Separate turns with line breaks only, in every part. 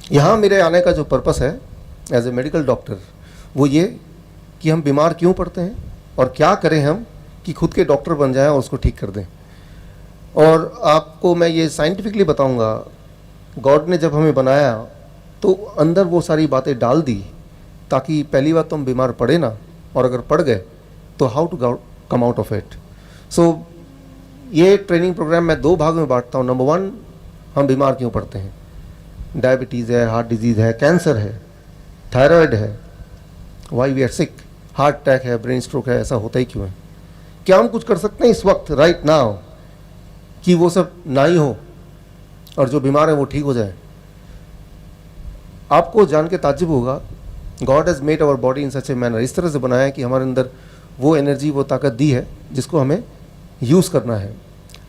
यहाँ मेरे आने का जो पर्पस है एज ए मेडिकल डॉक्टर, वो ये कि हम बीमार क्यों पड़ते हैं और क्या करें हम कि खुद के डॉक्टर बन जाएं और उसको ठीक कर दें। और आपको मैं ये साइंटिफिकली बताऊंगा, गॉड ने जब हमें बनाया तो अंदर वो सारी बातें डाल दी ताकि पहली बात तो हम बीमार पड़े ना, और अगर पड़ गए तो how to come out of it. So ये ट्रेनिंग प्रोग्राम मैं 2 भाग में बांटता हूँ। नंबर 1, हम बीमार क्यों पड़ते हैं। डायबिटीज़ है, हार्ट डिजीज़ है, कैंसर है, थायराइड है, why we are sick, heart attack है, ब्रेन स्ट्रोक है, ऐसा होता ही क्यों है। क्या हम कुछ कर सकते हैं इस वक्त राइट नाउ कि वो सब ना ही हो और जो बीमार है वो ठीक हो जाए। आपको जान के ताज्जुब होगा, God has made our body in such a manner, इस तरह से बनाया है कि हमारे अंदर वो एनर्जी, वो ताकत दी है जिसको हमें यूज़ करना है।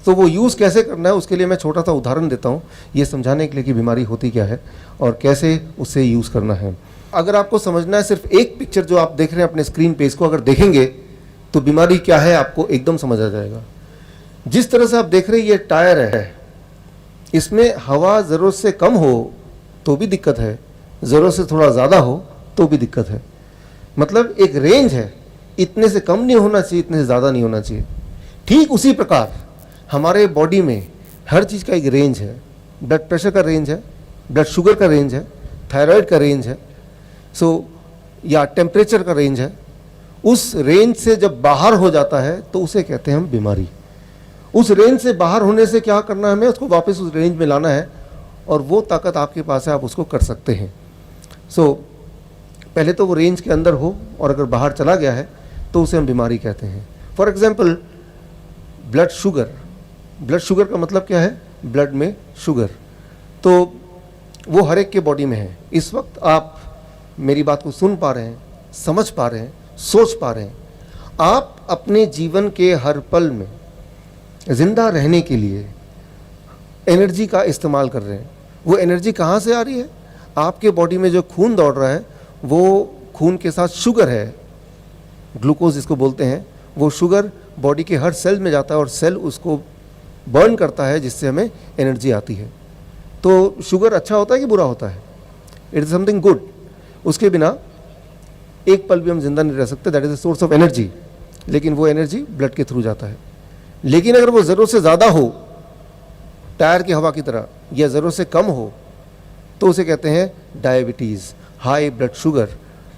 तो वो यूज़ कैसे करना है उसके लिए मैं छोटा सा उदाहरण देता हूँ, ये समझाने के लिए कि बीमारी होती क्या है और कैसे उससे यूज़ करना है। अगर आपको समझना है, सिर्फ एक पिक्चर जो आप देख रहे हैं अपने स्क्रीन पे, इसको अगर देखेंगे तो बीमारी क्या है आपको एकदम समझ आ जाएगा। जिस तरह से आप देख रहे हैं ये टायर है, इसमें हवा ज़रूरत से कम हो तो भी दिक्कत है, ज़रूरत से थोड़ा ज़्यादा हो तो भी दिक्कत है। मतलब एक रेंज है, इतने से कम नहीं होना चाहिए, इतने से ज़्यादा नहीं होना चाहिए। ठीक उसी प्रकार हमारे बॉडी में हर चीज़ का एक रेंज है। ब्लड प्रेशर का रेंज है, ब्लड शुगर का रेंज है, थायराइड का रेंज है, या टेम्परेचर का रेंज है। उस रेंज से जब बाहर हो जाता है तो उसे कहते हैं हम बीमारी। उस रेंज से बाहर होने से क्या करना है, हमें उसको वापस उस रेंज में लाना है, और वो ताकत आपके पास है, आप उसको कर सकते हैं। पहले तो वो रेंज के अंदर हो, और अगर बाहर चला गया है तो उसे हम बीमारी कहते हैं। For example blood sugar, blood sugar का मतलब क्या है, ब्लड में शुगर। तो वो हर एक के बॉडी में है। इस वक्त आप मेरी बात को सुन पा रहे हैं, समझ पा रहे हैं, सोच पा रहे हैं। आप अपने जीवन के हर पल में जिंदा रहने के लिए एनर्जी का इस्तेमाल कर रहे हैं। वो एनर्जी कहाँ से आ रही है, आपके बॉडी में जो खून दौड़ रहा है वो खून के साथ शुगर है, ग्लूकोज जिसको बोलते हैं। वो शुगर बॉडी के हर सेल में जाता है और सेल उसको बर्न करता है, जिससे हमें एनर्जी आती है। तो शुगर अच्छा होता है कि बुरा होता है? It is something good. उसके बिना एक पल भी हम जिंदा नहीं रह सकते। That is a source of energy. लेकिन वो एनर्जी ब्लड के थ्रू जाता है। लेकिन अगर वो ज़रूरत से ज़्यादा हो, टायर की हवा की तरह, या ज़रूरत से कम हो, तो उसे कहते हैं डायबिटीज़, हाई ब्लड शुगर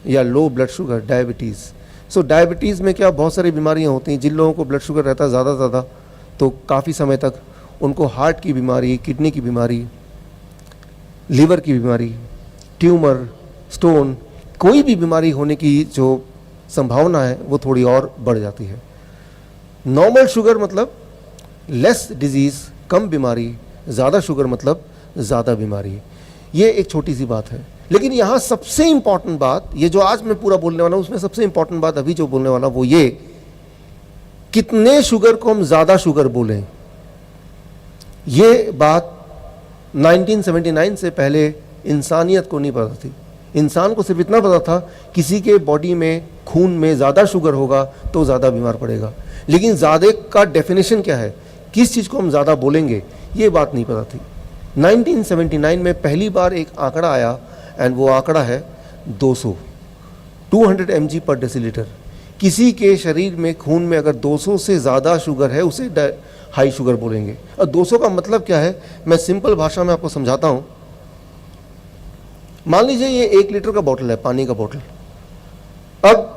या लो ब्लड शुगर, डायबिटीज़। सो डायबिटीज़ में क्या, बहुत सारी बीमारियां होती हैं। जिन लोगों को ब्लड शुगर रहता है ज़्यादा तो काफ़ी समय तक उनको हार्ट की बीमारी, किडनी की बीमारी, लीवर की बीमारी, ट्यूमर, स्टोन, कोई भी बीमारी होने की जो संभावना है वो थोड़ी और बढ़ जाती है। नॉर्मल शुगर मतलब लेस डिजीज़, कम बीमारी। ज़्यादा शुगर मतलब ज़्यादा बीमारी। ये एक छोटी सी बात है। लेकिन यहाँ सबसे इम्पॉर्टेंट बात, ये जो आज मैं पूरा बोलने वाला हूँ उसमें सबसे इम्पॉर्टेंट बात अभी जो बोलने वाला वो ये, कितने शुगर को हम ज़्यादा शुगर बोलें। ये बात 1979 से पहले इंसानियत को नहीं पता थी। इंसान को सिर्फ इतना पता था किसी के बॉडी में, खून में ज़्यादा शुगर होगा तो ज़्यादा बीमार पड़ेगा। लेकिन ज़्यादा का डेफिनेशन क्या है, किस चीज़ को हम ज़्यादा बोलेंगे, ये बात नहीं पता थी। 1979 में पहली बार एक आंकड़ा आया, एंड वो आंकड़ा है 200 mg पर डेसीलीटर। किसी के शरीर में, खून में अगर 200 से ज़्यादा शुगर है उसे हाई शुगर बोलेंगे। और 200 का मतलब क्या है, मैं सिंपल भाषा में आपको समझाता हूँ। मान लीजिए ये 1 लीटर का बोतल है, पानी का बोतल। अब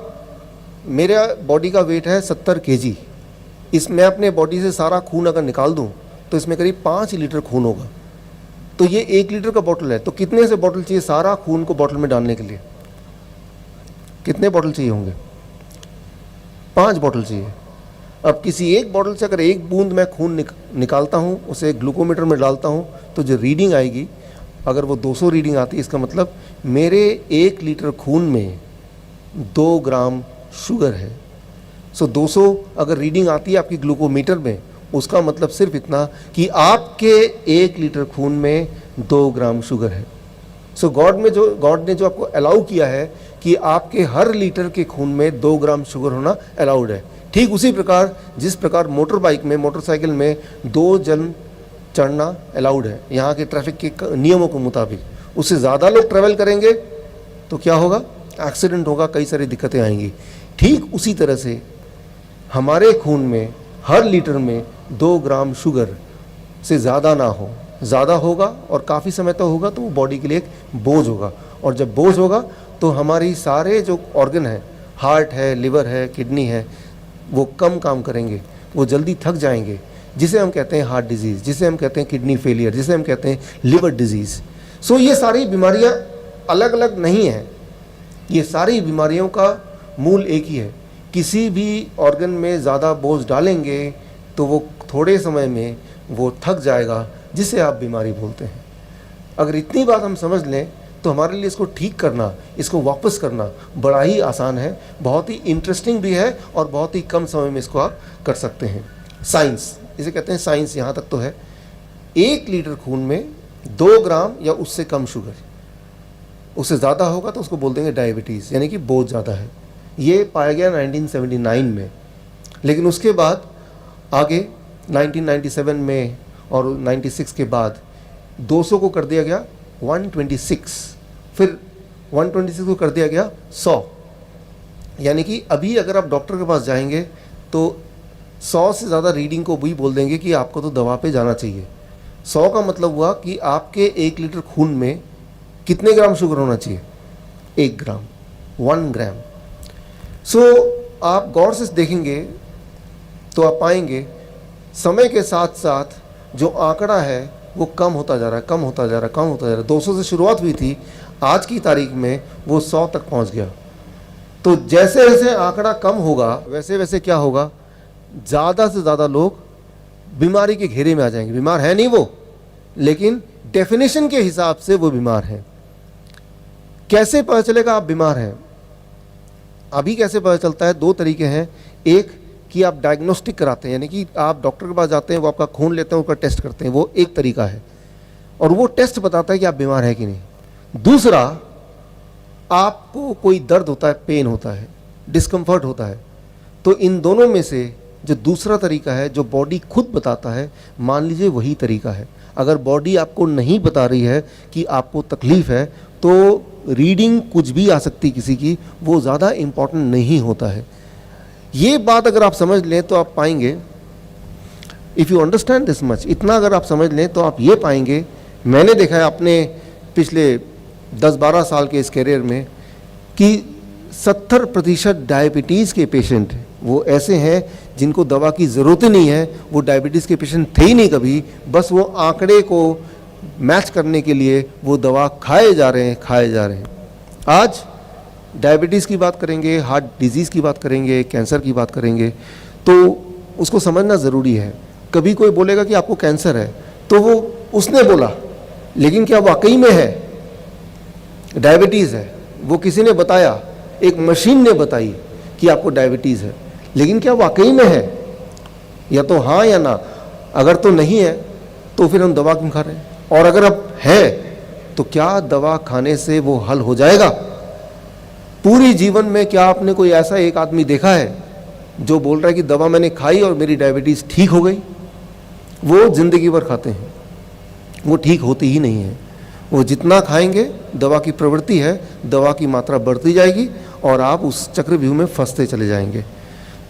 मेरा बॉडी का वेट है 70 kg। इसमें अपने बॉडी से सारा खून अगर निकाल दूं तो इसमें करीब 5 लीटर खून होगा। तो ये 1 लीटर का बोतल है, तो कितने से बोतल चाहिए सारा खून को बोतल में डालने के लिए? कितने बोतल चाहिए होंगे? 5 बोतल चाहिए। अब किसी एक बोतल से अगर 1 बूंद मैं खून निकालता हूँ, उसे ग्लूकोमीटर में डालता हूँ, तो जो रीडिंग आएगी, अगर वो 200 रीडिंग आती है, इसका मतलब मेरे 1 लीटर खून में 2 ग्राम शुगर है। सो 200 अगर रीडिंग आती है आपकी ग्लूकोमीटर में, उसका मतलब सिर्फ इतना कि आपके 1 लीटर खून में 2 ग्राम शुगर है। सो गॉड ने जो आपको अलाउ किया है कि आपके हर लीटर के खून में 2 ग्राम शुगर होना अलाउड है। ठीक उसी प्रकार जिस प्रकार मोटरसाइकिल में 2 जन चढ़ना अलाउड है यहाँ के ट्रैफिक के नियमों के मुताबिक, उससे ज़्यादा लोग ट्रैवल करेंगे तो क्या होगा, एक्सीडेंट होगा, कई सारी दिक्कतें आएंगी। ठीक उसी तरह से हमारे खून में हर लीटर में 2 ग्राम शुगर से ज़्यादा ना हो, ज़्यादा होगा और काफ़ी समय तक होगा तो वो बॉडी के लिए एक बोझ होगा, और जब बोझ होगा तो हमारी सारे जो ऑर्गन है, हार्ट है, लिवर है, किडनी है, वो कम काम करेंगे, वो जल्दी थक जाएंगे, जिसे हम कहते हैं हार्ट डिजीज़, जिसे हम कहते हैं किडनी फेलियर, जिसे हम कहते हैं लिवर डिजीज़। सो ये सारी बीमारियां अलग अलग नहीं हैं, ये सारी बीमारियों का मूल एक ही है। किसी भी ऑर्गन में ज़्यादा बोझ डालेंगे तो वो थोड़े समय में वो थक जाएगा, जिसे आप बीमारी बोलते हैं। अगर इतनी बात हम समझ लें तो हमारे लिए इसको ठीक करना, इसको वापस करना बड़ा ही आसान है, बहुत ही इंटरेस्टिंग भी है और बहुत ही कम समय में इसको आप कर सकते हैं। साइंस, इसे कहते हैं साइंस, यहाँ तक तो है। 1 लीटर खून में 2 ग्राम या उससे कम शुगर, उससे ज़्यादा होगा तो उसको बोल देंगे डायबिटीज़, यानी कि बोझ ज़्यादा है। ये पाया गया 1979 में, लेकिन उसके बाद आगे 1997 में और 96 के बाद 200 को कर दिया गया 126, फिर 126 को कर दिया गया 100। यानी कि अभी अगर आप डॉक्टर के पास जाएंगे तो 100 से ज़्यादा रीडिंग को भी बोल देंगे कि आपको तो दवा पे जाना चाहिए। 100 का मतलब हुआ कि आपके 1 लीटर खून में कितने ग्राम शुगर होना चाहिए, 1 ग्राम, 1 ग्राम। सो आप गौर से देखेंगे तो आप पाएंगे समय के साथ साथ जो आंकड़ा है वो कम होता जा रहा है, कम होता जा रहा है, कम होता जा रहा है। 200 से शुरुआत हुई थी, आज की तारीख में वो 100 तक पहुंच गया। तो जैसे जैसे आंकड़ा कम होगा वैसे वैसे क्या होगा, ज़्यादा से ज़्यादा लोग बीमारी के घेरे में आ जाएंगे। बीमार है नहीं वो, लेकिन डेफिनेशन के हिसाब से वो बीमार है। कैसे पता चलेगा आप बीमार हैं? अभी कैसे पता चलता है, 2 तरीके हैं। एक कि आप डायग्नोस्टिक कराते हैं, यानी कि आप डॉक्टर के पास जाते हैं, वो आपका खून लेते हैं, उसका टेस्ट करते हैं, वो एक तरीका है, और वो टेस्ट बताता है कि आप बीमार हैं कि नहीं। दूसरा, आपको कोई दर्द होता है, पेन होता है, डिस्कम्फर्ट होता है, तो इन दोनों में से जो दूसरा तरीका है, जो बॉडी खुद बताता है, मान लीजिए वही तरीका है। अगर बॉडी आपको नहीं बता रही है कि आपको तकलीफ़ है, तो रीडिंग कुछ भी आ सकती किसी की, वो ज़्यादा इम्पॉर्टेंट नहीं होता है। ये बात अगर आप समझ लें तो आप पाएंगे, if you understand this much, इतना अगर आप समझ लें तो आप ये पाएंगे, मैंने देखा है अपने पिछले 10-12 साल के इस करियर में कि 70% डायबिटीज़ के पेशेंट वो ऐसे हैं जिनको दवा की ज़रूरत ही नहीं है, वो डायबिटीज़ के पेशेंट थे ही नहीं कभी, बस वो आंकड़े को मैच करने के लिए वो दवा खाए जा रहे हैं। आज डायबिटीज़ की बात करेंगे, हार्ट डिजीज़ की बात करेंगे, कैंसर की बात करेंगे, तो उसको समझना ज़रूरी है। कभी कोई बोलेगा कि आपको कैंसर है, तो वो उसने बोला, लेकिन क्या वाकई में है डायबिटीज़ है? वो किसी ने बताया, एक मशीन ने बताई कि आपको डायबिटीज़ है, लेकिन क्या वाकई में है? या तो हाँ या ना। अगर तो नहीं है तो फिर हम दवा क्यों खा रहे हैं? और अगर अब है तो क्या दवा खाने से वो हल हो जाएगा? पूरी जीवन में क्या आपने कोई ऐसा एक आदमी देखा है जो बोल रहा है कि दवा मैंने खाई और मेरी डायबिटीज़ ठीक हो गई? वो ज़िंदगी भर खाते हैं, वो ठीक होती ही नहीं है। वो जितना खाएंगे, दवा की प्रवृत्ति है, दवा की मात्रा बढ़ती जाएगी और आप उस चक्रव्यूह में फंसते चले जाएंगे।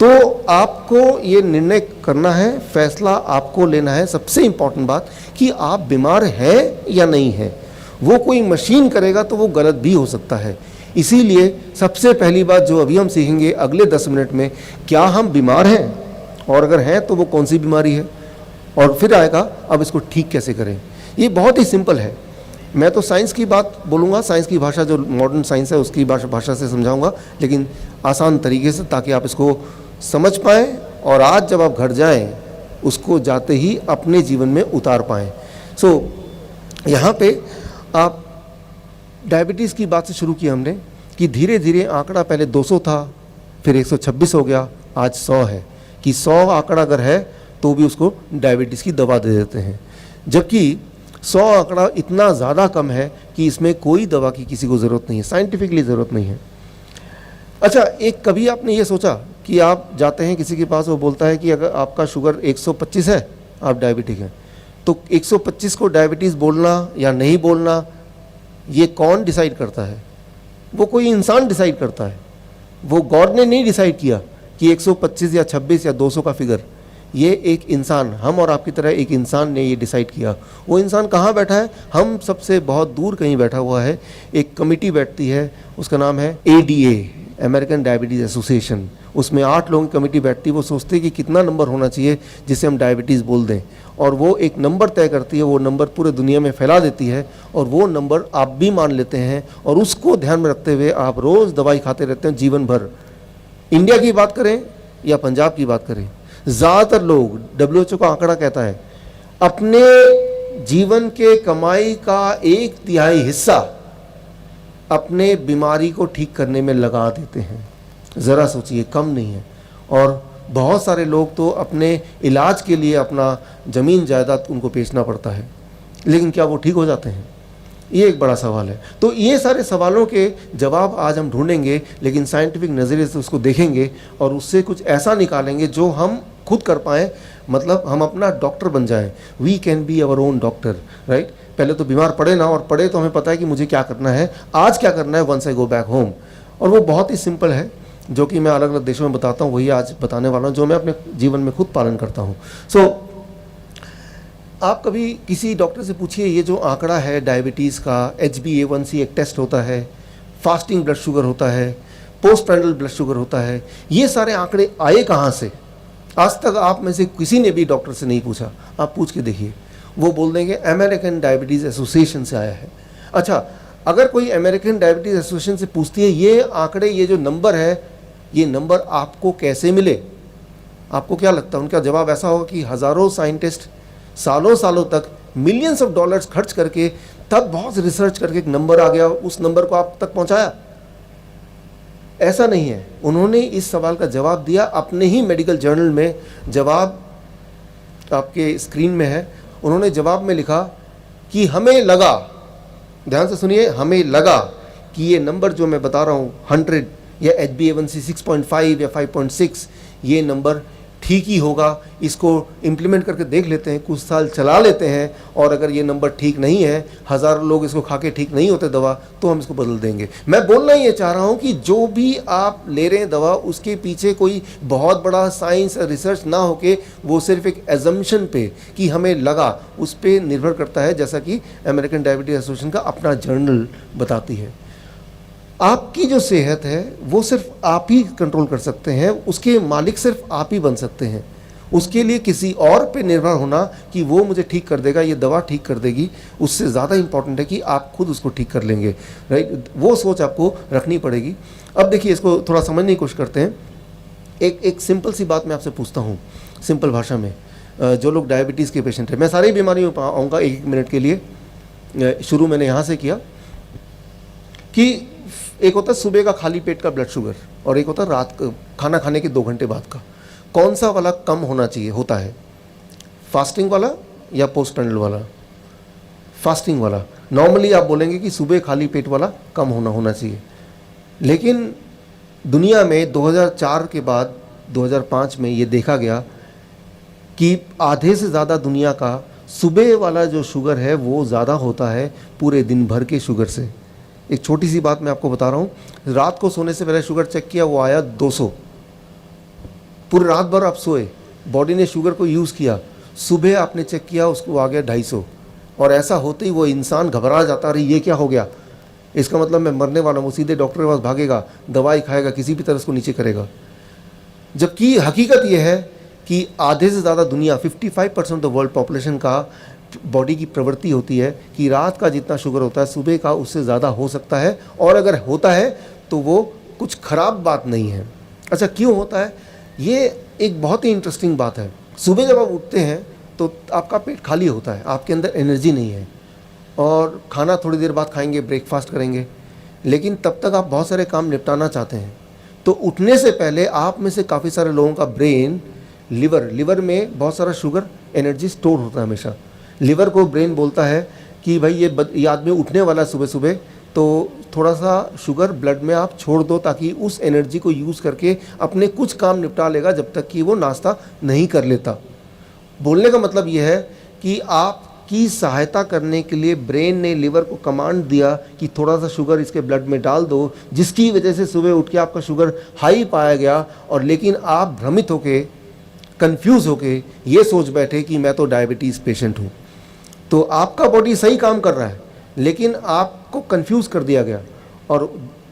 तो आपको ये निर्णय करना है, फैसला आपको लेना है। सबसे इम्पॉर्टेंट बात कि आप बीमार हैं या नहीं हैं। वो कोई मशीन करेगा तो वो गलत भी हो सकता है। इसीलिए सबसे पहली बात जो अभी हम सीखेंगे अगले 10 मिनट में, क्या हम बीमार हैं, और अगर हैं तो वो कौन सी बीमारी है, और फिर आएगा अब इसको ठीक कैसे करें। ये बहुत ही सिंपल है। मैं तो साइंस की बात बोलूँगा, साइंस की भाषा जो मॉडर्न साइंस है उसकी भाषा से समझाऊंगा, लेकिन आसान तरीके से, ताकि आप इसको समझ पाएँ और आज जब आप घर जाएं उसको जाते ही अपने जीवन में उतार पाएँ। यहाँ पे आप डायबिटीज़ की बात से शुरू की हमने कि धीरे धीरे आंकड़ा पहले 200 था, फिर 126 हो गया, आज 100 है, कि 100 आंकड़ा अगर है तो भी उसको डायबिटीज़ की दवा दे देते हैं, जबकि 100 आंकड़ा इतना ज़्यादा कम है कि इसमें कोई दवा की किसी को ज़रूरत नहीं है, साइंटिफिकली ज़रूरत नहीं है। अच्छा, एक कभी आपने ये सोचा कि आप जाते हैं किसी के पास, वो बोलता है कि अगर आपका शुगर 125 है, आप डायबिटिक हैं, तो 125 को डायबिटीज़ बोलना या नहीं बोलना ये कौन डिसाइड करता है? वो कोई इंसान डिसाइड करता है। वो गॉड ने नहीं डिसाइड किया कि 125 या 26 या 200 का फिगर। ये एक इंसान, हम और आपकी तरह एक इंसान ने ये डिसाइड किया। वो इंसान कहाँ बैठा है? हम सबसे बहुत दूर कहीं बैठा हुआ है। एक कमिटी बैठती है, उसका नाम है ADA, अमेरिकन डायबिटीज़ एसोसिएशन। उसमें 8 लोगों की कमेटी बैठती है। वो सोचते हैं कि कितना नंबर होना चाहिए जिसे हम डायबिटीज़ बोल दें, और वो एक नंबर तय करती है। वो नंबर पूरे दुनिया में फैला देती है, और वो नंबर आप भी मान लेते हैं, और उसको ध्यान में रखते हुए आप रोज़ दवाई खाते रहते हैं जीवन भर। इंडिया की बात करें या पंजाब की बात करें, ज़्यादातर लोग, WHO का आंकड़ा कहता है, अपने जीवन के कमाई का 1/3 हिस्सा अपने बीमारी को ठीक करने में लगा देते हैं। ज़रा सोचिए, कम नहीं है। और बहुत सारे लोग तो अपने इलाज के लिए अपना ज़मीन जायदाद उनको बेचना पड़ता है, लेकिन क्या वो ठीक हो जाते हैं? ये एक बड़ा सवाल है। तो ये सारे सवालों के जवाब आज हम ढूंढेंगे, लेकिन साइंटिफिक नज़रिए से उसको देखेंगे और उससे कुछ ऐसा निकालेंगे जो हम खुद कर पाएँ, मतलब हम अपना डॉक्टर बन जाएं। We can be our own doctor, right? पहले तो बीमार पड़े ना, और पड़े तो हमें पता है कि मुझे क्या करना है, आज क्या करना है, once I go back home. और वो बहुत ही सिंपल है, जो कि मैं अलग अलग देशों में बताता हूँ, वही आज बताने वाला हूँ, जो मैं अपने जीवन में खुद पालन करता हूँ। आप कभी किसी डॉक्टर से पूछिए, ये जो आंकड़ा है डायबिटीज़ का, HbA1c एक टेस्ट होता है, फास्टिंग ब्लड शुगर होता है, पोस्ट पैरंटल ब्लड शुगर होता है, ये सारे आंकड़े आए कहाँ से? आज तक आप में से किसी ने भी डॉक्टर से नहीं पूछा। आप पूछ के देखिए, वो बोल देंगे अमेरिकन डायबिटीज़ एसोसिएशन से आया है। अच्छा, अगर कोई अमेरिकन डायबिटीज़ एसोसिएशन से पूछती है ये आंकड़े, ये जो नंबर है, ये नंबर आपको कैसे मिले? आपको क्या लगता है? उनका जवाब ऐसा होगा कि हज़ारों साइंटिस्ट सालों सालों तक मिलियंस ऑफ डॉलर्स खर्च करके, तब बहुत रिसर्च करके एक नंबर आ गया, उस नंबर को आप तक पहुंचाया। ऐसा नहीं है। उन्होंने इस सवाल का जवाब दिया अपने ही मेडिकल जर्नल में। जवाब आपके स्क्रीन में है। उन्होंने जवाब में लिखा कि हमें लगा, ध्यान से सुनिए, हमें लगा कि ये नंबर जो मैं बता रहा हूँ 100 या HbA1c 6.5 या 5.6, ये नंबर ठीक ही होगा। इसको इम्प्लीमेंट करके देख लेते हैं, कुछ साल चला लेते हैं, और अगर ये नंबर ठीक नहीं है, हज़ारों लोग इसको खा के ठीक नहीं होते दवा, तो हम इसको बदल देंगे। मैं बोलना ये चाह रहा हूँ कि जो भी आप ले रहे हैं दवा, उसके पीछे कोई बहुत बड़ा साइंस रिसर्च ना होके, वो सिर्फ एक एजम्पशन पे कि हमें लगा, उस पर निर्भर करता है, जैसा कि अमेरिकन डायबिटीज एसोसिएशन का अपना जर्नल बताती है। आपकी जो सेहत है वो सिर्फ आप ही कंट्रोल कर सकते हैं, उसके मालिक सिर्फ आप ही बन सकते हैं। उसके लिए किसी और पे निर्भर होना कि वो मुझे ठीक कर देगा, ये दवा ठीक कर देगी, उससे ज़्यादा इम्पॉर्टेंट है कि आप खुद उसको ठीक कर लेंगे, राइट? वो सोच आपको रखनी पड़ेगी। अब देखिए, इसको थोड़ा समझने की कोशिश करते हैं। एक सिंपल सी बात मैं आपसे पूछता हूँ, सिंपल भाषा में। जो लोग डायबिटीज़ के पेशेंट हैं, मैं सारी बीमारियों में आऊँगा 1 मिनट के लिए। शुरू मैंने यहाँ से किया कि एक होता है सुबह का खाली पेट का ब्लड शुगर, और एक होता है रात का खाना खाने के 2 घंटे बाद का। कौन सा वाला कम होना चाहिए होता है? फास्टिंग वाला या पोस्ट पैरंटल वाला? फास्टिंग वाला। नॉर्मली आप बोलेंगे कि सुबह खाली पेट वाला कम होना चाहिए, लेकिन दुनिया में 2004 के बाद 2005 में ये देखा गया कि आधे से ज़्यादा दुनिया का सुबह वाला जो शुगर है वो ज़्यादा होता है पूरे दिन भर के शुगर से। एक छोटी सी बात मैं आपको बता रहा हूँ, रात को सोने से पहले शुगर चेक किया, वो आया 200। पूरी रात भर आप सोए, बॉडी ने शुगर को यूज़ किया, सुबह आपने चेक किया, उसको आ गया 250। और ऐसा होते ही वो इंसान घबरा जाता, अरे ये क्या हो गया, इसका मतलब मैं मरने वाला हूँ। वो सीधे डॉक्टर के पास भागेगा, दवाई खाएगा, किसी भी तरह उसको नीचे करेगा। जबकि हकीकत ये है कि आधे से ज़्यादा दुनिया, 55% ऑफ द वर्ल्ड पॉपुलेशन का बॉडी की प्रवृत्ति होती है कि रात का जितना शुगर होता है सुबह का उससे ज़्यादा हो सकता है, और अगर होता है तो वो कुछ ख़राब बात नहीं है। अच्छा, क्यों होता है? ये एक बहुत ही इंटरेस्टिंग बात है। सुबह जब आप उठते हैं तो आपका पेट खाली होता है, आपके अंदर एनर्जी नहीं है, और खाना थोड़ी देर बाद खाएंगे, ब्रेकफास्ट करेंगे, लेकिन तब तक आप बहुत सारे काम निपटाना चाहते हैं। तो उठने से पहले आप में से काफ़ी सारे लोगों का ब्रेन, लिवर में बहुत सारा शुगर एनर्जी स्टोर होता है हमेशा। लिवर को ब्रेन बोलता है कि भाई ये आदमी उठने वाला है सुबह सुबह, तो थोड़ा सा शुगर ब्लड में आप छोड़ दो, ताकि उस एनर्जी को यूज़ करके अपने कुछ काम निपटा लेगा जब तक कि वो नाश्ता नहीं कर लेता। बोलने का मतलब ये है कि आप आपकी सहायता करने के लिए ब्रेन ने लिवर को कमांड दिया कि थोड़ा सा शुगर इसके ब्लड में डाल दो, जिसकी वजह से सुबह उठ के आपका शुगर हाई पाया गया, और लेकिन आप भ्रमित होके, कंफ्यूज होके ये सोच बैठे कि मैं तो डायबिटीज़ पेशेंट हूँ। तो आपका बॉडी सही काम कर रहा है, लेकिन आपको कंफ्यूज कर दिया गया, और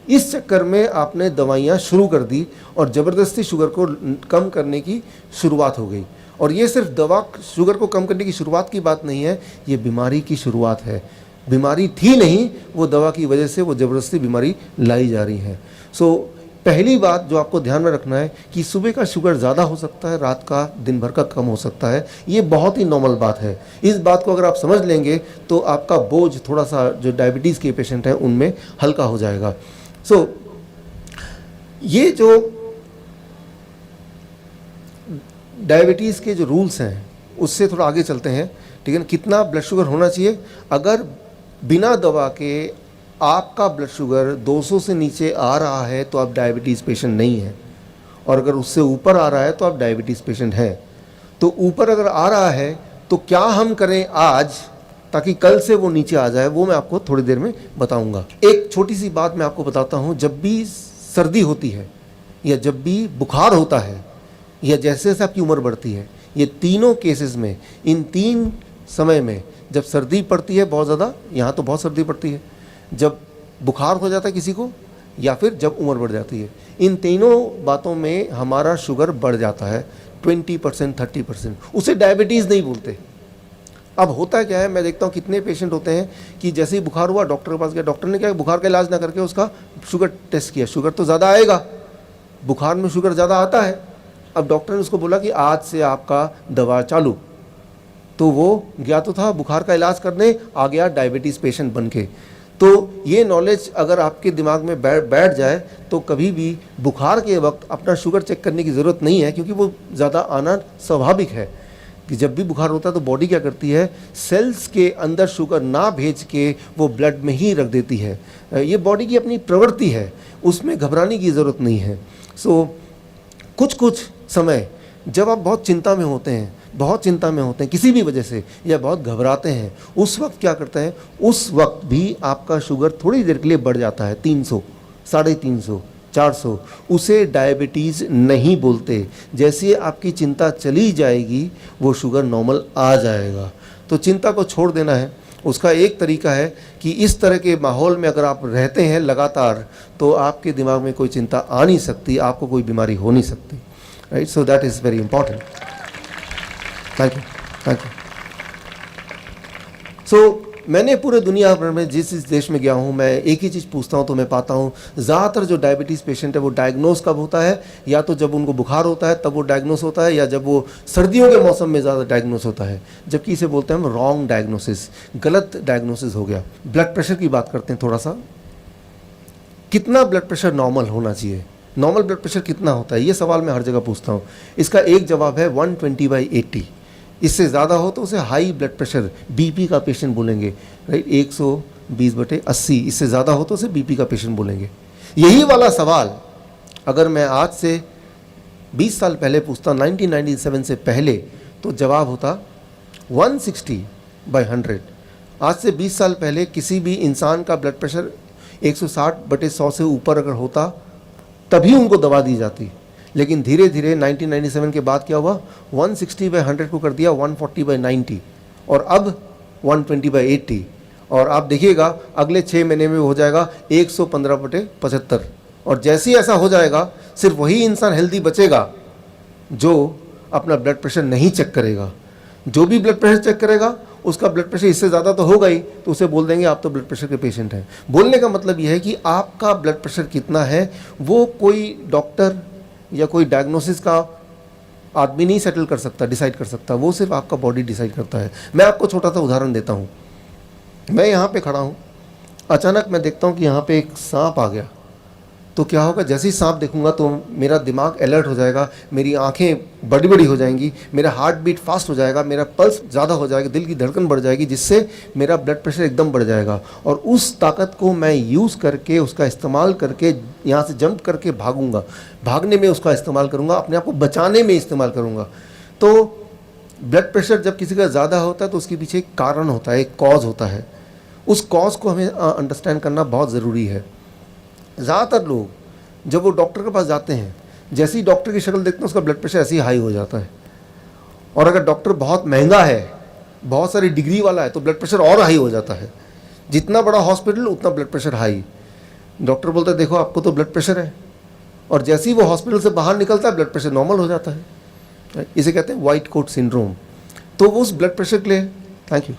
इस चक्कर में आपने दवाइयाँ शुरू कर दी और ज़बरदस्ती शुगर को कम करने की शुरुआत हो गई। और ये सिर्फ दवा शुगर को कम करने की शुरुआत की बात नहीं है, ये बीमारी की शुरुआत है। बीमारी थी नहीं, वो दवा की वजह से वो ज़बरदस्ती बीमारी लाई जा रही है। सो पहली बात जो आपको ध्यान में रखना है कि सुबह का शुगर ज़्यादा हो सकता है, रात का दिन भर का कम हो सकता है। ये बहुत ही नॉर्मल बात है। इस बात को अगर आप समझ लेंगे तो आपका बोझ थोड़ा सा जो डायबिटीज़ के पेशेंट हैं उनमें हल्का हो जाएगा। सो ये जो डायबिटीज़ के जो रूल्स हैं उससे थोड़ा आगे चलते हैं, ठीक है ना। कितना ब्लड शुगर होना चाहिए? अगर बिना दवा के आपका ब्लड शुगर 200 से नीचे आ रहा है तो आप डायबिटीज़ पेशेंट नहीं हैं, और अगर उससे ऊपर आ रहा है तो आप डायबिटीज़ पेशेंट हैं। तो ऊपर अगर आ रहा है तो क्या हम करें आज ताकि कल से वो नीचे आ जाए, वो मैं आपको थोड़ी देर में बताऊंगा। एक छोटी सी बात मैं आपको बताता हूँ। जब भी सर्दी होती है या जब भी बुखार होता है या जैसे जैसे आपकी उम्र बढ़ती है, ये तीनों केसेस में, इन तीन समय में, जब सर्दी पड़ती है बहुत ज़्यादा, यहाँ तो बहुत सर्दी पड़ती है, जब बुखार हो जाता है किसी को, या फिर जब उम्र बढ़ जाती है, इन तीनों बातों में हमारा शुगर बढ़ जाता है 20%, 30%। उसे डायबिटीज़ नहीं बोलते। अब होता क्या है, मैं देखता हूँ कितने पेशेंट होते हैं कि जैसे ही बुखार हुआ डॉक्टर के पास गया, डॉक्टर ने क्या बुखार का इलाज ना करके उसका शुगर टेस्ट किया, शुगर तो ज़्यादा आएगा, बुखार में शुगर ज़्यादा आता है। अब डॉक्टर ने उसको बोला कि आज से आपका दवा चालू, तो वो गया तो था बुखार का इलाज करने, आ गया डायबिटीज़ पेशेंट बन के। तो ये नॉलेज अगर आपके दिमाग में बैठ जाए तो कभी भी बुखार के वक्त अपना शुगर चेक करने की ज़रूरत नहीं है, क्योंकि वो ज़्यादा आना स्वाभाविक है कि जब भी बुखार होता है तो बॉडी क्या करती है, सेल्स के अंदर शुगर ना भेज के वो ब्लड में ही रख देती है। ये बॉडी की अपनी प्रवृत्ति है, उसमें घबराने की ज़रूरत नहीं है। सो कुछ समय जब आप बहुत चिंता में होते हैं, किसी भी वजह से, या बहुत घबराते हैं, उस वक्त क्या करते हैं, उस वक्त भी आपका शुगर थोड़ी देर के लिए बढ़ जाता है 300, 350, 400, उसे डायबिटीज़ नहीं बोलते। जैसे आपकी चिंता चली जाएगी वो शुगर नॉर्मल आ जाएगा। तो चिंता को छोड़ देना है। उसका एक तरीका है कि इस तरह के माहौल में अगर आप रहते हैं लगातार, तो आपके दिमाग में कोई चिंता आ नहीं सकती, आपको कोई बीमारी हो नहीं सकती, right. So that is very important. Thank you. So मैंने पूरे दुनिया भर में जिस देश में गया हूँ, मैं एक ही चीज़ पूछता हूँ तो मैं पाता हूँ ज़्यादातर जो डायबिटीज़ पेशेंट है वो डायग्नोस कब होता है, या तो जब उनको बुखार होता है तब वो डायग्नोस होता है, या जब वो सर्दियों के मौसम में ज़्यादा डायग्नोस होता है, जबकि इसे बोलते हैं हम रॉन्ग डायग्नोसिस, गलत डायग्नोसिस हो गया। ब्लड प्रेशर की बात करते हैं थोड़ा सा। कितना ब्लड प्रेशर नॉर्मल होना चाहिए? नॉर्मल ब्लड प्रेशर कितना होता है, ये सवाल मैं हर जगह पूछता हूँ। इसका एक जवाब है 120/80। इससे ज़्यादा हो तो उसे हाई ब्लड प्रेशर, बीपी का पेशेंट बोलेंगे, राइट। 120/80, इससे ज़्यादा हो तो उसे बीपी का पेशेंट बोलेंगे। यही वाला सवाल अगर मैं आज से 20 साल पहले पूछता, 1997 से पहले, तो जवाब होता 160/100। आज से 20 साल पहले किसी भी इंसान का ब्लड प्रेशर 160/100 से ऊपर अगर होता तभी उनको दवा दी जाती। लेकिन धीरे धीरे 1997 के बाद क्या हुआ, 160/100 को कर दिया 140/90, और अब 120/80। और आप देखिएगा अगले 6 महीने में हो जाएगा 115/75। और जैसे ही ऐसा हो जाएगा, सिर्फ वही इंसान हेल्दी बचेगा जो अपना ब्लड प्रेशर नहीं चेक करेगा। जो भी ब्लड प्रेशर चेक करेगा उसका ब्लड प्रेशर इससे ज़्यादा तो होगा ही, तो उसे बोल देंगे आप तो ब्लड प्रेशर के पेशेंट हैं। बोलने का मतलब यह है कि आपका ब्लड प्रेशर कितना है वो कोई डॉक्टर या कोई डायग्नोसिस का आदमी नहीं सेटल कर सकता, डिसाइड कर सकता, वो सिर्फ आपका बॉडी डिसाइड करता है। मैं आपको छोटा सा उदाहरण देता हूँ। मैं यहाँ पे खड़ा हूँ, अचानक मैं देखता हूँ कि यहाँ पे एक सांप आ गया, तो क्या होगा, जैसे ही सांप देखूंगा तो मेरा दिमाग अलर्ट हो जाएगा, मेरी आंखें बड़ी बड़ी हो जाएंगी, मेरा हार्ट बीट फास्ट हो जाएगा, मेरा पल्स ज़्यादा हो जाएगा, दिल की धड़कन बढ़ जाएगी, जिससे मेरा ब्लड प्रेशर एकदम बढ़ जाएगा। और उस ताकत को मैं यूज़ करके, उसका इस्तेमाल करके यहाँ से जंप करके भागूंगा, भागने में उसका इस्तेमाल करूँगा, अपने आप को बचाने में इस्तेमाल करूँगा। तो ब्लड प्रेशर जब किसी का ज़्यादा होता है तो उसके पीछे एक कारण होता है, एक कॉज होता है। उस कॉज को हमें अंडरस्टैंड करना बहुत ज़रूरी है। ज़्यादातर लोग जब वो डॉक्टर के पास जाते हैं, जैसे ही डॉक्टर की शक्ल देखते हैं उसका ब्लड प्रेशर ऐसे ही हाई हो जाता है। और अगर डॉक्टर बहुत महंगा है, बहुत सारी डिग्री वाला है, तो ब्लड प्रेशर और हाई हो जाता है। जितना बड़ा हॉस्पिटल उतना ब्लड प्रेशर हाई। डॉक्टर बोलता है देखो आपको तो ब्लड प्रेशर है, और जैसे ही वो हॉस्पिटल से बाहर निकलता है ब्लड प्रेशर नॉर्मल हो जाता है। इसे कहते हैं वाइट कोट सिंड्रोम। तो वो उस ब्लड प्रेशर के लिए थैंक यू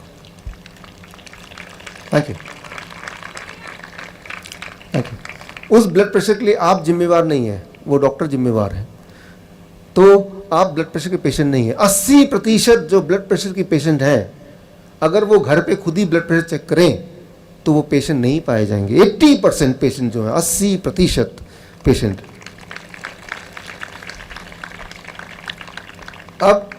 उस ब्लड प्रेशर के लिए आप जिम्मेवार नहीं है, वो डॉक्टर जिम्मेवार है। तो आप ब्लड प्रेशर के पेशेंट नहीं है। 80% जो ब्लड प्रेशर की पेशेंट हैं, अगर वो घर पे खुद ही ब्लड प्रेशर चेक करें तो वो पेशेंट नहीं पाए जाएंगे। 80% पेशेंट जो है, 80% पेशेंट। अब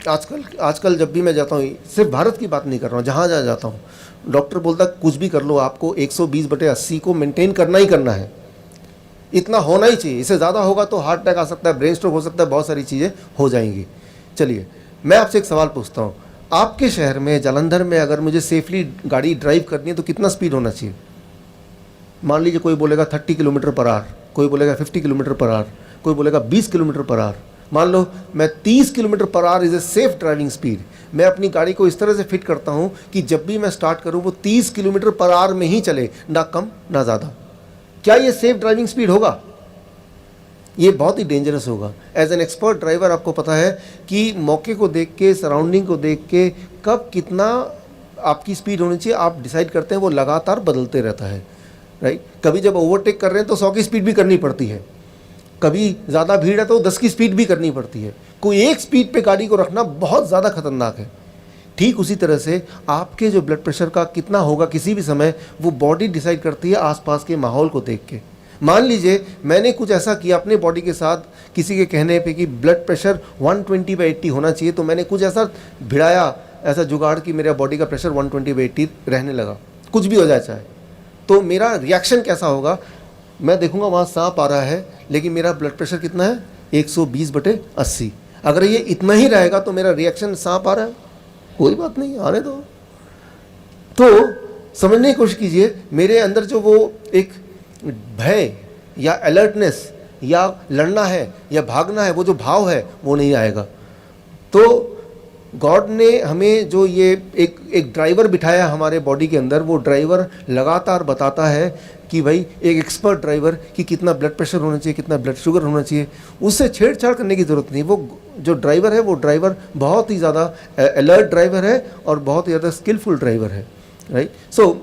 आजकल जब भी मैं जाता हूँ, सिर्फ भारत की बात नहीं कर रहा हूँ, जहाँ जहाँ जाता हूँ, डॉक्टर बोलता कुछ भी कर लो, आपको 120/80 को मेंटेन करना ही करना है। इतना होना ही चाहिए, इससे ज़्यादा होगा तो हार्ट अटैक आ सकता है, ब्रेन स्ट्रोक हो सकता है, बहुत सारी चीज़ें हो जाएंगी। चलिए मैं आपसे एक सवाल पूछता हूँ, आपके शहर में जालंधर में अगर मुझे सेफली गाड़ी ड्राइव करनी है तो कितना स्पीड होना चाहिए? मान लीजिए कोई बोलेगा 30 किलोमीटर पर आवर, कोई बोलेगा 50 किलोमीटर पर आवर, कोई बोलेगा 20 किलोमीटर पर आवर। मान लो मैं 30 kilometre per hour is a safe driving speed. मैं अपनी गाड़ी को इस तरह से फिट करता हूँ कि जब भी मैं स्टार्ट करूँ वो 30 किलोमीटर पर आवर में ही चले, ना कम ना ज़्यादा। क्या ये सेफ ड्राइविंग स्पीड होगा? ये बहुत ही डेंजरस होगा। एज एन एक्सपर्ट ड्राइवर आपको पता है कि मौके को देख के, सराउंडिंग को देख के, कब कितना आपकी स्पीड होनी चाहिए आप डिसाइड करते हैं। वो लगातार बदलते रहता है, राइट। कभी जब ओवरटेक कर रहे हैं तो 100 की स्पीड भी करनी पड़ती है, कभी ज़्यादा भीड़ है तो 10 की स्पीड भी करनी पड़ती है। कोई एक स्पीड पे गाड़ी को रखना बहुत ज़्यादा खतरनाक है। ठीक उसी तरह से आपके जो ब्लड प्रेशर का कितना होगा किसी भी समय, वो बॉडी डिसाइड करती है आसपास के माहौल को देख के। मान लीजिए मैंने कुछ ऐसा किया अपने बॉडी के साथ, किसी के कहने पे कि ब्लड प्रेशर 120/80 होना चाहिए, तो मैंने कुछ ऐसा भिड़ाया, ऐसा जुगाड़ कि मेरा बॉडी का प्रेशर 120/80 रहने लगा। कुछ भी हो जाए चाहे, तो मेरा रिएक्शन कैसा होगा? मैं देखूंगा वहाँ सांप आ रहा है, लेकिन मेरा ब्लड प्रेशर कितना है? 120/80। अगर ये इतना ही रहेगा तो मेरा रिएक्शन सांप आ रहा है, कोई बात नहीं, आने दो। तो समझने की कोशिश कीजिए, मेरे अंदर जो वो एक भय या अलर्टनेस या लड़ना है या भागना है, वो जो भाव है वो नहीं आएगा। तो गॉड ने हमें जो ये एक ड्राइवर बिठाया हमारे बॉडी के अंदर, वो ड्राइवर लगातार बताता है कि भाई एक एक्सपर्ट ड्राइवर कि कितना ब्लड प्रेशर होना चाहिए, कितना ब्लड शुगर होना चाहिए। उससे छेड़छाड़ करने की ज़रूरत नहीं। वो जो ड्राइवर है वो ड्राइवर बहुत ही ज़्यादा अलर्ट ड्राइवर है और बहुत ही ज़्यादा स्किलफुल ड्राइवर है, राइट। सो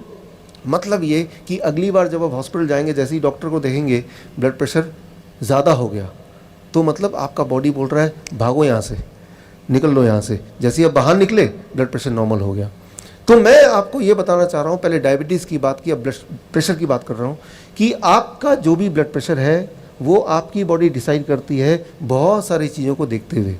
मतलब ये कि अगली बार जब आप हॉस्पिटल जाएंगे, जैसे ही डॉक्टर को देखेंगे ब्लड प्रेशर ज़्यादा हो गया, तो मतलब आपका बॉडी बोल रहा है भागो यहाँ से, निकल लो यहाँ से। जैसे ही आप बाहर निकले ब्लड प्रेशर नॉर्मल हो गया। तो मैं आपको ये बताना चाह रहा हूँ, पहले डायबिटीज़ की बात की, अब ब्लड प्रेशर की बात कर रहा हूँ, कि आपका जो भी ब्लड प्रेशर है वो आपकी बॉडी डिसाइड करती है बहुत सारी चीज़ों को देखते हुए।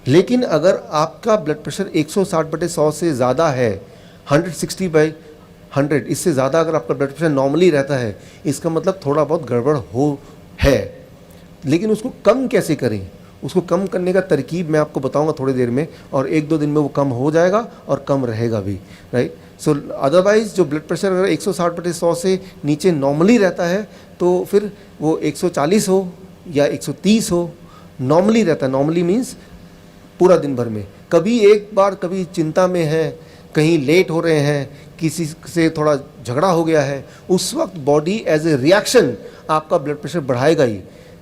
लेकिन अगर आपका ब्लड प्रेशर 160/100 से ज़्यादा है, 160/100, इससे ज़्यादा अगर आपका ब्लड प्रेशर नॉर्मली रहता है, इसका मतलब थोड़ा बहुत गड़बड़ है। लेकिन उसको कम कैसे करें, उसको कम करने का तरकीब मैं आपको बताऊंगा थोड़ी देर में, और 1-2 दिन में वो कम हो जाएगा और कम रहेगा भी, राइट। सो अदरवाइज़ जो ब्लड प्रेशर अगर 160/100 से नीचे नॉर्मली रहता है तो फिर वो 140 हो या 130 हो, नॉर्मली रहता है। नॉर्मली मीन्स पूरा दिन भर में। कभी एक बार कभी चिंता में है, कहीं लेट हो रहे हैं, किसी से थोड़ा झगड़ा हो गया है, उस वक्त बॉडी एज ए रिएक्शन आपका ब्लड प्रेशर बढ़ाएगा ही,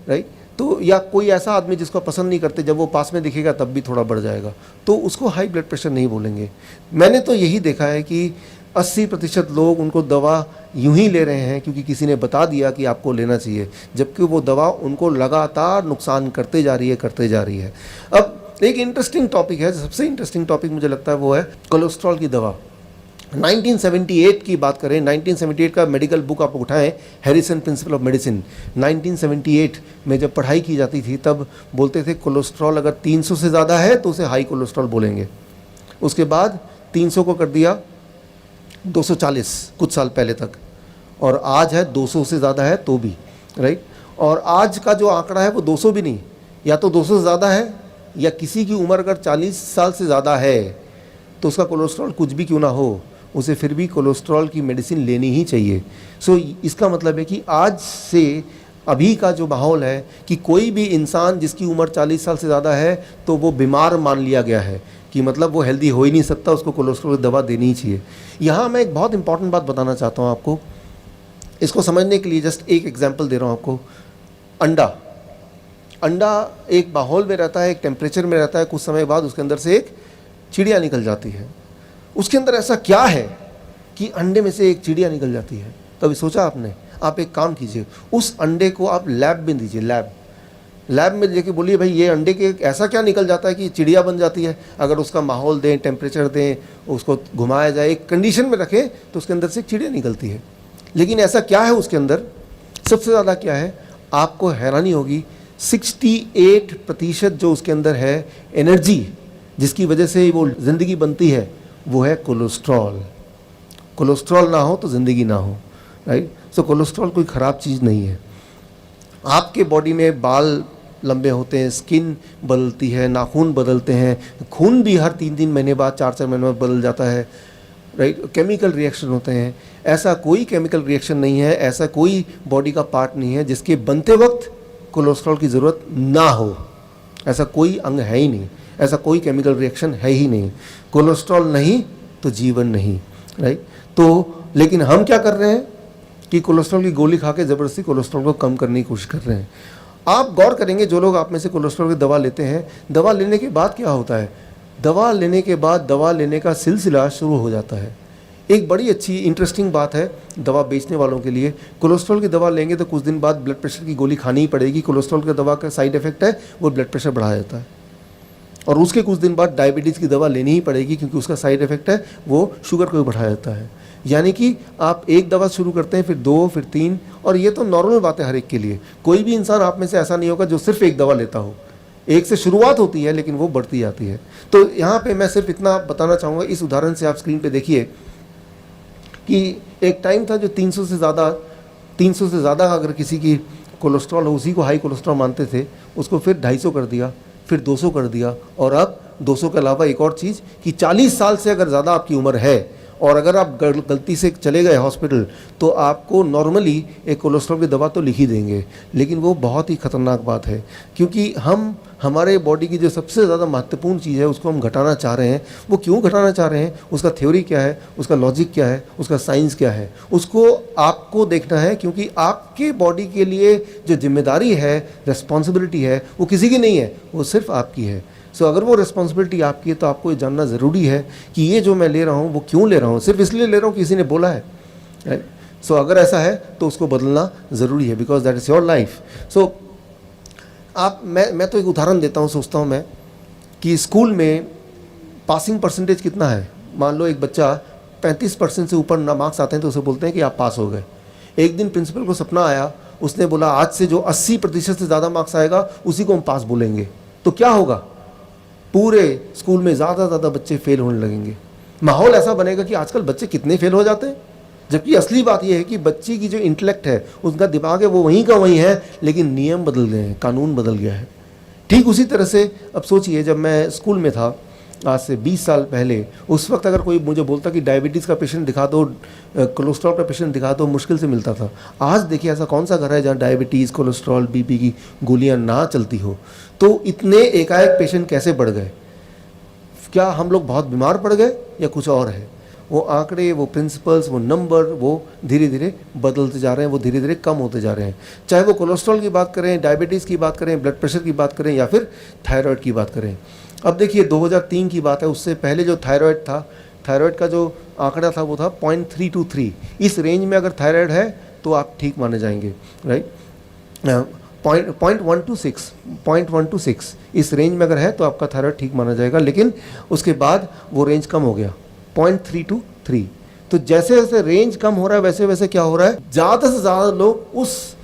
राइट। तो या कोई ऐसा आदमी जिसको पसंद नहीं करते, जब वो पास में दिखेगा तब भी थोड़ा बढ़ जाएगा, तो उसको हाई ब्लड प्रेशर नहीं बोलेंगे। मैंने तो यही देखा है कि 80% लोग उनको दवा यूं ही ले रहे हैं क्योंकि किसी ने बता दिया कि आपको लेना चाहिए, जबकि वो दवा उनको लगातार नुकसान करते जा रही है। अब एक इंटरेस्टिंग टॉपिक है, सबसे इंटरेस्टिंग टॉपिक मुझे लगता है वो है कोलेस्ट्रॉल की दवा। 1978 की बात करें, 1978 का मेडिकल बुक आप उठाएं, हैरिसन प्रिंसिपल ऑफ मेडिसिन, 1978 में जब पढ़ाई की जाती थी तब बोलते थे कोलेस्ट्रॉल अगर 300 से ज़्यादा है तो उसे हाई कोलेस्ट्रॉल बोलेंगे। उसके बाद 300 को कर दिया 240 कुछ साल पहले तक, और आज है 200 से ज़्यादा है तो भी, राइट। और आज का जो आंकड़ा है वो 200 भी नहीं, या तो 200 से ज़्यादा है या किसी की उम्र अगर 40 साल से ज़्यादा है तो उसका कोलेस्ट्रॉल कुछ भी क्यों ना हो, उसे फिर भी कोलेस्ट्रॉल की मेडिसिन लेनी ही चाहिए। सो इसका मतलब है कि आज से अभी का जो माहौल है कि कोई भी इंसान जिसकी उम्र 40 साल से ज़्यादा है तो वो बीमार मान लिया गया है, कि मतलब वो हेल्दी हो ही नहीं सकता, उसको कोलेस्ट्रॉल की दवा देनी ही चाहिए। यहाँ मैं एक बहुत इंपॉर्टेंट बात बताना चाहता हूँ आपको, इसको समझने के लिए जस्ट एक एग्जांपल दे रहा हूँ आपको। अंडा एक माहौल में रहता है, एक टेम्परेचर में रहता है, कुछ समय बाद उसके अंदर से एक चिड़िया निकल जाती है। उसके अंदर ऐसा क्या है कि अंडे में से एक चिड़िया निकल जाती है? कभी सोचा आपने? आप एक काम कीजिए, उस अंडे को आप लैब में दीजिए, लैब में लेके बोलिए भाई ये अंडे के ऐसा क्या निकल जाता है कि चिड़िया बन जाती है। अगर उसका माहौल दें, टेम्परेचर दें, उसको घुमाया जाए, एक कंडीशन में रखें तो उसके अंदर से एक चिड़िया निकलती है। लेकिन ऐसा क्या है उसके अंदर? सबसे ज़्यादा क्या है, आपको हैरानी होगी, 68% जो उसके अंदर है एनर्जी, जिसकी वजह से वो ज़िंदगी बनती है, वो है कोलेस्ट्रॉल। कोलेस्ट्रॉल ना हो तो ज़िंदगी ना हो, राइट। सो कोलेस्ट्रॉल कोई ख़राब चीज़ नहीं है। आपके बॉडी में बाल लंबे होते हैं, स्किन बदलती है, नाखून बदलते हैं, खून भी हर 3-3 महीने बाद, 4-4 महीने बाद बदल जाता है, राइट। केमिकल रिएक्शन होते हैं। ऐसा कोई केमिकल रिएक्शन नहीं है, ऐसा कोई बॉडी का पार्ट नहीं है जिसके बनते वक्त कोलेस्ट्रॉल की ज़रूरत ना हो। ऐसा कोई अंग है ही नहीं, ऐसा कोई केमिकल रिएक्शन है ही नहीं। कोलेस्ट्रॉल नहीं तो जीवन नहीं, राइट। तो लेकिन हम क्या कर रहे हैं कि कोलेस्ट्रॉल की गोली खा के ज़बरदस्ती कोलेस्ट्रॉल को कम करने की कोशिश कर रहे हैं। आप गौर करेंगे, जो लोग आप में से कोलेस्ट्रॉल की दवा लेते हैं, दवा लेने के बाद क्या होता है? दवा लेने के बाद दवा लेने का सिलसिला शुरू हो जाता है। एक बड़ी अच्छी इंटरेस्टिंग बात है दवा बेचने वालों के लिए, कोलेस्ट्रॉल की दवा लेंगे तो कुछ दिन बाद ब्लड प्रेशर की गोली खानी ही पड़ेगी। कोलेस्ट्रॉल की दवा का साइड इफेक्ट है वो ब्लड प्रेशर बढ़ा देता है, और उसके कुछ दिन बाद डायबिटीज़ की दवा लेनी ही पड़ेगी क्योंकि उसका साइड इफेक्ट है वो शुगर को भी बढ़ा देता है। यानी कि आप एक दवा शुरू करते हैं, फिर 2, फिर 3, और ये तो नॉर्मल बात है हर एक के लिए। कोई भी इंसान आप में से ऐसा नहीं होगा जो सिर्फ एक दवा लेता हो। एक से शुरुआत होती है लेकिन वो बढ़ती जाती है। तो यहाँ पे मैं सिर्फ इतना बताना चाहूँगा, इस उदाहरण से आप स्क्रीन पे देखिए कि एक टाइम था जो 300 से ज़्यादा अगर किसी की कोलेस्ट्रॉल हो, उसी को हाई कोलेस्ट्रॉल मानते थे। उसको फिर 250 कर दिया, फिर 200 कर दिया, और अब 200 के अलावा एक और चीज़ कि 40 साल से अगर ज़्यादा आपकी उम्र है और अगर आप गलती से चले गए हॉस्पिटल तो आपको नॉर्मली एक कोलेस्ट्रॉल की दवा तो लिख ही देंगे। लेकिन वो बहुत ही ख़तरनाक बात है, क्योंकि हम हमारे बॉडी की जो सबसे ज़्यादा महत्वपूर्ण चीज़ है उसको हम घटाना चाह रहे हैं। वो क्यों घटाना चाह रहे हैं, उसका थ्योरी क्या है, उसका लॉजिक क्या है, उसका साइंस क्या है, उसको आपको देखना है। क्योंकि आपके बॉडी के लिए जो जिम्मेदारी है, रिस्पॉन्सिबिलिटी है, वो किसी की नहीं है, वो सिर्फ आपकी है। सो अगर वो रिस्पॉन्सिबिलिटी आपकी है तो आपको ये जानना ज़रूरी है कि ये जो मैं ले रहा हूँ वो क्यों ले रहा हूँ, सिर्फ इसलिए ले रहा हूँ किसी ने बोला है, राइट। सो अगर ऐसा है तो उसको बदलना ज़रूरी है, because that is your life. So मैं तो एक उदाहरण देता हूँ, सोचता हूँ मैं कि स्कूल में पासिंग परसेंटेज कितना है। मान लो एक बच्चा 35% से ऊपर ना मार्क्स आते हैं तो उसे बोलते हैं कि आप पास हो गए। एक दिन प्रिंसिपल को सपना आया, उसने बोला आज से जो 80% से ज़्यादा मार्क्स आएगा उसी को हम पास बोलेंगे। तो क्या होगा, पूरे स्कूल में ज़्यादा से ज़्यादा बच्चे फेल होने लगेंगे। माहौल ऐसा बनेगा कि आजकल बच्चे कितने फेल हो जाते हैं, जबकि असली बात यह है कि बच्चे की जो इंटेलेक्ट है, उसका दिमाग है, वो वहीं का वहीं है, लेकिन नियम बदल गए हैं, कानून बदल गया है। ठीक उसी तरह से अब सोचिए, जब मैं स्कूल में था आज से 20 साल पहले, उस वक्त अगर कोई मुझे बोलता कि डायबिटीज़ का पेशेंट दिखा दो, कोलेस्ट्रॉल का पेशेंट दिखा दो, मुश्किल से मिलता था। आज देखिए ऐसा कौन सा घर है जहाँ डायबिटीज़, कोलेस्ट्रॉल, बीपी की गोलियाँ ना चलती हो। तो इतने एकाएक पेशेंट कैसे बढ़ गए? क्या हम लोग बहुत बीमार पड़ गए या कुछ और है? वो आंकड़े, वो प्रिंसिपल्स, वो नंबर, वो धीरे धीरे बदलते जा रहे हैं, वो धीरे धीरे कम होते जा रहे हैं। चाहे वो कोलेस्ट्रॉल की बात करें, डायबिटीज़ की बात करें, ब्लड प्रेशर की बात करें, या फिर थायराइड की बात करें। अब देखिए 2003 की बात है, उससे पहले जो थायराइड था, थायराइड का जो आंकड़ा था वो था 0.323। इस रेंज में अगर थायराइड है तो आप ठीक माने जाएंगे, राइट। 0.126 इस रेंज में अगर है तो आपका थायराइड ठीक माना जाएगा। लेकिन उसके बाद वो रेंज कम हो गया 0.323। तो जैसे जैसे रेंज कम हो रहा है वैसे वैसे क्या हो रहा है, ज़्यादा से ज़्यादा लोग उस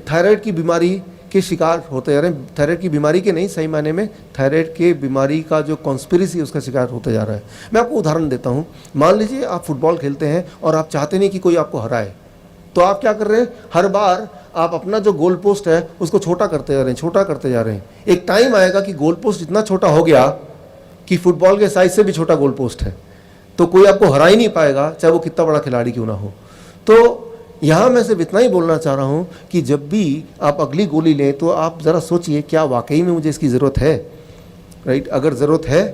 थायराइड की बीमारी के शिकार होते जा रहे हैं। थायराइड की बीमारी के नहीं, सही मायने में थायराइड के बीमारी का जो कॉन्स्पिरेसी है उसका शिकार होते जा रहा है। मैं आपको उदाहरण देता हूँ। मान लीजिए आप फुटबॉल खेलते हैं और आप चाहते नहीं कि कोई आपको हराए, तो आप क्या कर रहे हैं, हर बार आप अपना जो गोल पोस्ट है उसको छोटा करते जा रहे हैं, छोटा करते जा रहे हैं। एक टाइम आएगा कि गोल पोस्ट इतना छोटा हो गया कि फुटबॉल के साइज से भी छोटा गोल पोस्ट है, तो कोई आपको हरा ही नहीं पाएगा, चाहे वो कितना बड़ा खिलाड़ी क्यों ना हो। तो यहाँ मैं सिर्फ इतना ही बोलना चाह रहा हूँ कि जब भी आप अगली गोली लें तो आप ज़रा सोचिए क्या वाकई में मुझे इसकी ज़रूरत है, राइट। अगर ज़रूरत है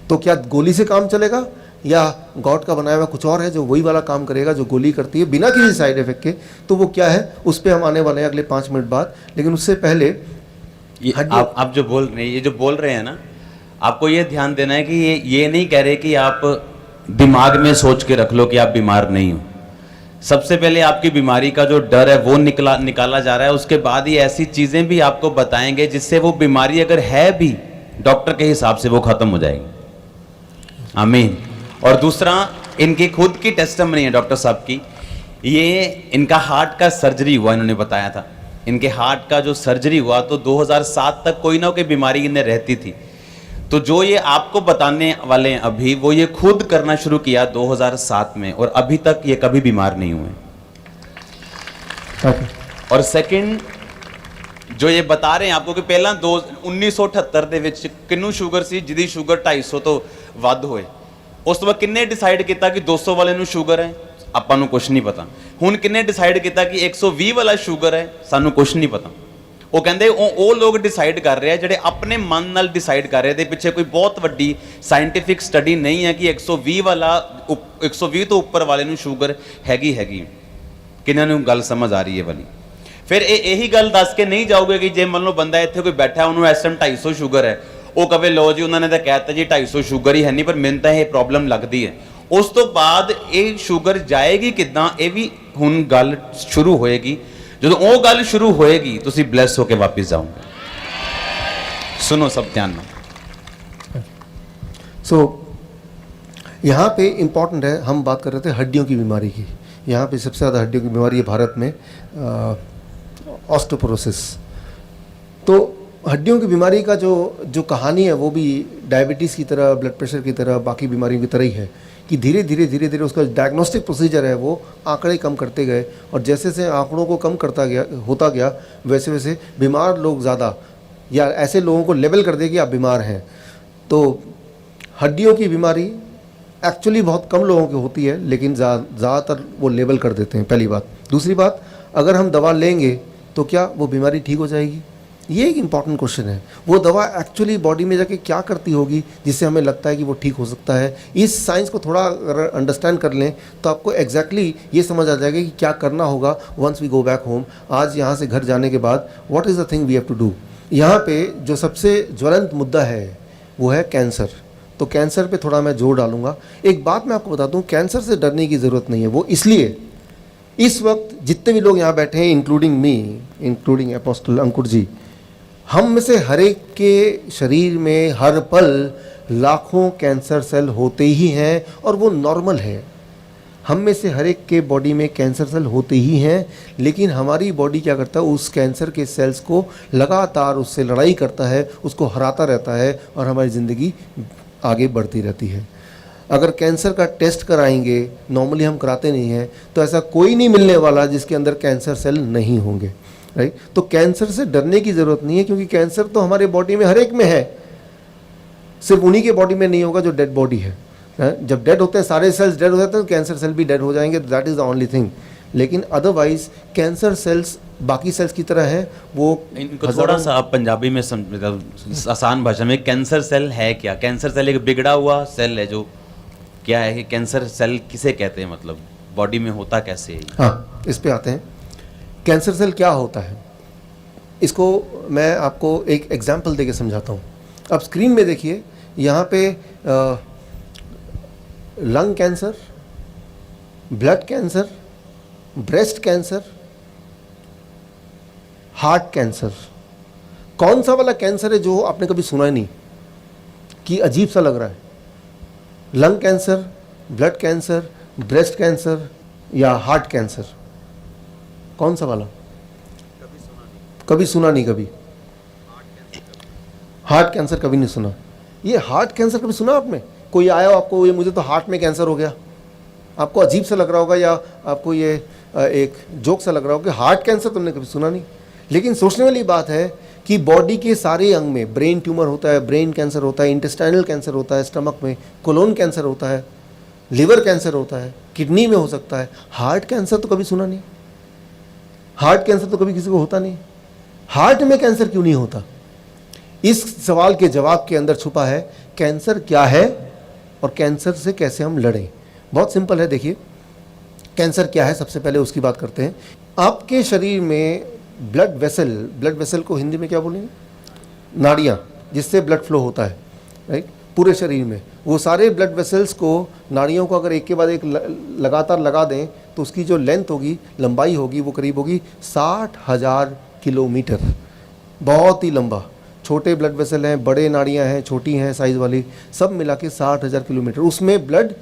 तो क्या गोली से काम चलेगा, या गॉड का बनाया हुआ कुछ और है जो वही वाला काम करेगा जो गोली करती है बिना किसी साइड इफेक्ट के, तो वो क्या है उस पर हम आने वाले हैं अगले 5 मिनट बाद। लेकिन उससे पहले
आप जो बोल रहे हैं, ये जो बोल रहे हैं ना, आपको ये ध्यान देना है कि ये नहीं कह रहे कि आप दिमाग में सोच के रख लो कि आप बीमार नहीं हो। सबसे पहले आपकी बीमारी का जो डर है वो निकाला जा रहा है, उसके बाद ही ऐसी चीजें भी आपको बताएंगे जिससे वो बीमारी अगर है भी डॉक्टर के हिसाब से वो खत्म हो जाएगी। आमीन। और दूसरा, इनकी खुद की टेस्टमनी है डॉक्टर साहब की, ये इनका हार्ट का सर्जरी हुआ, इन्होंने बताया था इनके हार्ट का जो सर्जरी हुआ तो 2007 तक कोई ना कोई बीमारी इन्हें रहती थी। तो जो ये आपको बताने वाले हैं अभी, वो ये खुद करना शुरू किया 2007 में और अभी तक ये कभी बीमार नहीं हुए। और सेकंड जो ये बता रहे हैं आपको कि पहला 1978 ਦੇ ਵਿੱਚ ਕਿੰਨੂ ਸ਼ੂਗਰ ਸੀ ਜਿਹਦੀ ਸ਼ੂਗਰ 250 ਤੋਂ ਵੱਧ ਹੋਏ, ਉਸ ਤੋਂ ਬਾਅਦ ਕਿੰਨੇ ਡਿਸਾਈਡ ਕੀਤਾ ਕਿ 200 ਵਾਲੇ ਨੂੰ ਸ਼ੂਗਰ ਹੈ, ਆਪਾਂ ਨੂੰ ਕੁਝ ਨਹੀਂ ਪਤਾ। ਹੁਣ ਕਿੰਨੇ ਡਿਸਾਈਡ ਕੀਤਾ ਕਿ 120 ਵਾਲਾ ਸ਼ੂਗਰ ਹੈ, ਸਾਨੂੰ ਕੁਝ ਨਹੀਂ ਪਤਾ। ਉਹ ਕਹਿੰਦੇ ਉਹ ਲੋਕ ਡਿਸਾਈਡ ਕਰ ਰਹੇ ਆ ਜਿਹੜੇ ਆਪਣੇ ਮਨ ਨਾਲ ਡਿਸਾਈਡ ਕਰ ਰਹੇ, ਦੇ ਪਿੱਛੇ ਕੋਈ ਬਹੁਤ ਵੱਡੀ ਸਾਇੰਟੀਫਿਕ ਸਟੱਡੀ ਨਹੀਂ ਹੈ ਕਿ 120 ਵਾਲਾ 120 ਤੋਂ ਉੱਪਰ ਵਾਲੇ ਨੂੰ ਸ਼ੂਗਰ ਹੈਗੀ। ਕਿੰਨਾਂ ਨੂੰ ਗੱਲ ਸਮਝ ਆ ਰਹੀ ਹੈ ਵਾਲੀ? ਫਿਰ ਇਹੀ ਗੱਲ ਦੱਸ ਕੇ ਨਹੀਂ ਜਾਓਗੇ ਕਿ ਜੇ ਮੰਨ ਲਓ ਬੰਦਾ ਇੱਥੇ ਕੋਈ ਬੈਠਾ ਉਹਨੂੰ ਇਸ ਟਾਈਮ 250 ਸ਼ੂਗਰ ਹੈ, ਉਹ ਕਵੇ ਲੋ ਜੀ ਉਹਨਾਂ ਨੇ ਤਾਂ ਕਹਿਤਾ ਜੀ 250 ਸ਼ੂਗਰ ਹੀ ਹੈ ਨਹੀਂ, ਪਰ ਮੈਨੂੰ ਤਾਂ ਇਹ ਪ੍ਰੋਬਲਮ ਲੱਗਦੀ ਹੈ। ਉਸ ਤੋਂ ਬਾਅਦ ਇਹ ਸ਼ੂਗਰ ਜਾਏਗੀ ਕਿੱਦਾਂ, ਇਹ ਵੀ ਹੁਣ ਗੱਲ ਸ਼ੁਰੂ ਹੋਏਗੀ। ਜਦੋਂ ਉਹ ਗੱਲ ਸ਼ੁਰੂ ਹੋਏਗੀ ਤੁਸੀਂ ਬਲੈਸ ਹੋ ਕੇ ਵਾਪਸ ਜਾਓਗੇ। सुनो सब ध्यान में।
सो यहाँ पे इम्पॉर्टेंट है, हम बात कर रहे थे हड्डियों की बीमारी की। यहाँ पे सबसे ज़्यादा हड्डियों की बीमारी है भारत में ऑस्टियोपोरोसिस। तो हड्डियों की बीमारी का जो कहानी है वो भी डायबिटीज़ की तरह, ब्लड प्रेशर की तरह, बाकी बीमारियों की तरह ही है कि धीरे धीरे उसका डायग्नोस्टिक प्रोसीजर है वो आंकड़े कम करते गए, और जैसे जैसे आंकड़ों को कम होता गया वैसे वैसे बीमार लोग ज़्यादा, या ऐसे लोगों को लेबल कर दे कि आप बीमार हैं। तो हड्डियों की बीमारी एक्चुअली बहुत कम लोगों की होती है, लेकिन ज़्यादातर वो लेबल कर देते हैं, पहली बात। दूसरी बात, अगर हम दवा लेंगे तो क्या वो बीमारी ठीक हो जाएगी? ये एक इम्पॉर्टेंट क्वेश्चन है। वो दवा एक्चुअली बॉडी में जाके क्या करती होगी जिससे हमें लगता है कि वो ठीक हो सकता है? इस साइंस को थोड़ा अगर अंडरस्टैंड कर लें तो आपको एग्जैक्टली ये समझ आ जाएगा कि क्या करना होगा once we go back home. आज यहाँ से घर जाने के बाद what is the thing we have to do. यहाँ पे जो सबसे ज्वलंत मुद्दा है वो है कैंसर। तो कैंसर पे थोड़ा मैं जोर डालूंगा। एक बात मैं आपको बता दूं, कैंसर से डरने की ज़रूरत नहीं है। वो इसलिए इस वक्त जितने भी लोग यहाँ बैठे हैं, इंक्लूडिंग मी, इंक्लूडिंग अपोस्टल अंकुर जी, हम में से हर एक के शरीर में हर पल लाखों कैंसर सेल होते ही हैं और वो नॉर्मल है। हम में से हर एक के बॉडी में कैंसर सेल होते ही हैं, लेकिन हमारी बॉडी क्या करता है, उस कैंसर के सेल्स को लगातार उससे लड़ाई करता है, उसको हराता रहता है और हमारी ज़िंदगी आगे बढ़ती रहती है। अगर कैंसर का टेस्ट कराएंगे, नॉर्मली हम कराते नहीं हैं, तो ऐसा कोई नहीं मिलने वाला जिसके अंदर कैंसर सेल नहीं होंगे, राइट। तो कैंसर से डरने की ज़रूरत नहीं है, क्योंकि कैंसर तो हमारे बॉडी में हर एक में है, सिर्फ उन्हीं के बॉडी में नहीं होगा जो डेड बॉडी है। जब डेड होते हैं, सारे सेल्स डेड हो जाते हैं, तो कैंसर सेल भी डेड हो जाएंगे, that is the only thing. लेकिन अदरवाइज कैंसर सेल्स बाकी सेल्स की तरह है। वो
इनको थोड़ा सा आप पंजाबी में आसान भाषा में, कैंसर सेल है क्या? कैंसर सेल एक बिगड़ा हुआ सेल है जो क्या है कि कैंसर सेल किसे कहते हैं, मतलब बॉडी में होता कैसे है?
हाँ, इस पे आते हैं। कैंसर सेल क्या होता है, इसको मैं आपको एक एग्जाम्पल देके समझाता हूँ। अब स्क्रीन में देखिए, यहाँ पे lung cancer, blood cancer, breast cancer, heart cancer. कौन सा वाला कैंसर है जो आपने कभी सुना ही नहीं कि अजीब सा लग रहा है? Lung cancer, blood cancer, breast cancer या हार्ट कैंसर? कौन सा वाला? कभी सुना नहीं। कभी हार्ट कैंसर कभी नहीं सुना। ये हार्ट कैंसर कभी सुना आपने? कोई आया आपको, ये मुझे तो हार्ट में कैंसर हो गया, आपको अजीब सा लग रहा होगा, या आपको ये एक जोक सा लग रहा हो कि हार्ट कैंसर तुमने कभी सुना नहीं, लेकिन सोचने वाली बात है कि बॉडी के सारे अंग में ब्रेन ट्यूमर होता है, ब्रेन कैंसर होता है, इंटेस्टाइनल कैंसर होता है, स्टमक में कोलोन कैंसर होता है, लिवर कैंसर होता है, किडनी में हो सकता है। हार्ट कैंसर तो कभी सुना नहीं, हार्ट कैंसर तो कभी किसी को होता नहीं। हार्ट में कैंसर क्यों नहीं होता? इस सवाल के जवाब के अंदर छुपा है कैंसर क्या है और कैंसर से कैसे हम लड़ें। बहुत सिंपल है, देखिए कैंसर क्या है, सबसे पहले उसकी बात करते हैं। आपके शरीर में ब्लड वेसल को हिंदी में क्या बोलेंगे? नाड़ियाँ, जिससे ब्लड फ्लो होता है, राइट, पूरे शरीर में। वो सारे ब्लड वेसल्स को, नाड़ियों को अगर एक के बाद एक लगातार लगा दें तो उसकी जो लेंथ होगी, लंबाई होगी, वो करीब होगी 60,000 किलोमीटर। बहुत ही लंबा। छोटे ब्लड वेसल हैं, बड़े नाड़ियाँ हैं, छोटी हैं साइज़ वाली, सब मिला के 60,000 किलोमीटर उसमें ब्लड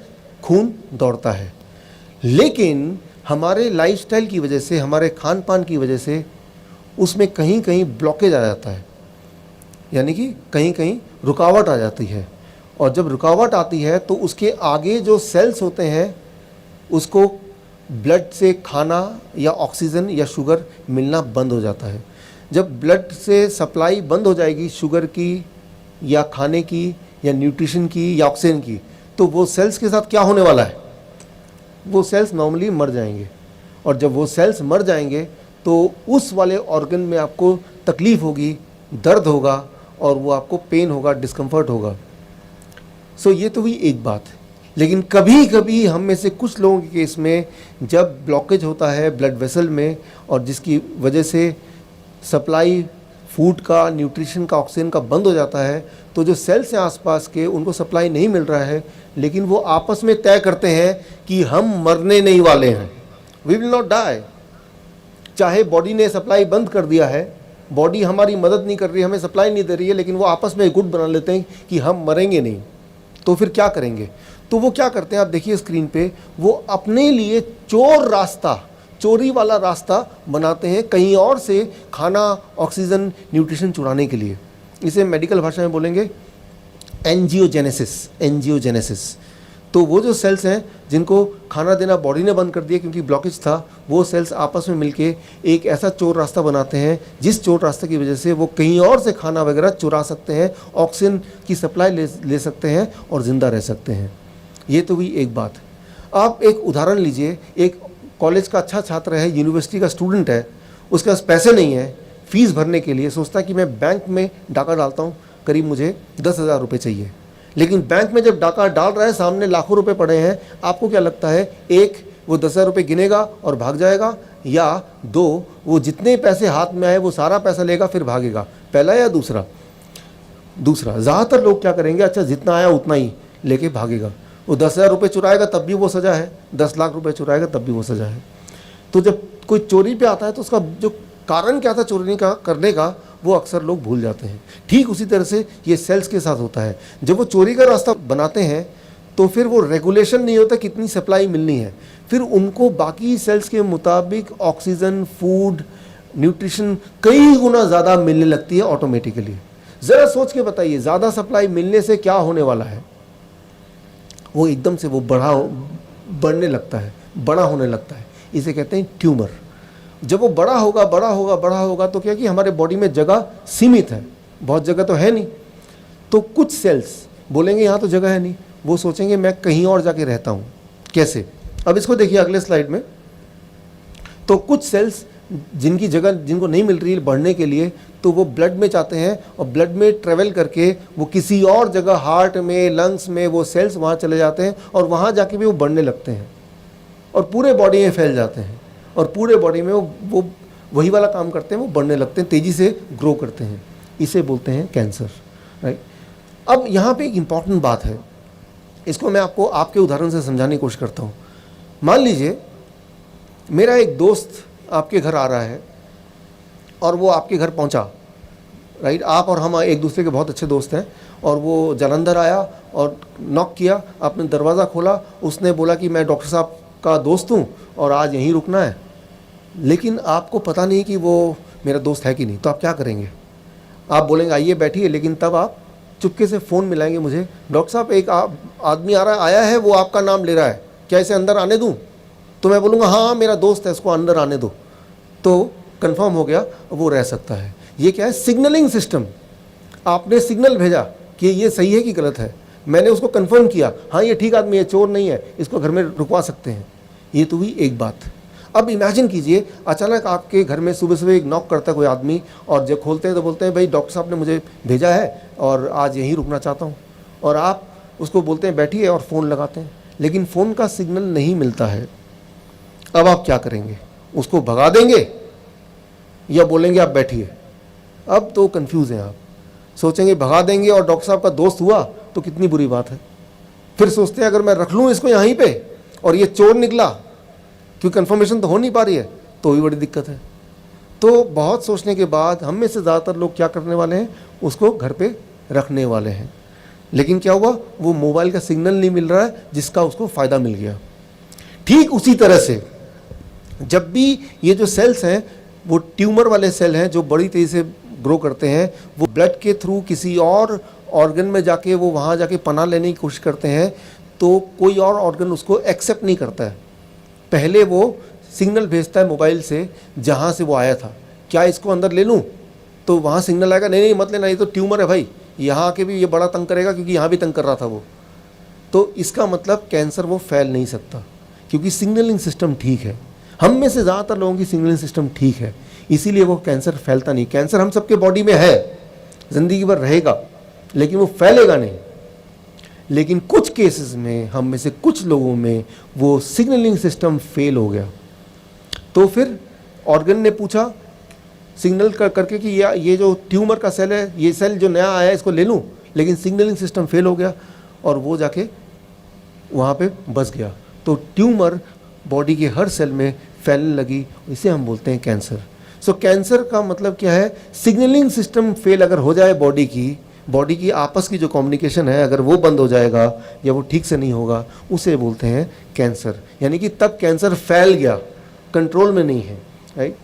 खून दौड़ता है। लेकिन हमारे लाइफस्टाइल की वजह से, हमारे खान पान की वजह से उसमें कहीं कहीं ब्लॉकेज आ जाता है, यानी कि कहीं कहीं रुकावट आ जाती है। और जब रुकावट आती है तो उसके आगे जो सेल्स होते हैं उसको ब्लड से खाना या ऑक्सीजन या शुगर मिलना बंद हो जाता है। जब ब्लड से सप्लाई बंद हो जाएगी शुगर की या खाने की या न्यूट्रिशन की या ऑक्सीजन की, तो वो सेल्स के साथ क्या होने वाला है? वो सेल्स नॉर्मली मर जाएंगे। और जब वो सेल्स मर जाएंगे तो उस वाले ऑर्गन में आपको तकलीफ़ होगी, दर्द होगा और वो आपको पेन होगा, डिस्कम्फर्ट होगा। सो ये तो हुई एक बात। लेकिन कभी कभी हम में से कुछ लोगों के केस में जब ब्लॉकेज होता है ब्लड वेसल में और जिसकी वजह से सप्लाई फूड का, न्यूट्रिशन का, ऑक्सीजन का बंद हो जाता है, तो जो सेल्स हैं आसपास के उनको सप्लाई नहीं मिल रहा है, लेकिन वो आपस में तय करते हैं कि हम मरने नहीं वाले हैं, वी विल नॉट डाई। चाहे बॉडी ने सप्लाई बंद कर दिया है, बॉडी हमारी मदद नहीं कर रही है, हमें सप्लाई नहीं दे रही है, लेकिन वो आपस में एक गुट बना लेते हैं कि हम मरेंगे नहीं। तो फिर क्या करेंगे? तो वो क्या करते हैं, आप देखिए स्क्रीन पे, वो अपने लिए चोरी वाला रास्ता बनाते हैं कहीं और से खाना, ऑक्सीजन, न्यूट्रिशन चुराने के लिए। इसे मेडिकल भाषा में बोलेंगे एंजियोजेनेसिस। तो वो जो सेल्स हैं जिनको खाना देना बॉडी ने बंद कर दिया क्योंकि ब्लॉकेज था, वो सेल्स आपस में मिलके एक ऐसा चोर रास्ता बनाते हैं जिस चोर रास्ते की वजह से वो कहीं और से खाना वगैरह चुरा सकते हैं, ऑक्सीजन की सप्लाई ले सकते हैं और ज़िंदा रह सकते हैं। ये तो हुई एक बात। आप एक उदाहरण लीजिए, एक कॉलेज का अच्छा छात्र है, यूनिवर्सिटी का स्टूडेंट है, उसके पास पैसे नहीं है फीस भरने के लिए, सोचता है कि मैं बैंक में डाका डालता हूँ, करीब मुझे 10,000 रुपये चाहिए। लेकिन बैंक में जब डाका डाल रहा है, सामने लाखों रुपए पड़े हैं, आपको क्या लगता है, एक वो 10,000 रुपये गिनेगा और भाग जाएगा, या दो वो जितने पैसे हाथ में आए वो सारा पैसा लेगा फिर भागेगा? पहला या दूसरा? ज़्यादातर लोग क्या करेंगे, अच्छा जितना आया उतना ही लेके भागेगा। वो 10,000 रुपये चुराएगा तब भी वो सज़ा है, 10 लाख रुपये चुराएगा तब भी वो सज़ा है। तो जब कोई चोरी पे आता है तो उसका जो कारण क्या था चोरी का करने का, वो अक्सर लोग भूल जाते हैं। ठीक उसी तरह से ये सेल्स के साथ होता है। जब वो चोरी का रास्ता बनाते हैं तो फिर वो रेगुलेशन नहीं होता कितनी सप्लाई मिलनी है, फिर उनको बाकी सेल्स के मुताबिक ऑक्सीजन, फूड, न्यूट्रिशन कई गुना ज़्यादा मिलने लगती है ऑटोमेटिकली। ज़रा सोच के बताइए, ज़्यादा सप्लाई मिलने से क्या होने वाला है? वो एकदम से वो बढ़ने लगता है, बड़ा होने लगता है। इसे कहते हैं ट्यूमर। जब वो बड़ा होगा तो क्या कि हमारे बॉडी में जगह सीमित है, बहुत जगह तो है नहीं। तो कुछ सेल्स बोलेंगे यहाँ तो जगह है नहीं, वो सोचेंगे मैं कहीं और जाके रहता हूँ। कैसे? अब इसको देखिए अगले स्लाइड में। तो कुछ सेल्स जिनकी जगह जिनको नहीं मिल रही है बढ़ने के लिए, तो वो ब्लड में जाते हैं और ब्लड में ट्रेवल करके वो किसी और जगह, हार्ट में, लंग्स में, वो सेल्स वहाँ चले जाते हैं और वहाँ जाके भी वो बढ़ने लगते हैं और पूरे बॉडी में फैल जाते हैं और पूरे बॉडी में वो वही वाला काम करते हैं, वो बढ़ने लगते हैं, तेज़ी से ग्रो करते हैं। इसे बोलते हैं कैंसर, राइट। अब यहाँ पे एक इम्पॉर्टेंट बात है, इसको मैं आपको आपके उदाहरण से समझाने की कोशिश करता हूँ। मान लीजिए मेरा एक दोस्त आपके घर आ रहा है और वो आपके घर पहुंचा, राइट। आप और हम एक दूसरे के बहुत अच्छे दोस्त हैं और वो जालंधर आया और नॉक किया, आपने दरवाज़ा खोला, उसने बोला कि मैं डॉक्टर साहब का दोस्त हूँ और आज यहीं रुकना है। लेकिन आपको पता नहीं कि वो मेरा दोस्त है कि नहीं, तो आप क्या करेंगे? आप बोलेंगे आइए बैठिए, लेकिन तब आप चुपके से फ़ोन मिलाएंगे मुझे, डॉक्टर साहब एक आदमी आया है, वो आपका नाम ले रहा है, क्या इसे अंदर आने दूँ? तो मैं बोलूँगा हाँ मेरा दोस्त है, इसको अंदर आने दो, तो कंफर्म हो गया, वो रह सकता है। ये क्या है? Signalling system. आपने सिग्नल भेजा कि ये सही है कि गलत है, मैंने उसको कंफर्म किया, हाँ ये ठीक आदमी है, चोर नहीं है, इसको घर में रुकवा सकते हैं। ये तो हुई एक बात। अब इमेजिन कीजिए अचानक आपके घर में सुबह सुबह एक नॉक करता है कोई आदमी, और जब खोलते हैं तो बोलते हैं भाई डॉक्टर साहब ने मुझे भेजा है और आज यहीं रुकना चाहता हूँ, और आप उसको बोलते हैं बैठिए और फ़ोन लगाते हैं, लेकिन फ़ोन का सिग्नल नहीं मिलता है। अब आप क्या करेंगे? उसको भगा देंगे या बोलेंगे आप बैठिए? अब तो कंफ्यूज हैं आप। सोचेंगे भगा देंगे और डॉक्टर साहब का दोस्त हुआ तो कितनी बुरी बात है। फिर सोचते हैं अगर मैं रख लूँ इसको यहीं पे और ये चोर निकला, क्योंकि कंफर्मेशन तो हो नहीं पा रही है, तो भी बड़ी दिक्कत है। तो बहुत सोचने के बाद हम में से ज़्यादातर लोग क्या करने वाले हैं? उसको घर पे रखने वाले हैं। लेकिन क्या हुआ? वो मोबाइल का सिग्नल नहीं मिल रहा है जिसका उसको फ़ायदा मिल गया। ठीक उसी तरह से जब भी ये जो सेल्स हैं वो ट्यूमर वाले सेल हैं जो बड़ी तेज़ी से ग्रो करते हैं, वो ब्लड के थ्रू किसी और ऑर्गन में जाके वो वहाँ जाके पनाह लेने की कोशिश करते हैं, तो कोई और ऑर्गन उसको एक्सेप्ट नहीं करता है। पहले वो सिग्नल भेजता है मोबाइल से जहाँ से वो आया था, क्या इसको अंदर ले लूँ? तो वहाँ सिग्नल आएगा नहीं नहीं मत लेना, ये तो ट्यूमर है भाई, यहाँ आके भी ये बड़ा तंग करेगा क्योंकि यहाँ भी तंग कर रहा था वो। तो इसका मतलब कैंसर वो फैल नहीं सकता क्योंकि सिग्नलिंग सिस्टम ठीक है। हम में से ज़्यादातर लोगों की सिग्नलिंग सिस्टम ठीक है, इसीलिए वो कैंसर फैलता नहीं। कैंसर हम सबके बॉडी में है, ज़िंदगी भर रहेगा, लेकिन वो फैलेगा नहीं। लेकिन कुछ केसेस में हम में से कुछ लोगों में वो सिग्नलिंग सिस्टम फेल हो गया, तो फिर ऑर्गन ने पूछा सिग्नल करके कि ये जो ट्यूमर का सेल है, ये सेल जो नया आया है इसको ले लूँ, लेकिन सिग्नलिंग सिस्टम फेल हो गया और वो जाके वहाँ पे बस गया। तो ट्यूमर बॉडी के हर सेल में फैलने लगी, इसे हम बोलते हैं कैंसर। सो कैंसर का मतलब क्या है? सिग्नलिंग सिस्टम फेल अगर हो जाए बॉडी की आपस की जो कम्युनिकेशन है अगर वो बंद हो जाएगा या वो ठीक से नहीं होगा, उसे बोलते हैं कैंसर। यानी कि तब कैंसर फैल गया, कंट्रोल में नहीं है, राइट।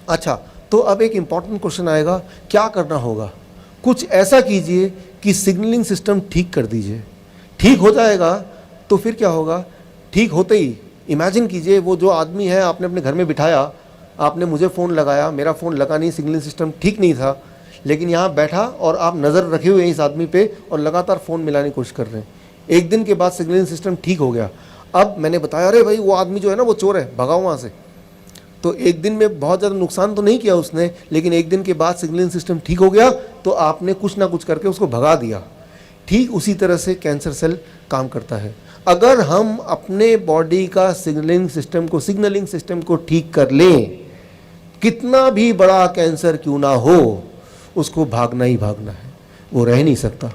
अच्छा, तो अब एक इम्पॉर्टेंट क्वेश्चन आएगा, क्या करना होगा? कुछ ऐसा कीजिए कि सिग्नलिंग सिस्टम ठीक कर दीजिए। ठीक हो जाएगा तो फिर क्या होगा? ठीक होते ही इमेजिन कीजिए वो जो आदमी है आपने अपने घर में बिठाया, आपने मुझे फ़ोन लगाया, मेरा फ़ोन लगा नहीं, सिग्नलिंग सिस्टम ठीक नहीं था, लेकिन यहाँ बैठा और आप नज़र रखे हुए हैं इस आदमी पे और लगातार फ़ोन मिलाने की कोशिश कर रहे हैं। एक दिन के बाद सिग्नलिंग सिस्टम ठीक हो गया। अब मैंने बताया अरे भाई वो आदमी जो है ना वो चोर है, भगाओ वहाँ से। तो एक दिन में बहुत ज़्यादा नुकसान तो नहीं किया उसने, लेकिन एक दिन के बाद सिग्नलिंग सिस्टम ठीक हो गया तो आपने कुछ ना कुछ करके उसको भगा दिया। ठीक उसी तरह से कैंसर सेल काम करता है। अगर हम अपने बॉडी का सिग्नलिंग सिस्टम को ठीक कर लें, कितना भी बड़ा कैंसर क्यों ना हो, उसको भागना ही भागना है, वो रह नहीं सकता।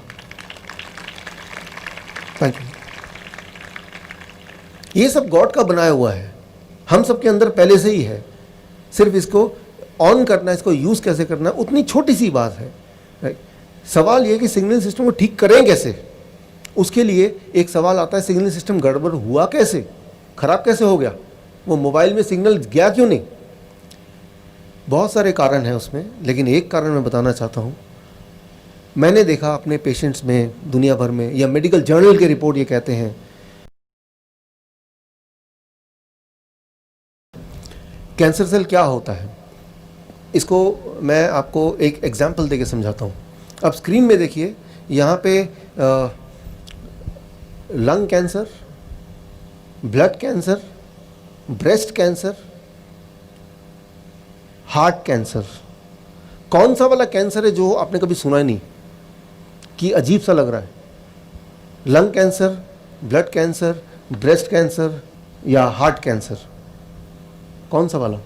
Thank you. ये सब गॉड का बनाया हुआ है, हम सबके अंदर पहले से ही है, सिर्फ इसको ऑन करना, इसको यूज़ कैसे करना, उतनी छोटी सी बात है, राइट। सवाल ये कि सिग्नलिंग सिस्टम को ठीक करें कैसे? उसके लिए एक सवाल आता है, सिग्नलिंग सिस्टम गड़बड़ हुआ कैसे, खराब कैसे हो गया, वो मोबाइल में सिग्नल गया क्यों नहीं? बहुत सारे कारण हैं उसमें, लेकिन एक कारण मैं बताना चाहता हूँ। मैंने देखा अपने पेशेंट्स में, दुनिया भर में, या मेडिकल जर्नल के रिपोर्ट ये कहते हैं, कैंसर सेल क्या होता है, इसको मैं आपको एक एग्जाम्पल देके समझाता हूँ। अब स्क्रीन में देखिए, यहाँ पे lung cancer, blood cancer, breast cancer, heart cancer. कौन सा वाला कैंसर है जो आपने कभी सुना ही नहीं कि अजीब सा लग रहा है? Lung cancer, blood cancer, breast cancer या हार्ट कैंसर? कौन सा वाला?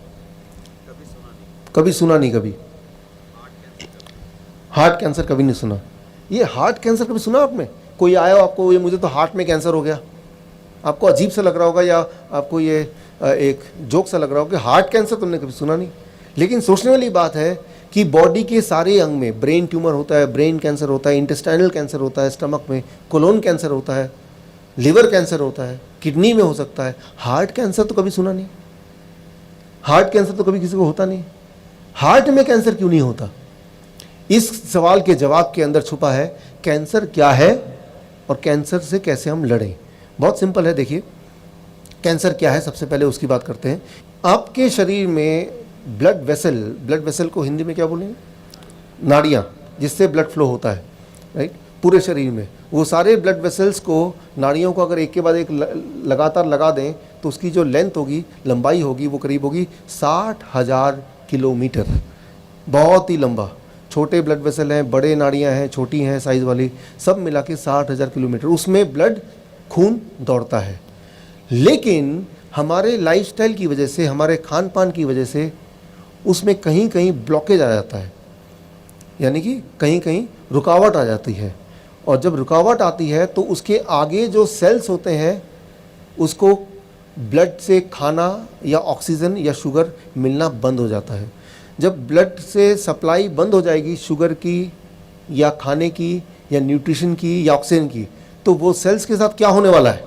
कभी सुना नहीं। कभी हार्ट कैंसर कभी नहीं सुना। ये हार्ट कैंसर कभी सुना आपने? कोई आया आपको, ये मुझे तो हार्ट में कैंसर हो गया, आपको अजीब सा लग रहा होगा या आपको ये एक जोक सा लग रहा होगा कि हार्ट कैंसर तुमने कभी सुना नहीं। लेकिन सोचने वाली बात है कि बॉडी के सारे अंग में ब्रेन ट्यूमर होता है, ब्रेन कैंसर होता है, इंटेस्टाइनल कैंसर होता है, स्टमक में कोलोन कैंसर होता है, लिवर कैंसर होता है, किडनी में हो सकता है। हार्ट कैंसर तो कभी सुना नहीं। हार्ट कैंसर तो कभी किसी को होता नहीं। हार्ट में कैंसर क्यों नहीं होता? इस सवाल के जवाब के अंदर छुपा है कैंसर क्या है और कैंसर से कैसे हम लड़ें। बहुत सिंपल है, देखिए कैंसर क्या है सबसे पहले उसकी बात करते हैं। आपके शरीर में ब्लड वेसल को हिंदी में क्या बोलेंगे, नाड़ियाँ, जिससे ब्लड फ्लो होता है, राइट, पूरे शरीर में। वो सारे ब्लड वेसल्स को, नाड़ियों को अगर एक के बाद एक लगातार लगा दें तो उसकी जो लेंथ होगी, लंबाई होगी, वो करीब होगी 60,000 किलोमीटर। बहुत ही लंबा। छोटे ब्लड वेसल हैं, बड़े नाड़ियाँ हैं, छोटी हैं साइज़ वाली, सब मिला के 60,000 किलोमीटर उसमें ब्लड खून दौड़ता है। लेकिन हमारे लाइफस्टाइल की वजह से, हमारे खान पान की वजह से उसमें कहीं कहीं ब्लॉकेज आ जाता है, यानी कि कहीं कहीं रुकावट आ जाती है। और जब रुकावट आती है तो उसके आगे जो सेल्स होते हैं उसको ब्लड से खाना या ऑक्सीजन या शुगर मिलना बंद हो जाता है। जब ब्लड से सप्लाई बंद हो जाएगी शुगर की या खाने की या न्यूट्रिशन की या ऑक्सीजन की, तो वो सेल्स के साथ क्या होने वाला है,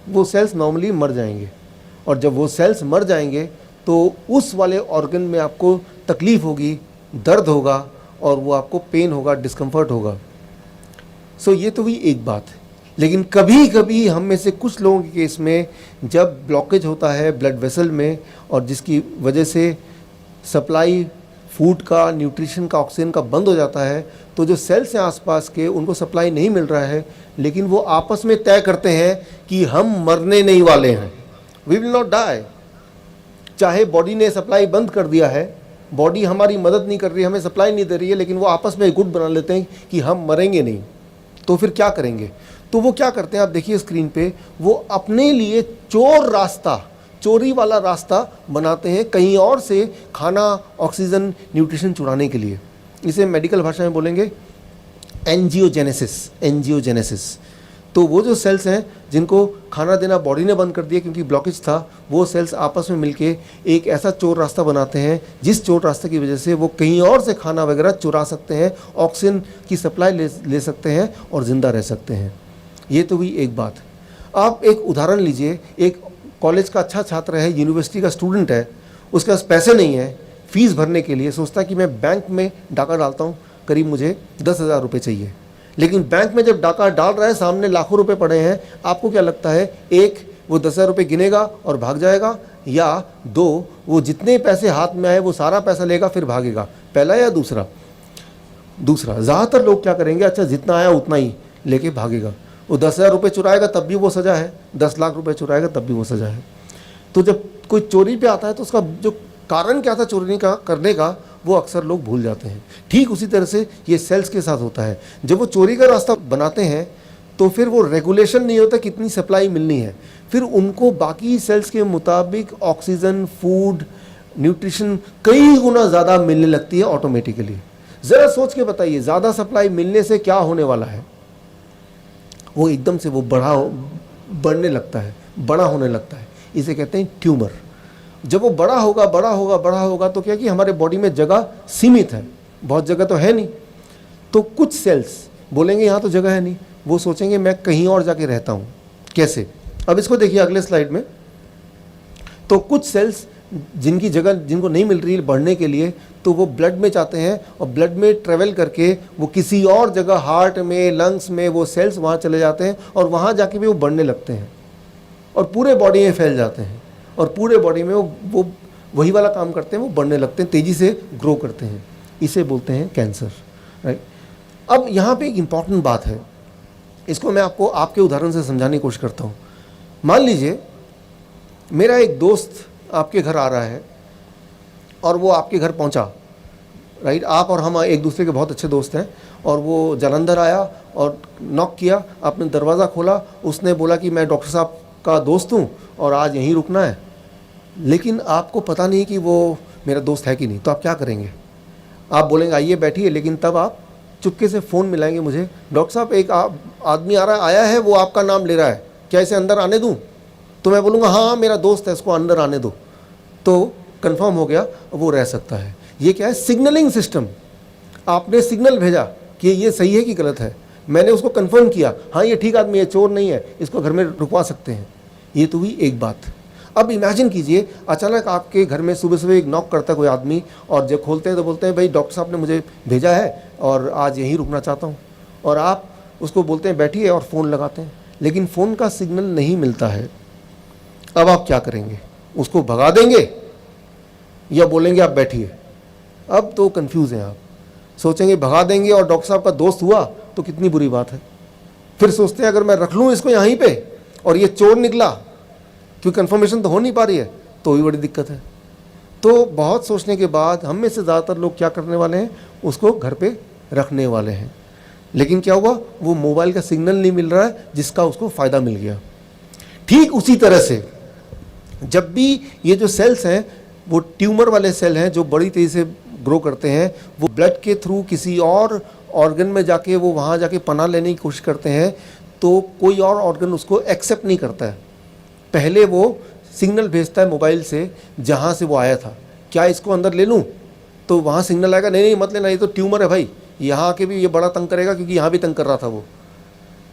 वो सेल्स नॉर्मली मर जाएंगे। और जब वो सेल्स मर जाएंगे तो उस वाले ऑर्गन में आपको तकलीफ़ होगी, दर्द होगा और वो आपको पेन होगा, डिस्कम्फर्ट होगा। सो ये तो हुई एक बात। लेकिन कभी कभी हम में से कुछ लोगों के केस में जब ब्लॉकेज होता है ब्लड वेसल में और जिसकी वजह से सप्लाई फूड का, न्यूट्रिशन का, ऑक्सीजन का बंद हो जाता है, तो जो सेल्स हैं आसपास के उनको सप्लाई नहीं मिल रहा है, लेकिन वो आपस में तय करते हैं कि हम मरने नहीं वाले हैं, वी विल नॉट डाई। चाहे बॉडी ने सप्लाई बंद कर दिया है, बॉडी हमारी मदद नहीं कर रही है, हमें सप्लाई नहीं दे रही है, लेकिन वो आपस में गुट बना लेते हैं कि हम मरेंगे नहीं। तो फिर क्या करेंगे? तो वो क्या करते हैं, आप देखिए स्क्रीन पे, वो अपने लिए चोरी वाला रास्ता बनाते हैं कहीं और से खाना, ऑक्सीजन, न्यूट्रिशन चुराने के लिए। इसे मेडिकल भाषा में बोलेंगे एंजियोजेनेसिस। तो वो जो सेल्स हैं जिनको खाना देना बॉडी ने बंद कर दिया क्योंकि ब्लॉकेज था, वो सेल्स आपस में मिलके एक ऐसा चोर रास्ता बनाते हैं जिस चोर रास्ते की वजह से वो कहीं और से खाना वगैरह चुरा सकते हैं, ऑक्सीजन की सप्लाई ले सकते हैं और ज़िंदा रह सकते हैं। ये तो हुई एक बात। आप एक उदाहरण लीजिए, एक कॉलेज का अच्छा छात्र है, यूनिवर्सिटी का स्टूडेंट है, उसके पास पैसे नहीं है फीस भरने के लिए, सोचता है कि मैं बैंक में डाका डालता हूँ, करीब मुझे 10,000 रुपये चाहिए। लेकिन बैंक में जब डाका डाल रहा है, सामने लाखों रुपए पड़े हैं, आपको क्या लगता है, एक वो 10,000 रुपये गिनेगा और भाग जाएगा, या दो वो जितने पैसे हाथ में आए वो सारा पैसा लेगा फिर भागेगा? पहला या दूसरा? ज़्यादातर लोग क्या करेंगे, अच्छा जितना आया उतना ही लेके भागेगा। वो 10,000 रुपये चुराएगा तब भी वो सज़ा है, 10 लाख रुपये चुराएगा तब भी वो सज़ा है। तो जब कोई चोरी पे आता है तो उसका जो कारण क्या था चोरी का करने का, वो अक्सर लोग भूल जाते हैं। ठीक उसी तरह से ये सेल्स के साथ होता है। जब वो चोरी का रास्ता बनाते हैं तो फिर वो रेगुलेशन नहीं होता कितनी सप्लाई मिलनी है, फिर उनको बाकी सेल्स के मुताबिक ऑक्सीजन, फूड, न्यूट्रिशन कई गुना ज़्यादा मिलने लगती है ऑटोमेटिकली। ज़रा सोच के बताइए, ज़्यादा सप्लाई मिलने से क्या होने वाला है? वो एकदम से वो बढ़ने लगता है, बड़ा होने लगता है। इसे कहते हैं ट्यूमर। जब वो बड़ा होगा तो क्या कि हमारे बॉडी में जगह सीमित है, बहुत जगह तो है नहीं। तो कुछ सेल्स बोलेंगे यहाँ तो जगह है नहीं, वो सोचेंगे मैं कहीं और जाके रहता हूँ। कैसे? अब इसको देखिए अगले स्लाइड में। तो कुछ सेल्स जिनकी जगह जिनको नहीं मिल रही है बढ़ने के लिए, तो वो ब्लड में जाते हैं और ब्लड में ट्रेवल करके वो किसी और जगह, हार्ट में, लंग्स में, वो सेल्स वहाँ चले जाते हैं और वहाँ जाके भी वो बढ़ने लगते हैं और पूरे बॉडी में फैल जाते हैं और पूरे बॉडी में वो वही वाला काम करते हैं, वो बढ़ने लगते हैं, तेज़ी से ग्रो करते हैं। इसे बोलते हैं कैंसर, राइट। अब यहाँ पे एक इम्पॉर्टेंट बात है, इसको मैं आपको आपके उदाहरण से समझाने की कोशिश करता हूँ। मान लीजिए मेरा एक दोस्त आपके घर आ रहा है और वो आपके घर पहुंचा, राइट। आप और हम एक दूसरे के बहुत अच्छे दोस्त हैं और वो जालंधर आया और नॉक किया, आपने दरवाज़ा खोला, उसने बोला कि मैं डॉक्टर साहब का दोस्त हूँ और आज यहीं रुकना है। लेकिन आपको पता नहीं कि वो मेरा दोस्त है कि नहीं, तो आप क्या करेंगे? आप बोलेंगे आइए बैठिए, लेकिन तब आप चुपके से फ़ोन मिलाएंगे मुझे, डॉक्टर साहब एक आदमी आया है, वो आपका नाम ले रहा है, क्या इसे अंदर आने दूँ? तो मैं बोलूँगा हाँ मेरा दोस्त है, इसको अंदर आने दो। तो कंफर्म हो गया, वो रह सकता है। ये क्या है? Signalling system. आपने सिग्नल भेजा कि ये सही है कि गलत है, मैंने उसको कंफर्म किया, हाँ ये ठीक आदमी है, चोर नहीं है, इसको घर में रुकवा सकते हैं। ये तो हुई एक बात। अब इमेजिन कीजिए अचानक आपके घर में सुबह सुबह एक नॉक करता है कोई आदमी और जब खोलते हैं तो बोलते हैं भाई डॉक्टर साहब ने मुझे भेजा है और आज यहीं रुकना चाहता हूँ, और आप उसको बोलते हैं बैठिए और फ़ोन लगाते हैं, लेकिन फ़ोन का सिग्नल नहीं मिलता है। अब आप क्या करेंगे? उसको भगा देंगे या बोलेंगे आप बैठिए? अब तो कंफ्यूज हैं आप। सोचेंगे भगा देंगे और डॉक्टर साहब का दोस्त हुआ तो कितनी बुरी बात है। फिर सोचते हैं अगर मैं रख लूँ इसको यहीं पे और ये चोर निकला, क्योंकि कंफर्मेशन तो हो नहीं पा रही है, तो भी बड़ी दिक्कत है। तो बहुत सोचने के बाद हम में से ज़्यादातर लोग क्या करने वाले हैं, उसको घर पे रखने वाले हैं। लेकिन क्या हुआ, वो मोबाइल का सिग्नल नहीं मिल रहा है जिसका उसको फ़ायदा मिल गया। ठीक उसी तरह से जब भी ये जो सेल्स हैं वो ट्यूमर वाले सेल हैं जो बड़ी तेज़ी से ग्रो करते हैं, वो ब्लड के थ्रू किसी और ऑर्गन में जाके वो वहाँ जाके पनाह लेने की कोशिश करते हैं, तो कोई और ऑर्गन उसको एक्सेप्ट नहीं करता है। पहले वो सिग्नल भेजता है मोबाइल से जहाँ से वो आया था, क्या इसको अंदर ले लूँ? तो वहाँ सिग्नल आएगा, नहीं नहीं मत लेना, ये तो ट्यूमर है भाई, यहाँ आके भी ये बड़ा तंग करेगा क्योंकि यहाँ भी तंग कर रहा था वो।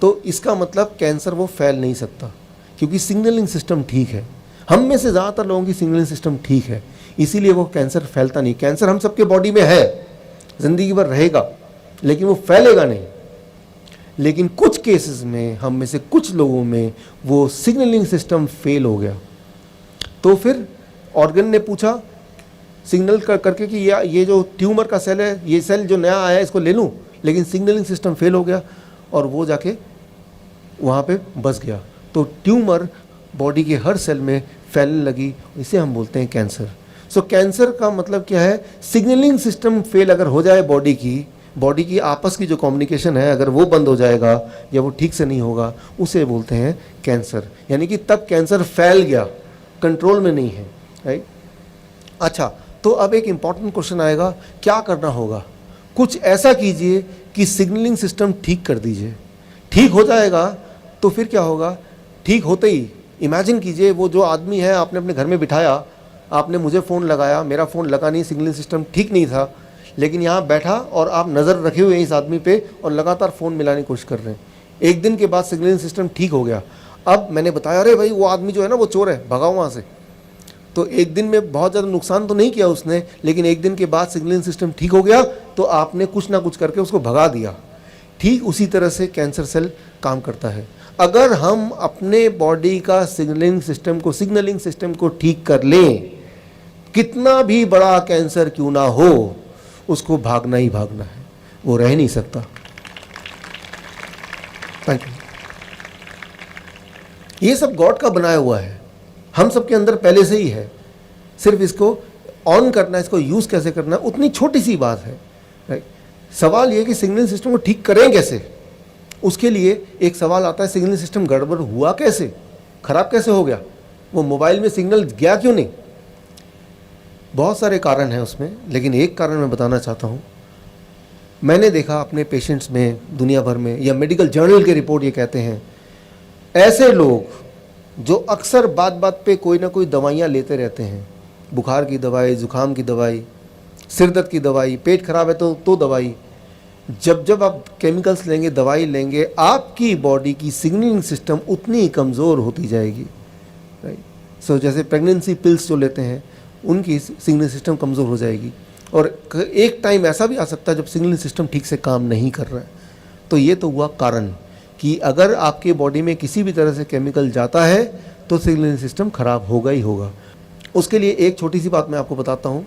तो इसका मतलब कैंसर वो फैल नहीं सकता क्योंकि सिग्नलिंग सिस्टम ठीक है। हम में से ज़्यादातर लोगों की सिग्नलिंग सिस्टम ठीक है, इसीलिए वो कैंसर फैलता नहीं। कैंसर हम सबके बॉडी में है, ज़िंदगी भर रहेगा, लेकिन वो फैलेगा नहीं। लेकिन कुछ केसेस में, हम में से कुछ लोगों में वो सिग्नलिंग सिस्टम फेल हो गया। तो फिर ऑर्गन ने पूछा सिग्नल करके कि ये जो ट्यूमर का सेल है, ये सेल जो नया आया है इसको ले लूँ, लेकिन सिग्नलिंग सिस्टम फेल हो गया और वो जाके वहाँ पे बस गया। तो ट्यूमर बॉडी के हर सेल में फैलने लगी, इसे हम बोलते हैं कैंसर। सो कैंसर का मतलब क्या है, सिग्नलिंग सिस्टम फेल अगर हो जाए बॉडी की आपस की जो कम्युनिकेशन है अगर वो बंद हो जाएगा या वो ठीक से नहीं होगा, उसे बोलते हैं कैंसर। यानी कि तब कैंसर फैल गया, कंट्रोल में नहीं है, राइट। अच्छा, तो अब एक इम्पॉर्टेंट क्वेश्चन आएगा, क्या करना होगा? कुछ ऐसा कीजिए कि सिग्नलिंग सिस्टम ठीक कर दीजिए। ठीक हो जाएगा तो फिर क्या होगा, ठीक होते ही इमेजिन कीजिए वो जो आदमी है आपने अपने घर में बिठाया, आपने मुझे फ़ोन लगाया, मेरा फ़ोन लगा नहीं, सिग्नलिंग सिस्टम ठीक नहीं था, लेकिन यहाँ बैठा और आप नज़र रखे हुए हैं इस आदमी पे और लगातार फ़ोन मिलाने की कोशिश कर रहे हैं। एक दिन के बाद सिग्नलिंग सिस्टम ठीक हो गया। अब मैंने बताया अरे भाई वो आदमी जो है ना वो चोर है, भगाओ वहाँ से। तो एक दिन में बहुत ज़्यादा नुकसान तो नहीं किया उसने, लेकिन एक दिन के बाद सिग्नलिंग सिस्टम ठीक हो गया तो आपने कुछ ना कुछ करके उसको भगा दिया। ठीक उसी तरह से कैंसर सेल काम करता है। अगर हम अपने बॉडी का सिग्नलिंग सिस्टम को ठीक कर लें, कितना भी बड़ा कैंसर क्यों ना हो, उसको भागना ही भागना है, वो रह नहीं सकता। Thank you. ये सब गॉड का बनाया हुआ है, हम सबके अंदर पहले से ही है, सिर्फ इसको ऑन करना, इसको यूज़ कैसे करना, उतनी छोटी सी बात है, राइट। सवाल ये कि सिग्नलिंग सिस्टम को ठीक करें कैसे। उसके लिए एक सवाल आता है, सिग्नलिंग सिस्टम गड़बड़ हुआ कैसे, खराब कैसे हो गया, वो मोबाइल में सिग्नल गया क्यों नहीं। बहुत सारे कारण हैं उसमें, लेकिन एक कारण मैं बताना चाहता हूँ। मैंने देखा अपने पेशेंट्स में, दुनिया भर में, या मेडिकल जर्नल के रिपोर्ट ये कहते हैं, ऐसे लोग जो अक्सर बात बात पे कोई ना कोई दवाइयाँ लेते रहते हैं, बुखार की दवाई, ज़ुकाम की दवाई, सिर दर्द की दवाई, पेट खराब है तो दवाई, जब आप केमिकल्स लेंगे, दवाई लेंगे, आपकी बॉडी की सिग्नलिंग सिस्टम उतनी ही कमज़ोर होती जाएगी, राइट। सो जैसे प्रेगनेंसी पिल्स जो लेते हैं उनकी सिग्नलिंग सिस्टम कमज़ोर हो जाएगी, और एक टाइम ऐसा भी आ सकता है जब सिग्नलिंग सिस्टम ठीक से काम नहीं कर रहा है। तो ये तो हुआ कारण कि अगर आपके बॉडी में किसी भी तरह से केमिकल जाता है तो सिग्नलिंग सिस्टम खराब होगा ही होगा। उसके लिए एक छोटी सी बात मैं आपको बताता हूँ।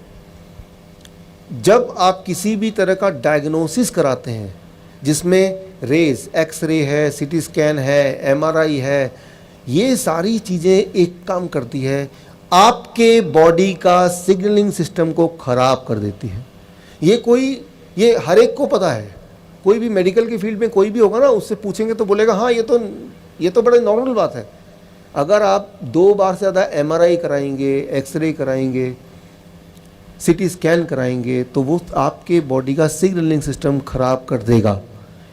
जब आप किसी भी तरह का डायग्नोसिस कराते हैं जिसमें रेज, एक्सरे है, सीटी स्कैन है, एमआरआई है, ये सारी चीज़ें एक काम करती है, आपके बॉडी का सिग्नलिंग सिस्टम को ख़राब कर देती है। ये हर एक को पता है, कोई भी मेडिकल की फील्ड में कोई भी होगा ना, उससे पूछेंगे तो बोलेगा हाँ ये तो बड़ा नॉर्मल बात है। अगर आप 2 बार से ज़्यादा एमआरआई कराएंगे, एक्सरे कराएंगे, सीटी स्कैन कराएंगे, तो वो आपके बॉडी का सिग्नलिंग सिस्टम ख़राब कर देगा।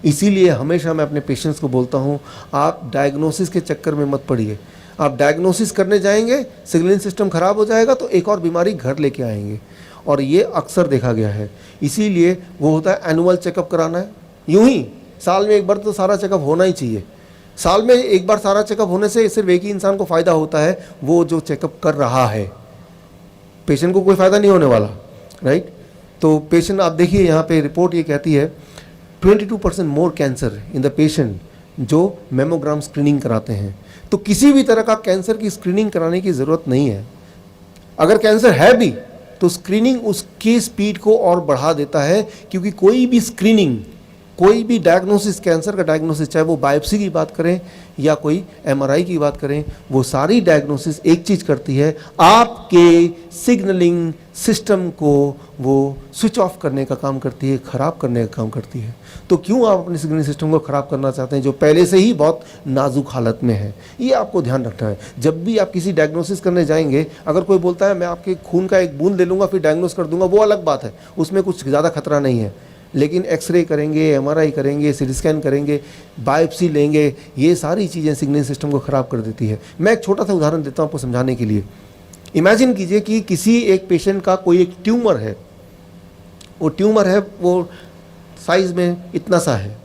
इसीलिए हमेशा मैं अपने पेशेंट्स को बोलता हूँ, आप डायग्नोसिस के चक्कर में मत पड़िए। आप डायग्नोसिस करने जाएंगे, सिग्नलिंग सिस्टम ख़राब हो जाएगा तो एक और बीमारी घर लेके आएंगे, और ये अक्सर देखा गया है। इसीलिए वो होता है एनुअल चेकअप कराना है। यूं ही साल में एक बार तो सारा चेकअप होना ही चाहिए। साल में एक बार सारा चेकअप होने से सिर्फ एक ही इंसान को फ़ायदा होता है, वो जो चेकअप कर रहा है। पेशेंट को कोई फ़ायदा नहीं होने वाला, राइट। तो पेशेंट, आप देखिए यहाँ पे रिपोर्ट ये कहती है 22% मोर कैंसर इन द पेशेंट जो मेमोग्राम स्क्रीनिंग कराते हैं। तो किसी भी तरह का कैंसर की स्क्रीनिंग कराने की ज़रूरत नहीं है। अगर कैंसर है भी तो स्क्रीनिंग उसकी स्पीड को और बढ़ा देता है, क्योंकि कोई भी स्क्रीनिंग, कोई भी डायग्नोसिस, कैंसर का डायग्नोसिस, चाहे वो बायोप्सी की बात करें या कोई एमआरआई की बात करें, वो सारी डायग्नोसिस एक चीज़ करती है, आपके सिग्नलिंग सिस्टम को वो स्विच ऑफ करने का काम करती है, ख़राब करने का काम करती है। तो क्यों आप अपने सिग्नलिंग सिस्टम को ख़राब करना चाहते हैं जो पहले से ही बहुत नाजुक हालत में है? ये आपको ध्यान रखना है। जब भी आप किसी डायग्नोसिस करने जाएंगे, अगर कोई बोलता है मैं आपके खून का एक बूंद ले लूँगा फिर डायग्नोस कर दूंगा, वो अलग बात है, उसमें कुछ ज़्यादा खतरा नहीं है। लेकिन एक्सरे करेंगे, एमआरआई करेंगे, सीटी स्कैन करेंगे, बायोप्सी लेंगे, ये सारी चीज़ें सिग्नलिंग सिस्टम को ख़राब कर देती है। मैं एक छोटा सा उदाहरण देता हूँ आपको समझाने के लिए। इमेजिन कीजिए कि किसी एक पेशेंट का कोई एक ट्यूमर है, वो ट्यूमर है, वो साइज़ में इतना सा है।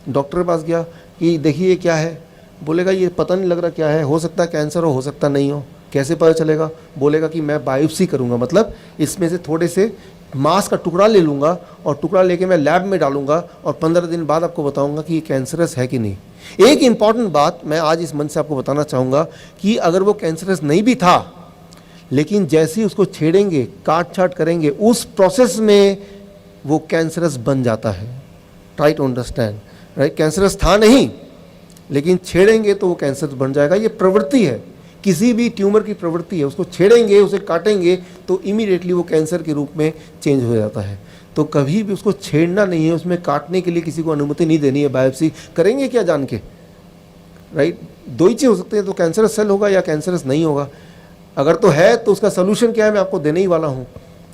डॉक्टर के पास गया कि देखिए क्या है, बोलेगा ये पता नहीं लग रहा क्या है, हो सकता है कैंसर हो सकता नहीं हो। कैसे पता चलेगा? बोलेगा कि मैं बायोप्सी करूँगा, मतलब इसमें से थोड़े से मांस का टुकड़ा ले लूँगा और टुकड़ा लेके मैं लैब में डालूंगा और 15 दिन बाद आपको बताऊंगा कि ये कैंसरस है कि नहीं। एक इंपॉर्टेंट बात मैं आज इस मंच से आपको बताना चाहूँगा कि अगर वो कैंसरस नहीं भी था, लेकिन जैसे ही उसको छेड़ेंगे, काट छाट करेंगे, उस प्रोसेस में वो कैंसरस बन जाता है। Try to understand, right? Cancerous था नहीं, लेकिन छेड़ेंगे तो वो कैंसर बन जाएगा। ये प्रवृत्ति है, किसी भी ट्यूमर की प्रवृत्ति है। उसको छेड़ेंगे, उसे काटेंगे तो इमीडिएटली वो कैंसर के रूप में चेंज हो जाता है। तो कभी भी उसको छेड़ना नहीं है, उसमें काटने के लिए किसी को अनुमति नहीं देनी है। बायोप्सी करेंगे क्या जान के, राइट? दो ही चीज़ हो सकती है, तो कैंसरस सेल होगा या कैंसरस नहीं होगा। अगर तो है तो उसका सोल्यूशन क्या है, मैं आपको देने ही वाला हूँ।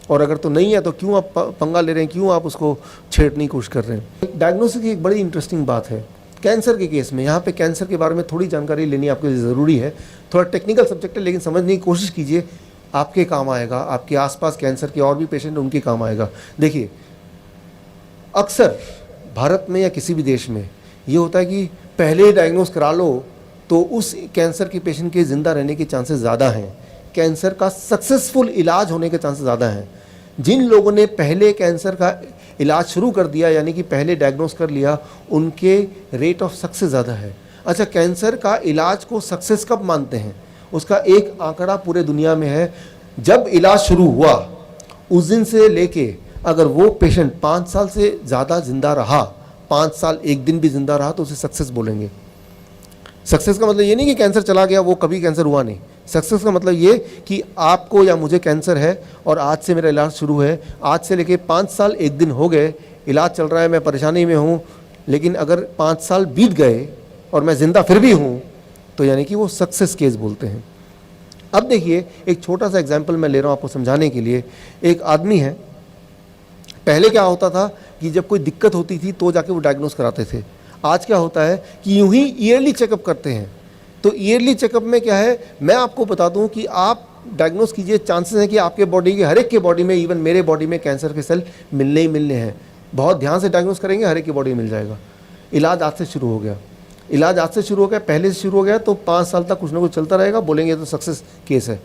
और अगर तो नहीं है तो क्यों आप पंगा ले रहे हैं, क्यों आप उसको छेड़ने की कोशिश कर रहे हैं? डायग्नोसिस की एक बड़ी इंटरेस्टिंग बात है कैंसर के केस में। यहाँ पे कैंसर के बारे में थोड़ी जानकारी लेनी आपके लिए ज़रूरी है। थोड़ा टेक्निकल सब्जेक्ट है, लेकिन समझने की कोशिश कीजिए, आपके काम आएगा। आपके आसपास कैंसर के और भी पेशेंट, उनके काम आएगा। देखिए, अक्सर भारत में या किसी भी देश में ये होता है कि पहले डायग्नोस करा लो तो उस कैंसर के पेशेंट के ज़िंदा रहने के चांसेस ज़्यादा हैं, कैंसर का सक्सेसफुल इलाज होने के चांसेस ज़्यादा हैं। जिन लोगों ने पहले कैंसर का इलाज शुरू कर दिया, यानी कि पहले डायग्नोस कर लिया, उनके रेट ऑफ सक्सेस ज़्यादा है। अच्छा, कैंसर का इलाज को सक्सेस कब मानते हैं? उसका एक आंकड़ा पूरे दुनिया में है, जब इलाज शुरू हुआ उस दिन से लेके अगर वो पेशेंट 5 साल से ज़्यादा ज़िंदा रहा, 5 साल 1 दिन भी ज़िंदा रहा, तो उसे सक्सेस बोलेंगे। सक्सेस का मतलब ये नहीं कि कैंसर चला गया, वो कभी कैंसर हुआ नहीं। सक्सेस का मतलब ये कि आपको या मुझे कैंसर है और आज से मेरा इलाज शुरू है, आज से लेके 5 साल 1 दिन हो गए, इलाज चल रहा है, मैं परेशानी में हूँ, लेकिन अगर 5 साल बीत गए और मैं ज़िंदा फिर भी हूँ, तो यानी कि वो सक्सेस केस बोलते हैं। अब देखिए, एक छोटा सा एग्जाम्पल मैं ले रहा हूँ आपको समझाने के लिए। एक आदमी है, पहले क्या होता था कि जब कोई दिक्कत होती थी तो जाके वो डायग्नोस कराते थे। आज क्या होता है कि यूं ही ईयरली चेकअप करते हैं। तो ईयरली चेकअप में क्या है, मैं आपको बता दूं कि आप डायग्नोस कीजिए, चांसेस हैं कि आपके बॉडी के, हर एक के बॉडी में, इवन मेरे बॉडी में कैंसर के सेल मिलने ही मिलने हैं। बहुत ध्यान से डायग्नोस करेंगे, हर एक की बॉडी में मिल जाएगा। इलाज आज से शुरू हो गया, इलाज आज से शुरू हो गया, पहले से शुरू हो गया, तो 5 साल तक कुछ ना कुछ चलता रहेगा, बोलेंगे तो सक्सेस केस है।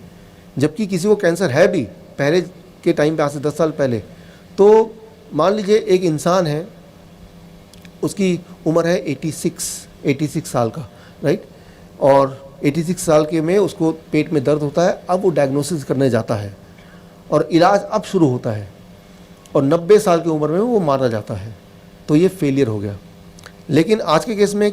जबकि किसी को कैंसर है भी पहले के टाइम पे, आज से 10 साल पहले, तो मान लीजिए एक इंसान है, उसकी उम्र है 86 साल का, राइट? और 86 साल के में उसको पेट में दर्द होता है। अब वो डायग्नोसिस करने जाता है और इलाज अब शुरू होता है, और 90 साल की उम्र में वो मारा जाता है। तो ये फेलियर हो गया। लेकिन आज के केस में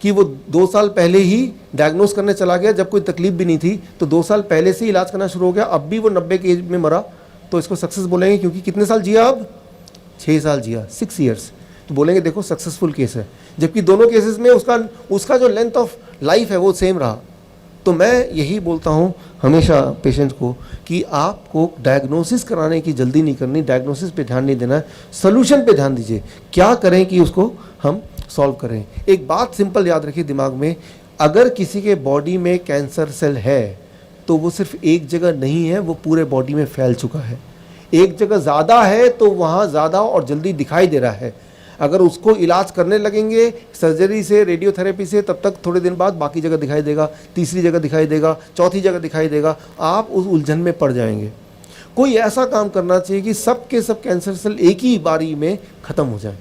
कि वो 2 साल पहले ही डायग्नोस करने चला गया, जब कोई तकलीफ भी नहीं थी, तो 2 साल पहले से ही इलाज करना शुरू हो गया, अब भी वो 90 की एज में मरा, तो इसको सक्सेस बोलेंगे। क्योंकि कितने साल जिया? अब 6 साल जिया, 6 ईयर्स, तो बोलेंगे देखो सक्सेसफुल केस है। जबकि दोनों केसेस में उसका जो लेंथ ऑफ लाइफ है वो सेम रहा। तो मैं यही बोलता हूँ हमेशा पेशेंट को कि आपको डायग्नोसिस कराने की जल्दी नहीं करनी, डायग्नोसिस पे ध्यान नहीं देना है, सोल्यूशन पे ध्यान दीजिए, क्या करें कि उसको हम सॉल्व करें। एक बात सिंपल याद रखिए दिमाग में, अगर किसी के बॉडी में कैंसर सेल है तो वो सिर्फ एक जगह नहीं है, वो पूरे बॉडी में फैल चुका है। एक जगह ज़्यादा है तो वहाँ ज़्यादा और जल्दी दिखाई दे रहा है। अगर उसको इलाज करने लगेंगे सर्जरी से, रेडियोथेरेपी से, तब तक थोड़े दिन बाद बाकी जगह दिखाई देगा, तीसरी जगह दिखाई देगा, चौथी जगह दिखाई देगा, आप उस उलझन में पड़ जाएंगे। कोई ऐसा काम करना चाहिए कि सब के सब कैंसर सेल एक ही बारी में ख़त्म हो जाए।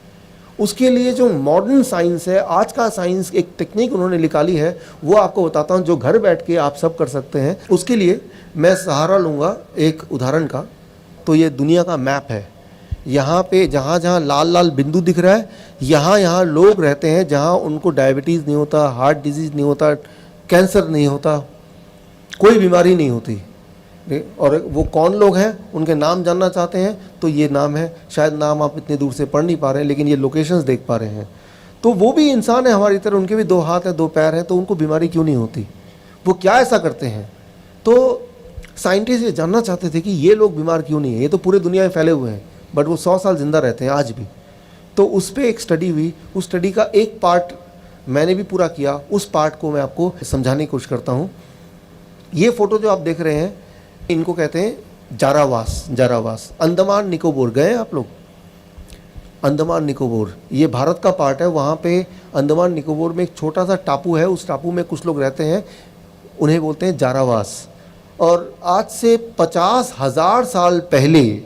उसके लिए जो मॉडर्न साइंस है, आज का साइंस, एक टेक्निक उन्होंने निकाली है, वो आपको बताता हूँ, जो घर बैठ के आप सब कर सकते हैं। उसके लिए मैं सहारा लूँगा एक उदाहरण का। तो ये दुनिया का मैप है। यहाँ पे जहाँ जहाँ लाल लाल बिंदु दिख रहा है, यहाँ यहाँ लोग रहते हैं जहाँ उनको डायबिटीज़ नहीं होता, हार्ट डिजीज़ नहीं होता, कैंसर नहीं होता, कोई बीमारी नहीं होती। और वो कौन लोग हैं, उनके नाम जानना चाहते हैं तो ये नाम है, शायद नाम आप इतने दूर से पढ़ नहीं पा रहे हैं, लेकिन ये लोकेशंस देख पा रहे हैं। तो वो भी इंसान है हमारी तरह, उनके भी 2 हाथ हैं, 2 पैर हैं, तो उनको बीमारी क्यों नहीं होती? वो क्या ऐसा करते हैं? तो साइंटिस्ट ये जानना चाहते थे कि ये लोग बीमार क्यों नहीं है। ये तो पूरे दुनिया में फैले हुए हैं, बट वो 100 साल ज़िंदा रहते हैं आज भी। तो उस पर एक स्टडी हुई, उस स्टडी का एक पार्ट मैंने भी पूरा किया, उस पार्ट को मैं आपको समझाने की कोशिश करता हूँ। ये फ़ोटो जो आप देख रहे हैं, इनको कहते हैं जारावास। जारावास अंडमान निकोबार गए हैं आप लोग? अंडमान निकोबार ये भारत का पार्ट है। वहाँ पे अंडमान निकोबार में एक छोटा सा टापू है, उस टापू में कुछ लोग रहते हैं, उन्हें बोलते हैं जारावास। और आज से 50,000 साल पहले,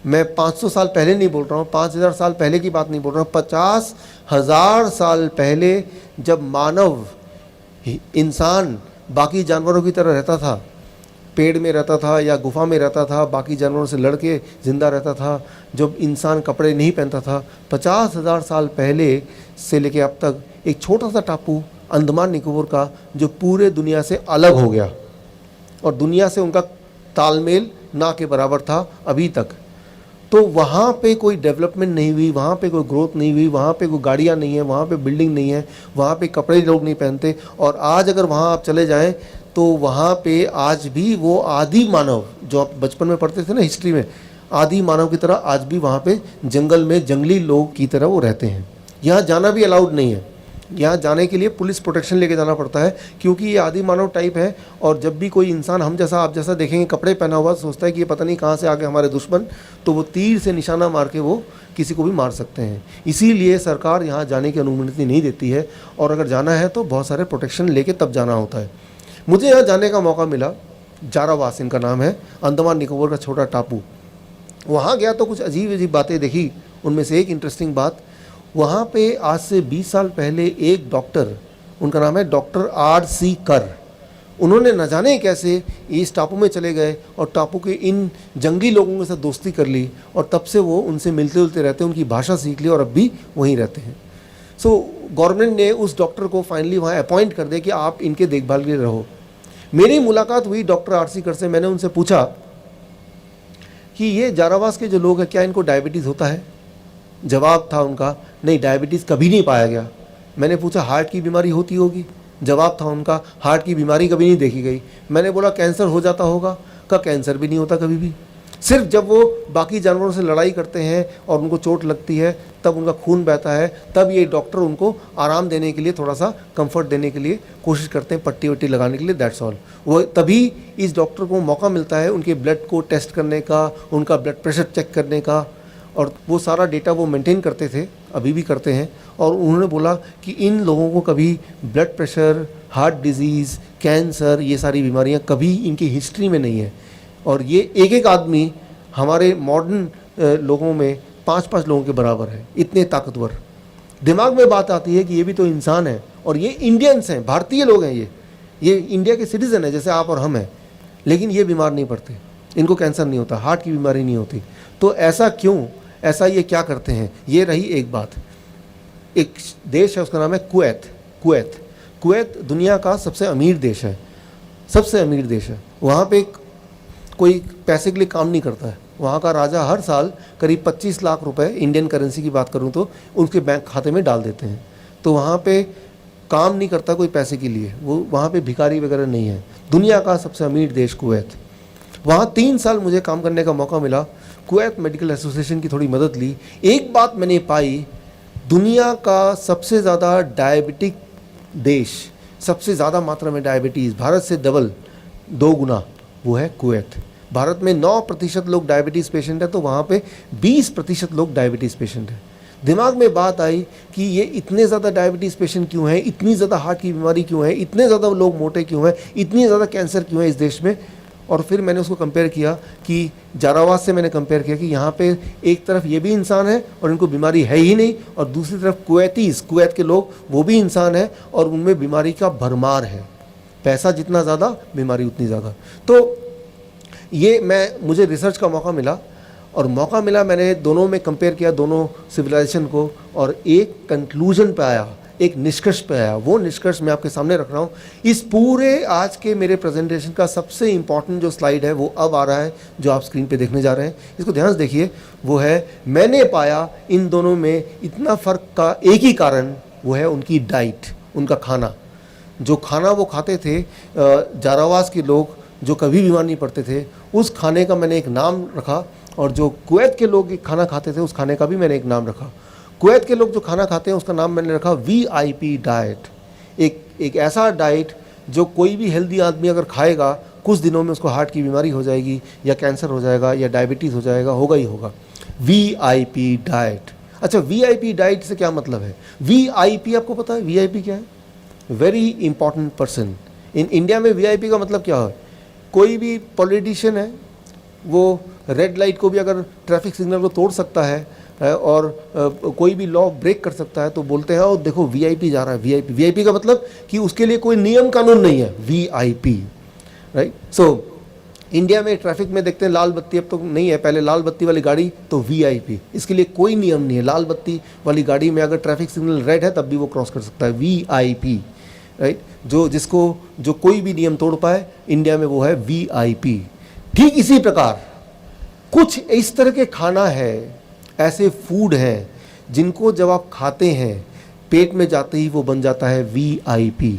मैं 500 साल पहले नहीं बोल रहा हूँ, 5,000 साल पहले की बात नहीं बोल रहा हूँ, 50,000 साल पहले जब मानव, इंसान बाकी जानवरों की तरह रहता था, पेड़ में रहता था या गुफा में रहता था, बाकी जानवरों से लड़ के ज़िंदा रहता था, जब इंसान कपड़े नहीं पहनता था, 50,000 साल पहले से लेके अब तक एक छोटा सा टापू अंडमान निकोबार का, जो पूरे दुनिया से अलग हो गया और दुनिया से उनका तालमेल ना के बराबर था अभी तक। तो वहाँ पे कोई डेवलपमेंट नहीं हुई, वहाँ पे कोई ग्रोथ नहीं हुई, वहाँ पे कोई गाड़ियाँ नहीं है, वहाँ पे बिल्डिंग नहीं है, वहाँ पे कपड़े लोग नहीं पहनते। और आज अगर वहाँ आप चले जाएं तो वहाँ पे आज भी वो आदि मानव, जो आप बचपन में पढ़ते थे ना हिस्ट्री में, आदि मानव की तरह आज भी वहाँ पे जंगल में जंगली लोग की तरह वो रहते हैं। यहाँ जाना भी अलाउड नहीं है, यहाँ जाने के लिए पुलिस प्रोटेक्शन लेके जाना पड़ता है, क्योंकि ये आदि मानव टाइप है। और जब भी कोई इंसान हम जैसा आप जैसा देखेंगे कपड़े पहना हुआ, सोचता है कि ये पता नहीं कहाँ से आ गए हमारे दुश्मन, तो वो तीर से निशाना मार के वो किसी को भी मार सकते हैं। इसीलिए सरकार यहाँ जाने की अनुमति नहीं देती है, और अगर जाना है तो बहुत सारे प्रोटेक्शन लेके तब जाना होता है। मुझे यहाँ जाने का मौका मिला, जारावास इनका नाम है, अंडमान निकोबार का छोटा टापू। वहाँ गया तो कुछ अजीब अजीब बातें देखी। उनमें से एक इंटरेस्टिंग बात, वहाँ पे आज से 20 साल पहले एक डॉक्टर, उनका नाम है डॉक्टर R.C. कर, उन्होंने न जाने कैसे इस टापू में चले गए और टापू के इन जंगली लोगों के साथ दोस्ती कर ली, और तब से वो उनसे मिलते जुलते रहते हैं, उनकी भाषा सीख ली और अब भी वहीं रहते हैं। सो गवर्नमेंट ने उस डॉक्टर को फाइनली वहाँ अपॉइंट कर दिया कि आप इनके देखभाल के लिए रहो। मेरी मुलाकात हुई डॉक्टर R.C. कर से। मैंने उनसे पूछा कि ये जारावास के जो लोग हैं, क्या इनको डायबिटीज़ होता है? जवाब था उनका, नहीं, डायबिटीज़ कभी नहीं पाया गया। मैंने पूछा हार्ट की बीमारी होती होगी? जवाब था उनका, हार्ट की बीमारी कभी नहीं देखी गई। मैंने बोला कैंसर हो जाता होगा? का कैंसर भी नहीं होता कभी भी। सिर्फ जब वो बाकी जानवरों से लड़ाई करते हैं और उनको चोट लगती है, तब उनका खून बहता है, तब ये डॉक्टर उनको आराम देने के लिए, थोड़ा सा कंफर्ट देने के लिए कोशिश करते हैं, पट्टी वट्टी लगाने के लिए, दैट्स ऑल। वो तभी इस डॉक्टर को मौका मिलता है उनके ब्लड को टेस्ट करने का, उनका ब्लड प्रेशर चेक करने का, और वो सारा डेटा वो मेंटेन करते थे, अभी भी करते हैं। और उन्होंने बोला कि इन लोगों को कभी blood pressure, heart disease, cancer, ये सारी बीमारियां कभी इनकी हिस्ट्री में नहीं है। और ये एक एक आदमी हमारे मॉडर्न लोगों में 5-5 लोगों के बराबर है, इतने ताकतवर। दिमाग में बात आती है कि ये भी तो इंसान है, और ये इंडियंस हैं, भारतीय लोग हैं, ये इंडिया के सिटीज़न हैं जैसे आप और हम हैं, लेकिन ये बीमार नहीं पड़ते, इनको कैंसर नहीं होता, हार्ट की बीमारी नहीं होती। तो ऐसा क्यों? ऐसा ये क्या करते हैं? ये रही एक बात। एक देश है, उसका नाम है कुवैत। कुवैत दुनिया का सबसे अमीर देश है, सबसे अमीर देश है। वहाँ पे कोई पैसे के लिए काम नहीं करता है। वहाँ का राजा हर साल करीब 25 लाख रुपए, इंडियन करेंसी की बात करूँ तो, उसके बैंक खाते में डाल देते हैं। तो वहाँ पे काम नहीं करता कोई पैसे के लिए, वो वहाँ पे भिखारी वगैरह नहीं है। दुनिया का सबसे अमीर देश कुवैत। वहाँ 3 साल मुझे काम करने का मौका मिला। कुवैत मेडिकल एसोसिएशन की थोड़ी मदद ली। एक बात मैंने पाई, दुनिया का सबसे ज़्यादा डायबिटिक देश, सबसे ज़्यादा मात्रा में डायबिटीज़, भारत से डबल, 2 गुना, वो है कुवैत। भारत में 9% लोग डायबिटीज़ पेशेंट है, तो वहाँ पे 20% लोग डायबिटीज़ पेशेंट हैं। दिमाग में बात आई कि ये इतने ज़्यादा डायबिटीज़ पेशेंट क्यों हैं, इतनी ज़्यादा हार्ट की बीमारी क्यों है, इतने ज़्यादा लोग मोटे क्यों हैं, इतनी ज़्यादा कैंसर क्यों है इस देश में। और फिर मैंने उसको कंपेयर किया कि जारावाद से मैंने कंपेयर किया कि यहाँ पे एक तरफ ये भी इंसान है और इनको बीमारी है ही नहीं, और दूसरी तरफ कुवैत के लोग वो भी इंसान है और उनमें बीमारी का भरमार है। पैसा जितना ज़्यादा बीमारी उतनी ज़्यादा। तो ये मुझे रिसर्च का मौका मिला, और मैंने दोनों में कंपेयर किया, दोनों सिविलाइजेशन को, और एक कंक्लूजन पे आया, एक निष्कर्ष पे आया। वो निष्कर्ष मैं आपके सामने रख रहा हूँ। इस पूरे आज के मेरे प्रेजेंटेशन का सबसे इम्पॉर्टेंट जो स्लाइड है वो अब आ रहा है, जो आप स्क्रीन पे देखने जा रहे हैं। इसको ध्यान से देखिए। वो है, मैंने पाया इन दोनों में इतना फ़र्क का एक ही कारण, वो है उनकी डाइट, उनका खाना। जो खाना वो खाते थे जारावास के लोग, जो कभी बीमार नहीं पड़ते थे, उस खाने का मैंने एक नाम रखा, और जो कुवैत के लोग खाना खाते थे उस खाने का भी मैंने एक नाम रखा। कुवैत के लोग जो खाना खाते हैं उसका नाम मैंने रखा VIP डाइट। एक ऐसा डाइट जो कोई भी हेल्दी आदमी अगर खाएगा, कुछ दिनों में उसको हार्ट की बीमारी हो जाएगी, या कैंसर हो जाएगा, या डायबिटीज़ हो जाएगा, होगा ही होगा। VIP diet. अच्छा, VIP डाइट से क्या मतलब है? VIP आपको पता है VIP क्या है? Very important person. In India में VIP का मतलब क्या है? कोई भी पॉलिटिशियन है, वो रेड लाइट को भी अगर ट्रैफिक सिग्नल को तोड़ सकता है और कोई भी लॉ ब्रेक कर सकता है, तो बोलते हैं, और देखो VIP जा रहा है। VIP का मतलब कि उसके लिए कोई नियम कानून नहीं है, VIP, राइट। सो इंडिया में ट्रैफिक में देखते हैं लाल बत्ती अब तो नहीं है, पहले लाल बत्ती वाली गाड़ी तो VIP, इसके लिए कोई नियम नहीं है। लाल बत्ती वाली गाड़ी में अगर ट्रैफिक सिग्नल रेड है तब भी वो क्रॉस कर सकता है, VIP, राइट। जो कोई भी नियम तोड़ पाए इंडिया में वो है VIP। ठीक इसी प्रकार कुछ इस तरह के खाना है, ऐसे फूड हैं जिनको जब आप खाते हैं पेट में जाते ही वो बन जाता है VIP।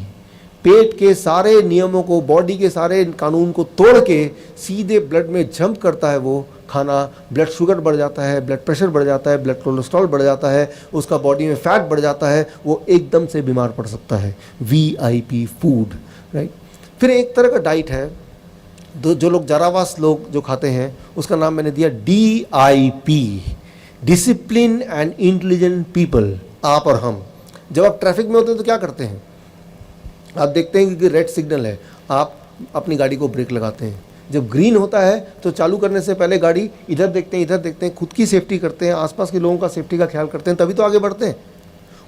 पेट के सारे नियमों को, बॉडी के सारे कानून को तोड़ के सीधे ब्लड में जंप करता है वो खाना। ब्लड शुगर बढ़ जाता है, ब्लड प्रेशर बढ़ जाता है, ब्लड कोलेस्ट्रॉल बढ़ जाता है, उसका बॉडी में फैट बढ़ जाता है, वो एकदम से बीमार पड़ सकता है। VIP food, right. फिर एक तरह का डाइट है जो लोग जारावास लोग जो खाते हैं, उसका नाम मैंने दिया DIP, discipline and intelligent people. आप और हम जब आप ट्रैफिक में होते हैं तो क्या करते हैं? आप देखते हैं कि रेड सिग्नल है, आप अपनी गाड़ी को ब्रेक लगाते हैं। जब ग्रीन होता है तो चालू करने से पहले गाड़ी इधर देखते हैं, खुद की सेफ्टी करते हैं, आसपास के लोगों का सेफ्टी का ख्याल करते हैं, तभी तो आगे बढ़ते हैं।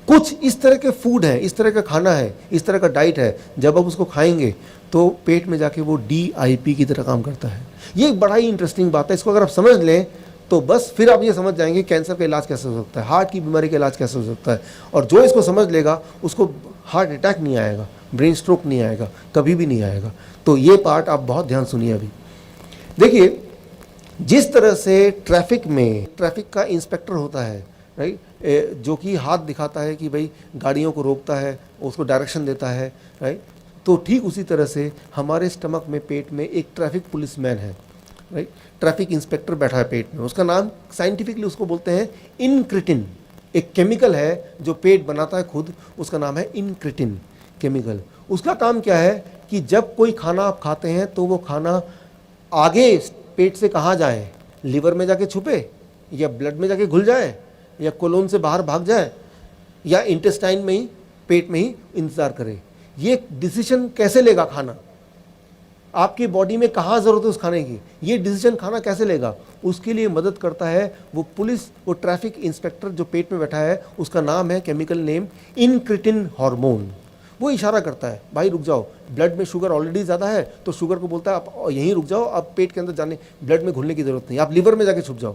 कुछ इस तरह के फूड हैं, इस तरह का खाना है, इस तरह का डाइट है, जब आप उसको खाएंगे तो पेट में जाके वो DIP की तरह काम करता है। ये एक बड़ा ही इंटरेस्टिंग बात है। इसको अगर आप समझ लें तो बस फिर आप ये समझ जाएंगे कैंसर का इलाज कैसे हो सकता है, हार्ट की बीमारी का इलाज कैसे हो सकता है। और जो इसको समझ लेगा उसको हार्ट अटैक नहीं आएगा, ब्रेन स्ट्रोक नहीं आएगा, कभी भी नहीं आएगा। तो ये पार्ट आप बहुत ध्यान सुनिए। अभी देखिए, जिस तरह से ट्रैफिक का इंस्पेक्टर होता है, राइट, जो कि हाथ दिखाता है कि भाई गाड़ियों को रोकता है, उसको डायरेक्शन देता है, राइट। तो ठीक उसी तरह से हमारे स्टमक में, पेट में एक ट्रैफिक पुलिसमैन है, राइट। ट्रैफिक इंस्पेक्टर बैठा है पेट में। उसका नाम साइंटिफिकली उसको बोलते हैं इनक्रिटिन। एक केमिकल है जो पेट बनाता है खुद, उसका नाम है इनक्रिटिन केमिकल। उसका काम क्या है कि जब कोई खाना आप खाते हैं तो वो खाना आगे पेट से कहाँ जाए, लिवर में जाके छुपे, या ब्लड में जाके घुल जाए, या कोलोन से बाहर भाग जाए, या इंटेस्टाइन में ही, पेट में ही इंतज़ार करे। ये डिसीजन कैसे लेगा खाना, आपकी बॉडी में कहाँ ज़रूरत है उस खाने की, ये डिसीजन खाना कैसे लेगा, उसके लिए मदद करता है वो पुलिस, वो ट्रैफिक इंस्पेक्टर जो पेट में बैठा है। उसका नाम है, केमिकल नेम, इनक्रिटिन हार्मोन। वो इशारा करता है, भाई रुक जाओ, ब्लड में शुगर ऑलरेडी ज़्यादा है, तो शुगर को बोलता है आप यहीं रुक जाओ, अब पेट के अंदर जाने, ब्लड में घुलने की ज़रूरत नहीं, आप लिवर में जाके छुप जाओ,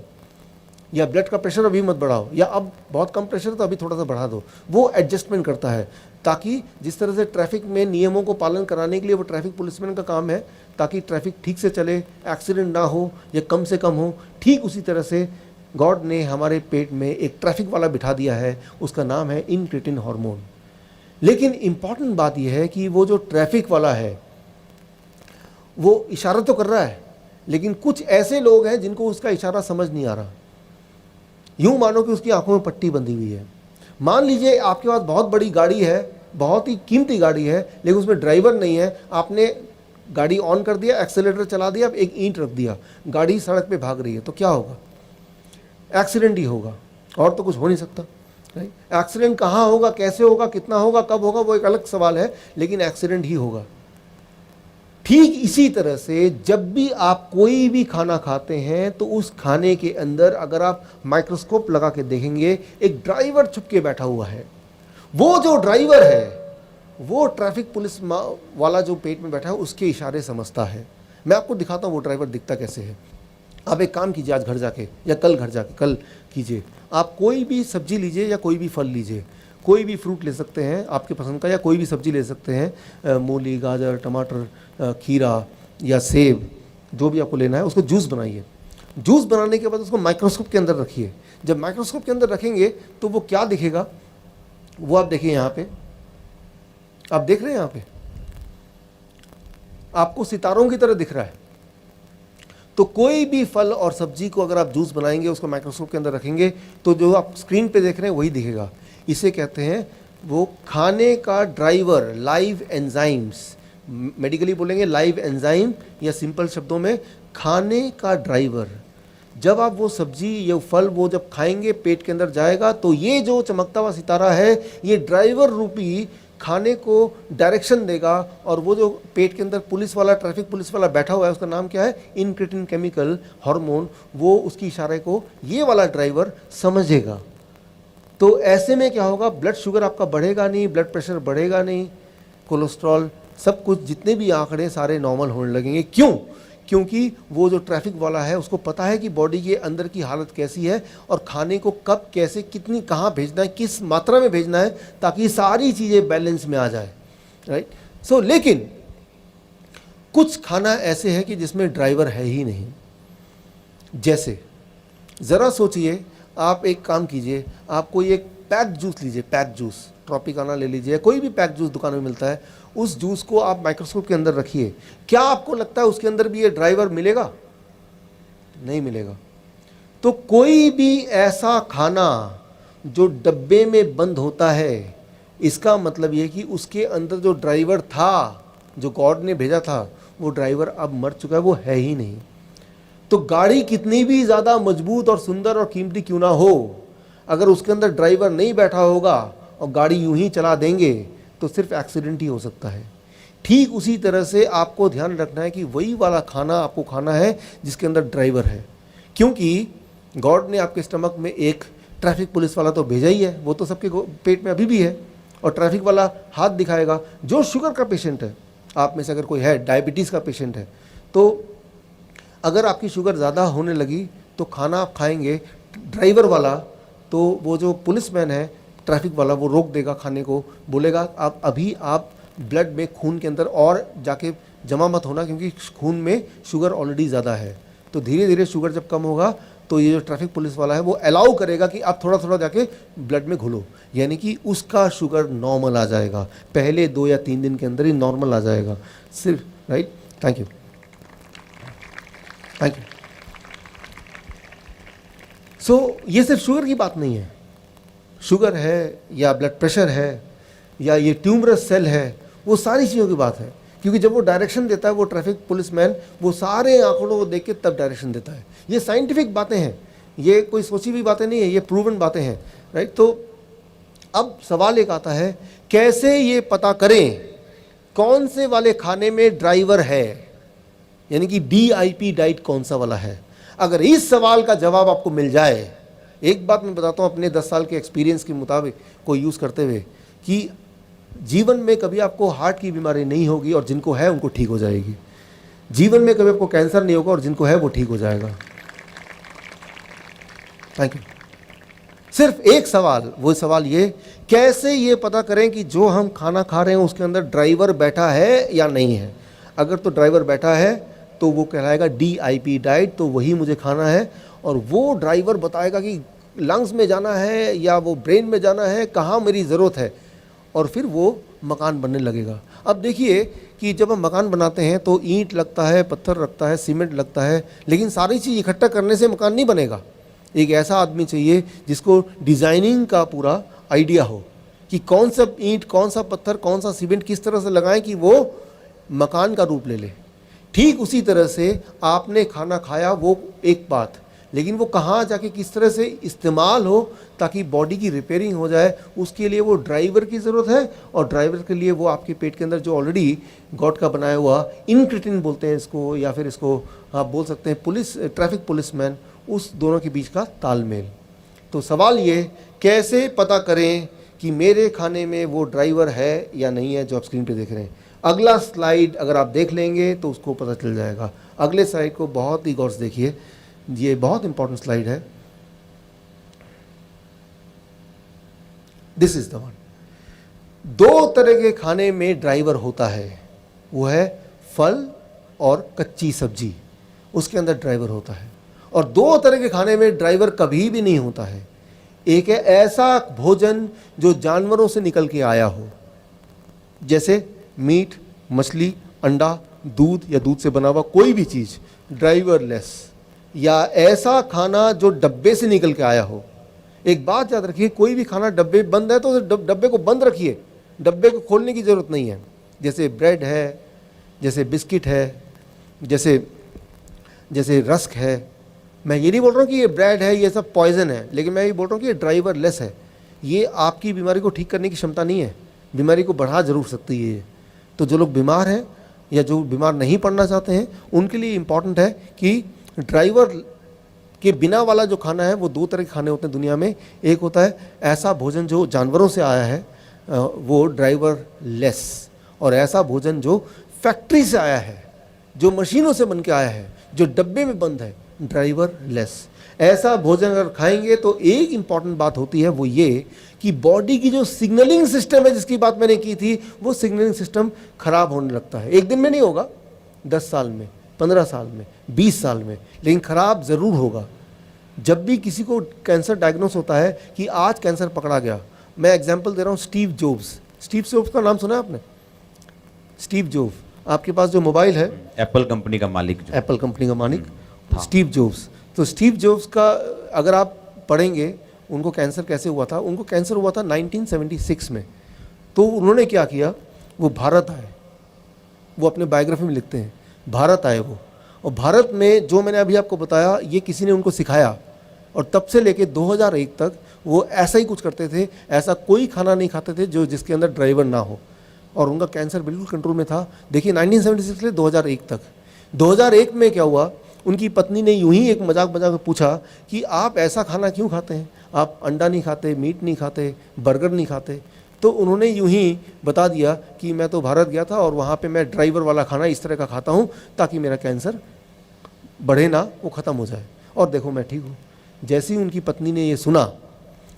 या ब्लड का प्रेशर अभी मत बढ़ाओ, या अब बहुत कम प्रेशर तो अभी थोड़ा सा बढ़ा दो। वो एडजस्टमेंट करता है, ताकि जिस तरह से ट्रैफिक में नियमों को पालन कराने के लिए वो ट्रैफिक पुलिसमैन का काम है, ताकि ट्रैफिक ठीक से चले, एक्सीडेंट ना हो या कम से कम हो। ठीक उसी तरह से गॉड ने हमारे पेट में एक ट्रैफिक वाला बिठा दिया है, उसका नाम है इनक्रिटिन हार्मोन। लेकिन इम्पॉर्टेंट बात यह है कि वो जो ट्रैफिक वाला है वो इशारा तो कर रहा है, लेकिन कुछ ऐसे लोग हैं जिनको उसका इशारा समझ नहीं आ रहा। यूं मानो कि उसकी आंखों में पट्टी बंधी हुई है। मान लीजिए आपके पास बहुत बड़ी गाड़ी है, बहुत ही कीमती गाड़ी है, लेकिन उसमें ड्राइवर नहीं है। आपने गाड़ी ऑन कर दिया, एक्सेलेरेटर चला दिया, एक ईंट रख दिया, गाड़ी सड़क पे भाग रही है, तो क्या होगा? एक्सीडेंट ही होगा, और तो कुछ हो नहीं सकता। एक्सीडेंट कहाँ होगा, कैसे होगा, कितना होगा, कब होगा, वो एक अलग सवाल है, लेकिन एक्सीडेंट ही होगा। ठीक इसी तरह से जब भी आप कोई भी खाना खाते हैं तो उस खाने के अंदर अगर आप माइक्रोस्कोप लगा के देखेंगे एक ड्राइवर छुप के बैठा हुआ है। वो जो ड्राइवर है वो ट्रैफिक पुलिस वाला जो पेट में बैठा है उसके इशारे समझता है। मैं आपको दिखाता हूँ वो ड्राइवर दिखता कैसे है। आप एक काम कीजिए, आज घर जाके या कल घर जाके, कल कीजिए, आप कोई भी सब्जी लीजिए या कोई भी फल लीजिए, कोई भी फ्रूट ले सकते हैं आपके पसंद का, या कोई भी सब्जी ले सकते हैं, मूली, गाजर, टमाटर, खीरा या सेब, जो भी आपको लेना है, उसको जूस बनाइए। जूस बनाने के बाद उसको माइक्रोस्कोप के अंदर रखिए। जब माइक्रोस्कोप के अंदर रखेंगे तो वो क्या दिखेगा, वो आप देखिए यहाँ पे, आप देख रहे हैं यहाँ पे आपको सितारों की तरह दिख रहा है। तो कोई भी फल और सब्जी को अगर आप जूस बनाएंगे, उसको माइक्रोस्कोप के अंदर रखेंगे, तो जो आप स्क्रीन पे देख रहे हैं वही दिखेगा। इसे कहते हैं वो खाने का ड्राइवर, लाइव एंजाइम्स, मेडिकली बोलेंगे लाइव एंजाइम, या सिंपल शब्दों में खाने का ड्राइवर। जब आप वो सब्जी या फल वो जब खाएंगे, पेट के अंदर जाएगा, तो ये जो चमकता हुआ सितारा है ये ड्राइवर रूपी खाने को डायरेक्शन देगा, और वो जो पेट के अंदर पुलिस वाला, ट्रैफिक पुलिस वाला बैठा हुआ है, उसका नाम क्या है, इनक्रेटिन केमिकल हार्मोन, वो उसकी इशारे को ये वाला ड्राइवर समझेगा। तो ऐसे में क्या होगा, ब्लड शुगर आपका बढ़ेगा नहीं, ब्लड प्रेशर बढ़ेगा नहीं, कोलेस्ट्रॉल, सब कुछ जितने भी आंकड़े सारे नॉर्मल होने लगेंगे। क्यों? क्योंकि वो जो ट्रैफिक वाला है उसको पता है कि बॉडी के अंदर की हालत कैसी है और खाने को कब, कैसे, कितनी, कहाँ भेजना है, किस मात्रा में भेजना है, ताकि सारी चीज़ें बैलेंस में आ जाए, राइट। सो लेकिन कुछ खाना ऐसे है कि जिसमें ड्राइवर है ही नहीं। जैसे ज़रा सोचिए, आप एक काम कीजिए, आप कोई एक पैक जूस लीजिए, पैक जूस, ट्रॉपिकाना ले लीजिए, कोई भी पैक जूस दुकान में मिलता है, उस जूस को आप माइक्रोस्कोप के अंदर रखिए। क्या आपको लगता है उसके अंदर भी ये ड्राइवर मिलेगा? नहीं मिलेगा। तो कोई भी ऐसा खाना जो डब्बे में बंद होता है, इसका मतलब ये कि उसके अंदर जो ड्राइवर था, जो गॉड ने भेजा था, वो ड्राइवर अब मर चुका है, वो है ही नहीं। तो गाड़ी कितनी भी ज़्यादा मजबूत और सुंदर और कीमती क्यों ना हो, अगर उसके अंदर ड्राइवर नहीं बैठा होगा और गाड़ी यूं ही चला देंगे तो सिर्फ एक्सीडेंट ही हो सकता है। ठीक उसी तरह से आपको ध्यान रखना है कि वही वाला खाना आपको खाना है जिसके अंदर ड्राइवर है, क्योंकि गॉड ने आपके स्टमक में एक ट्रैफिक पुलिस वाला तो भेजा ही है, वो तो सबके पेट में अभी भी है, और ट्रैफिक वाला हाथ दिखाएगा। जो शुगर का पेशेंट है, आप में से अगर कोई है, डायबिटीज़ का पेशेंट है, तो अगर आपकी शुगर ज़्यादा होने लगी तो खाना आप खाएंगे, ड्राइवर वाला, तो वो जो पुलिसमैन है, ट्रैफिक वाला, वो रोक देगा खाने को, बोलेगा आप अभी आप ब्लड में, खून के अंदर और जाके जमा मत होना, क्योंकि खून में शुगर ऑलरेडी ज़्यादा है। तो धीरे धीरे शुगर जब कम होगा तो ये जो ट्रैफिक पुलिस वाला है वो अलाउ करेगा कि आप थोड़ा थोड़ा जाके ब्लड में घुलो, यानी कि उसका शुगर नॉर्मल आ जाएगा, पहले 2 या 3 दिन के अंदर ही नॉर्मल आ जाएगा सिर्फ, right. Thank you, thank you. So ये सिर्फ शुगर की बात नहीं है, शुगर है या ब्लड प्रेशर है या ये ट्यूमरस सेल है, वो सारी चीज़ों की बात है, क्योंकि जब वो डायरेक्शन देता है, वो ट्रैफिक पुलिसमैन, वो सारे आंकड़ों को देख के तब डायरेक्शन देता है। ये साइंटिफिक बातें हैं, ये कोई सोची हुई बातें नहीं है, ये प्रूवन बातें हैं, राइट। तो अब सवाल एक आता है, कैसे ये पता करें कौन से वाले खाने में ड्राइवर है, यानी कि DIP डाइट कौन सा वाला है। अगर इस सवाल का जवाब आपको मिल जाए, एक बात मैं बताता हूँ अपने 10 साल के एक्सपीरियंस के मुताबिक को यूज़ करते हुए, कि जीवन में कभी आपको हार्ट की बीमारी नहीं होगी और जिनको है उनको ठीक हो जाएगी। जीवन में कभी आपको कैंसर नहीं होगा और जिनको है वो ठीक हो जाएगा। Thank you. सिर्फ एक सवाल, वो सवाल ये, कैसे ये पता करें कि जो हम खाना खा रहे हैं उसके अंदर ड्राइवर बैठा है या नहीं है। अगर तो ड्राइवर बैठा है तो वो कहलाएगा DIP डाइट, तो वही मुझे खाना है, और वो ड्राइवर बताएगा कि लंग्स में जाना है या वो ब्रेन में जाना है, कहाँ मेरी ज़रूरत है, और फिर वो मकान बनने लगेगा। अब देखिए कि जब हम मकान बनाते हैं तो ईंट लगता है, पत्थर लगता है, सीमेंट लगता है, लेकिन सारी चीज़ इकट्ठा करने से मकान नहीं बनेगा। एक ऐसा आदमी चाहिए जिसको डिज़ाइनिंग का पूरा आइडिया हो कि कौन सा ईंट, कौन सा पत्थर, कौन सा सीमेंट किस तरह से लगाएं कि वो मकान का रूप ले ले। ठीक उसी तरह से आपने खाना खाया, वो एक बात, लेकिन वो कहाँ जाके किस तरह से इस्तेमाल हो ताकि बॉडी की रिपेयरिंग हो जाए, उसके लिए वो ड्राइवर की ज़रूरत है। और ड्राइवर के लिए वो आपके पेट के अंदर जो ऑलरेडी गॉड का बनाया हुआ इनक्रिटिन बोलते हैं इसको, या फिर इसको आप बोल सकते हैं पुलिस, ट्रैफिक पुलिसमैन, उस दोनों के बीच का तालमेल। तो सवाल ये, कैसे पता करें कि मेरे खाने में वो ड्राइवर है या नहीं है जो आप स्क्रीन पे देख रहे हैं। अगला स्लाइड अगर आप देख लेंगे तो उसको पता चल जाएगा। अगले स्लाइड को बहुत ही गौर से देखिए, ये बहुत इंपॉर्टेंट स्लाइड है। This is the one. दो तरह के खाने में ड्राइवर होता है, वो है फल और कच्ची सब्जी, उसके अंदर ड्राइवर होता है। और दो तरह के खाने में ड्राइवर कभी भी नहीं होता है। एक है ऐसा भोजन जो जानवरों से निकल के आया हो, जैसे मीट, मछली, अंडा, दूध या दूध से बना हुआ कोई भी चीज़ ड्राइवरलेस, या ऐसा खाना जो डब्बे से निकल के आया हो। एक बात याद रखिए, कोई भी खाना डब्बे बंद है तो डब्बे को बंद रखिए, डब्बे को खोलने की ज़रूरत नहीं है। जैसे ब्रेड है, जैसे बिस्किट है, जैसे रस्क है। मैं ये नहीं बोल रहा हूँ कि ये ब्रेड है, ये सब पॉइजन है, लेकिन मैं ये बोल रहा हूँ कि ये ड्राइवरलेस है। ये आपकी बीमारी को ठीक करने की क्षमता नहीं है, बीमारी को बढ़ा जरूर सकती है ये। तो जो लोग बीमार हैं या जो बीमार नहीं पड़ना चाहते हैं, उनके लिए इम्पॉर्टेंट है कि ड्राइवर के बिना वाला जो खाना है, वो दो तरह के खाने होते हैं दुनिया में। एक होता है ऐसा भोजन जो जानवरों से आया है, वो ड्राइवर लेस, और ऐसा भोजन जो फैक्ट्री से आया है, जो मशीनों से बन के आया है, जो डब्बे में बंद है, ड्राइवर लेस। ऐसा भोजन अगर खाएंगे तो एक इम्पॉर्टेंट बात होती है, वो ये कि बॉडी की जो सिग्नलिंग सिस्टम है, जिसकी बात मैंने की थी, वो सिग्नलिंग सिस्टम खराब होने लगता है। एक दिन में नहीं होगा, 10 साल में, 15 साल में, 20 साल में, लेकिन खराब ज़रूर होगा। जब भी किसी को कैंसर डायग्नोस होता है कि आज कैंसर पकड़ा गया, मैं एग्जांपल दे रहा हूँ, स्टीव जॉब्स। स्टीव जॉब्स का नाम सुना है आपने? स्टीव जॉब्स, आपके पास जो मोबाइल है,
एप्पल कंपनी का मालिक, जो
एप्पल कंपनी का मालिक स्टीव जॉब्स। तो स्टीव जॉब्स का अगर आप पढ़ेंगे, उनको कैंसर कैसे हुआ था। उनको कैंसर हुआ था 1976 में। तो उन्होंने क्या किया, वो भारत आए, वो अपने बायोग्राफी में लिखते हैं, भारत आए वो, और भारत में जो मैंने अभी आपको बताया, ये किसी ने उनको सिखाया, और तब से लेके 2001 तक वो ऐसा ही कुछ करते थे। ऐसा कोई खाना नहीं खाते थे जो जिसके अंदर ड्राइवर ना हो, और उनका कैंसर बिल्कुल कंट्रोल में था। देखिए 1976 से 2001 तक। 2001 में क्या हुआ, उनकी पत्नी ने यूं ही एक मजाक में पूछा कि आप ऐसा खाना क्यों खाते हैं, आप अंडा नहीं खाते, मीट नहीं खाते, बर्गर नहीं खाते। तो उन्होंने यूं ही बता दिया कि मैं तो भारत गया था और वहाँ पे मैं ड्राइवर वाला खाना इस तरह का खाता हूँ ताकि मेरा कैंसर बढ़े ना, वो ख़त्म हो जाए, और देखो मैं ठीक हूँ। जैसे ही उनकी पत्नी ने ये सुना,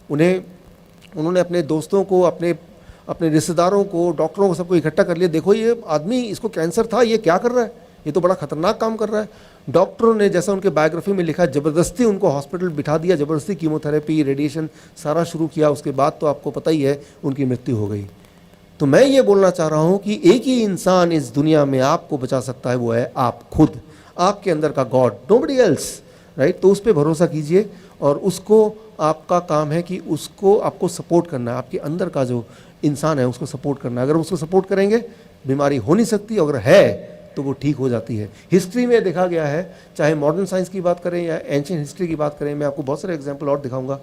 उन्होंने अपने दोस्तों को, अपने रिश्तेदारों को, डॉक्टरों को, सबको इकट्ठा कर लिया। देखो ये आदमी, इसको कैंसर था, ये क्या कर रहा है, ये तो बड़ा खतरनाक काम कर रहा है। डॉक्टरों ने, जैसा उनके बायोग्राफी में लिखा, ज़बरदस्ती उनको हॉस्पिटल बिठा दिया, ज़बरदस्ती कीमोथेरेपी, रेडिएशन सारा शुरू किया। उसके बाद तो आपको पता ही है उनकी मृत्यु हो गई। तो मैं ये बोलना चाह रहा हूँ कि एक ही इंसान इस दुनिया में आपको बचा सकता है, वो है आप खुद, आपके अंदर का गॉड, नोबडी एल्स, राइट। तो उस पर भरोसा कीजिए, और उसको, आपका काम है कि उसको आपको सपोर्ट करना है। आपके अंदर का जो इंसान है उसको सपोर्ट करना है। अगर उसको सपोर्ट करेंगे, बीमारी हो नहीं सकती, अगर है तो वो ठीक हो जाती है। हिस्ट्री में देखा गया है, चाहे मॉडर्न साइंस की बात करें या एंशिएंट हिस्ट्री की बात करें, मैं आपको बहुत सारे एग्जांपल और दिखाऊंगा,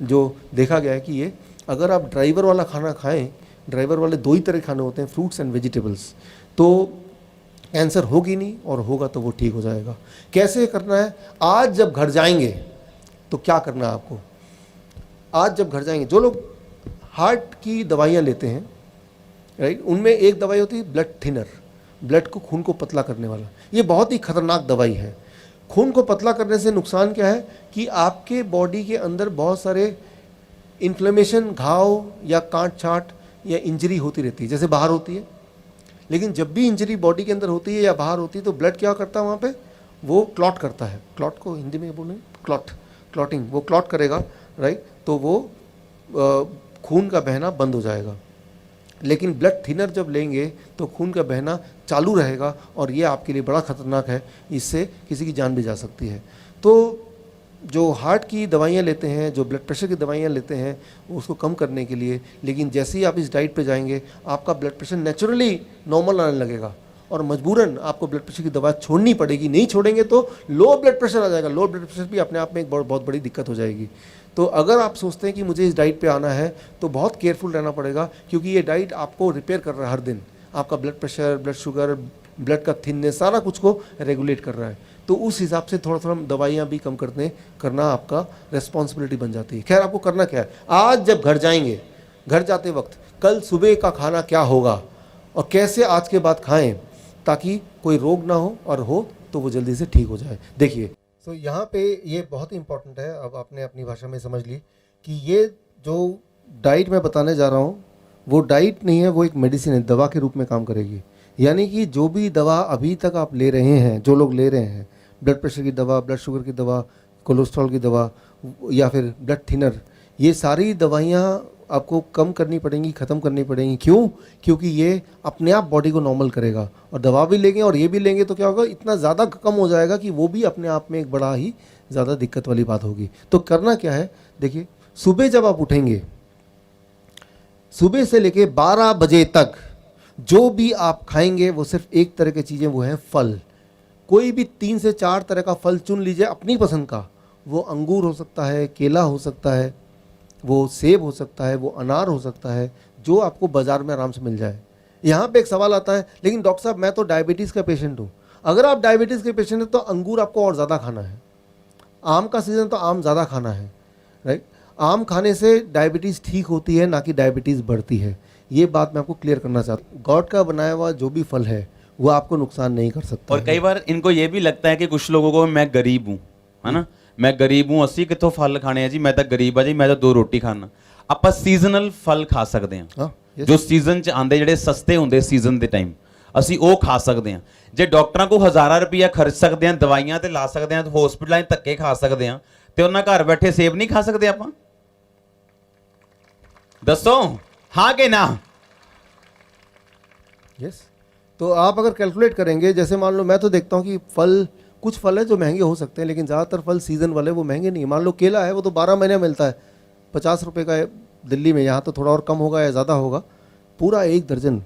जो देखा गया है कि ये अगर आप ड्राइवर वाला खाना खाएं, ड्राइवर वाले दो ही तरह के खाने होते हैं, फ्रूट्स एंड वेजिटेबल्स, तो कैंसर होगी नहीं, और होगा तो वो ठीक हो जाएगा। कैसे करना है, आज जब घर जाएंगे तो क्या करना है आपको। आज जब घर जाएंगे, जो लोग हार्ट की दवाइयाँ लेते हैं, राइट, उनमें एक दवाई होती है ब्लड थिनर, ब्लड को, खून को पतला करने वाला। ये बहुत ही खतरनाक दवाई है। खून को पतला करने से नुकसान क्या है कि आपके बॉडी के अंदर बहुत सारे इन्फ्लेमेशन, घाव या काट छाट या इंजरी होती रहती है, जैसे बाहर होती है। लेकिन जब भी इंजरी बॉडी के अंदर होती है या बाहर होती है, तो ब्लड क्या करता है वहाँ पे, वो क्लॉट करता है। क्लॉट को हिंदी में बोलेंगे क्लॉटिंग, वो क्लॉट करेगा, राइट। तो वो खून का बहना बंद हो जाएगा। लेकिन ब्लड थिनर जब लेंगे तो खून का बहना चालू रहेगा, और ये आपके लिए बड़ा खतरनाक है, इससे किसी की जान भी जा सकती है। तो जो हार्ट की दवाइयाँ लेते हैं, जो ब्लड प्रेशर की दवाइयाँ लेते हैं, उसको कम करने के लिए, लेकिन जैसे ही आप इस डाइट पे जाएंगे, आपका ब्लड प्रेशर नेचुरली नॉर्मल आने लगेगा, और मजबूरन आपको ब्लड प्रेशर की दवा छोड़नी पड़ेगी, नहीं छोड़ेंगे तो लो ब्लड प्रेशर आ जाएगा। लो ब्लड प्रेशर भी अपने आप में एक बहुत बड़ी दिक्कत हो जाएगी। तो अगर आप सोचते हैं कि मुझे इस डाइट पे आना है तो बहुत केयरफुल रहना पड़ेगा, क्योंकि ये डाइट आपको रिपेयर कर रहा है हर दिन, आपका blood pressure, blood sugar, blood का थिननेस, सारा कुछ को रेगुलेट कर रहा है। तो उस हिसाब से थोड़ा थोड़ा दवाइयाँ भी कम करना आपका रेस्पॉन्सिबिलिटी बन जाती है। खैर, आपको करना क्या है, आज जब घर जाएंगे, घर जाते वक्त कल सुबह का खाना क्या होगा और कैसे आज के बाद खाएं ताकि कोई रोग ना हो, और हो तो वो जल्दी से ठीक हो जाए। देखिए, तो यहाँ पे ये बहुत ही इंपॉर्टेंट है, अब आपने अपनी भाषा में समझ ली कि ये जो डाइट मैं बताने जा रहा हूँ वो डाइट नहीं है, वो एक मेडिसिन है, दवा के रूप में काम करेगी। यानी कि जो भी दवा अभी तक आप ले रहे हैं, जो लोग ले रहे हैं, ब्लड प्रेशर की दवा, ब्लड शुगर की दवा, कोलेस्ट्रॉल की दवा या फिर ब्लड थिनर, ये सारी दवाइयाँ आपको कम करनी पड़ेंगी, ख़त्म करनी पड़ेंगी। क्यों? क्योंकि ये अपने आप बॉडी को नॉर्मल करेगा, और दवा भी लेंगे और ये भी लेंगे तो क्या होगा, इतना ज़्यादा कम हो जाएगा कि वो भी अपने आप में एक बड़ा ही ज़्यादा दिक्कत वाली बात होगी। तो करना क्या है, देखिए, सुबह जब आप उठेंगे, सुबह से लेके 12 बजे तक जो भी आप खाएंगे वो सिर्फ एक तरह की चीज़ें, वो हैं फल। कोई भी 3 से 4 तरह का फल चुन लीजिए अपनी पसंद का। वो अंगूर हो सकता है, केला हो सकता है, वो सेब हो सकता है, वो अनार हो सकता है, जो आपको बाज़ार में आराम से मिल जाए। यहाँ पे एक सवाल आता है, लेकिन डॉक्टर साहब मैं तो डायबिटीज़ का पेशेंट हूँ। अगर आप डायबिटीज़ के पेशेंट हैं तो अंगूर आपको और ज़्यादा खाना है, आम का सीज़न तो आम ज़्यादा खाना है, राइट। आम खाने से डायबिटीज़ ठीक होती है, ना कि डायबिटीज़ बढ़ती है। ये बात मैं आपको क्लियर करना चाहता हूँ। गॉड का बनाया हुआ जो भी फल है वो आपको नुकसान नहीं कर सकता।
और कई बार इनको ये भी लगता है कि कुछ लोगों को, मैं गरीब हूँ, है ना, मैं गरीब हूँ, ਅਸੀਂ ਕਿੱਥੋਂ फल खाने हैं जी, मैं तो गरीब ਆ जी, मैं तो 2 रोटी खाना। ਆਪਾਂ ਸੀਜ਼ਨਲ फल खा सकते हैं,
हाँ, yes।
जो सीजन च आंदे, ਜਿਹੜੇ ਸਸਤੇ ਹੁੰਦੇ सीजन ਦੇ टाइम, ਅਸੀਂ ਉਹ ਖਾ ਸਕਦੇ ਹਾਂ। ਜੇ ਡਾਕਟਰਾਂ ਕੋ ਹਜ਼ਾਰਾਂ ਰੁਪਈਆ ਖਰਚ ਸਕਦੇ ਹਾਂ, ਦਵਾਈਆਂ ਤੇ ਲਾ ਸਕਦੇ ਹਾਂ, ਹਸਪੀਟਲਾਂ 'ਚ ਧੱਕੇ ਖਾ ਸਕਦੇ ਹਾਂ, ਤੇ ਉਹਨਾਂ ਘਰ ਬੈਠੇ ਸੇਬ ਨਹੀਂ ਖਾ ਸਕਦੇ ਆਪਾਂ? ਦੱਸੋ ਹਾਂ ਕਿ ਨਾ?
यस। तो आप अगर कैलकुलेट करेंगे, जैसे मान लो, मैं तो देखता हूँ कि फल, कुछ फल है जो महंगे हो सकते हैं, लेकिन ज़्यादातर फल सीज़न वाले वो महंगे नहीं। मान लो केला है, वो तो 12 महीने मिलता है, 50 रुपये का है दिल्ली में, यहाँ तो थोड़ा और कम होगा या ज़्यादा होगा, पूरा 1 दर्जन।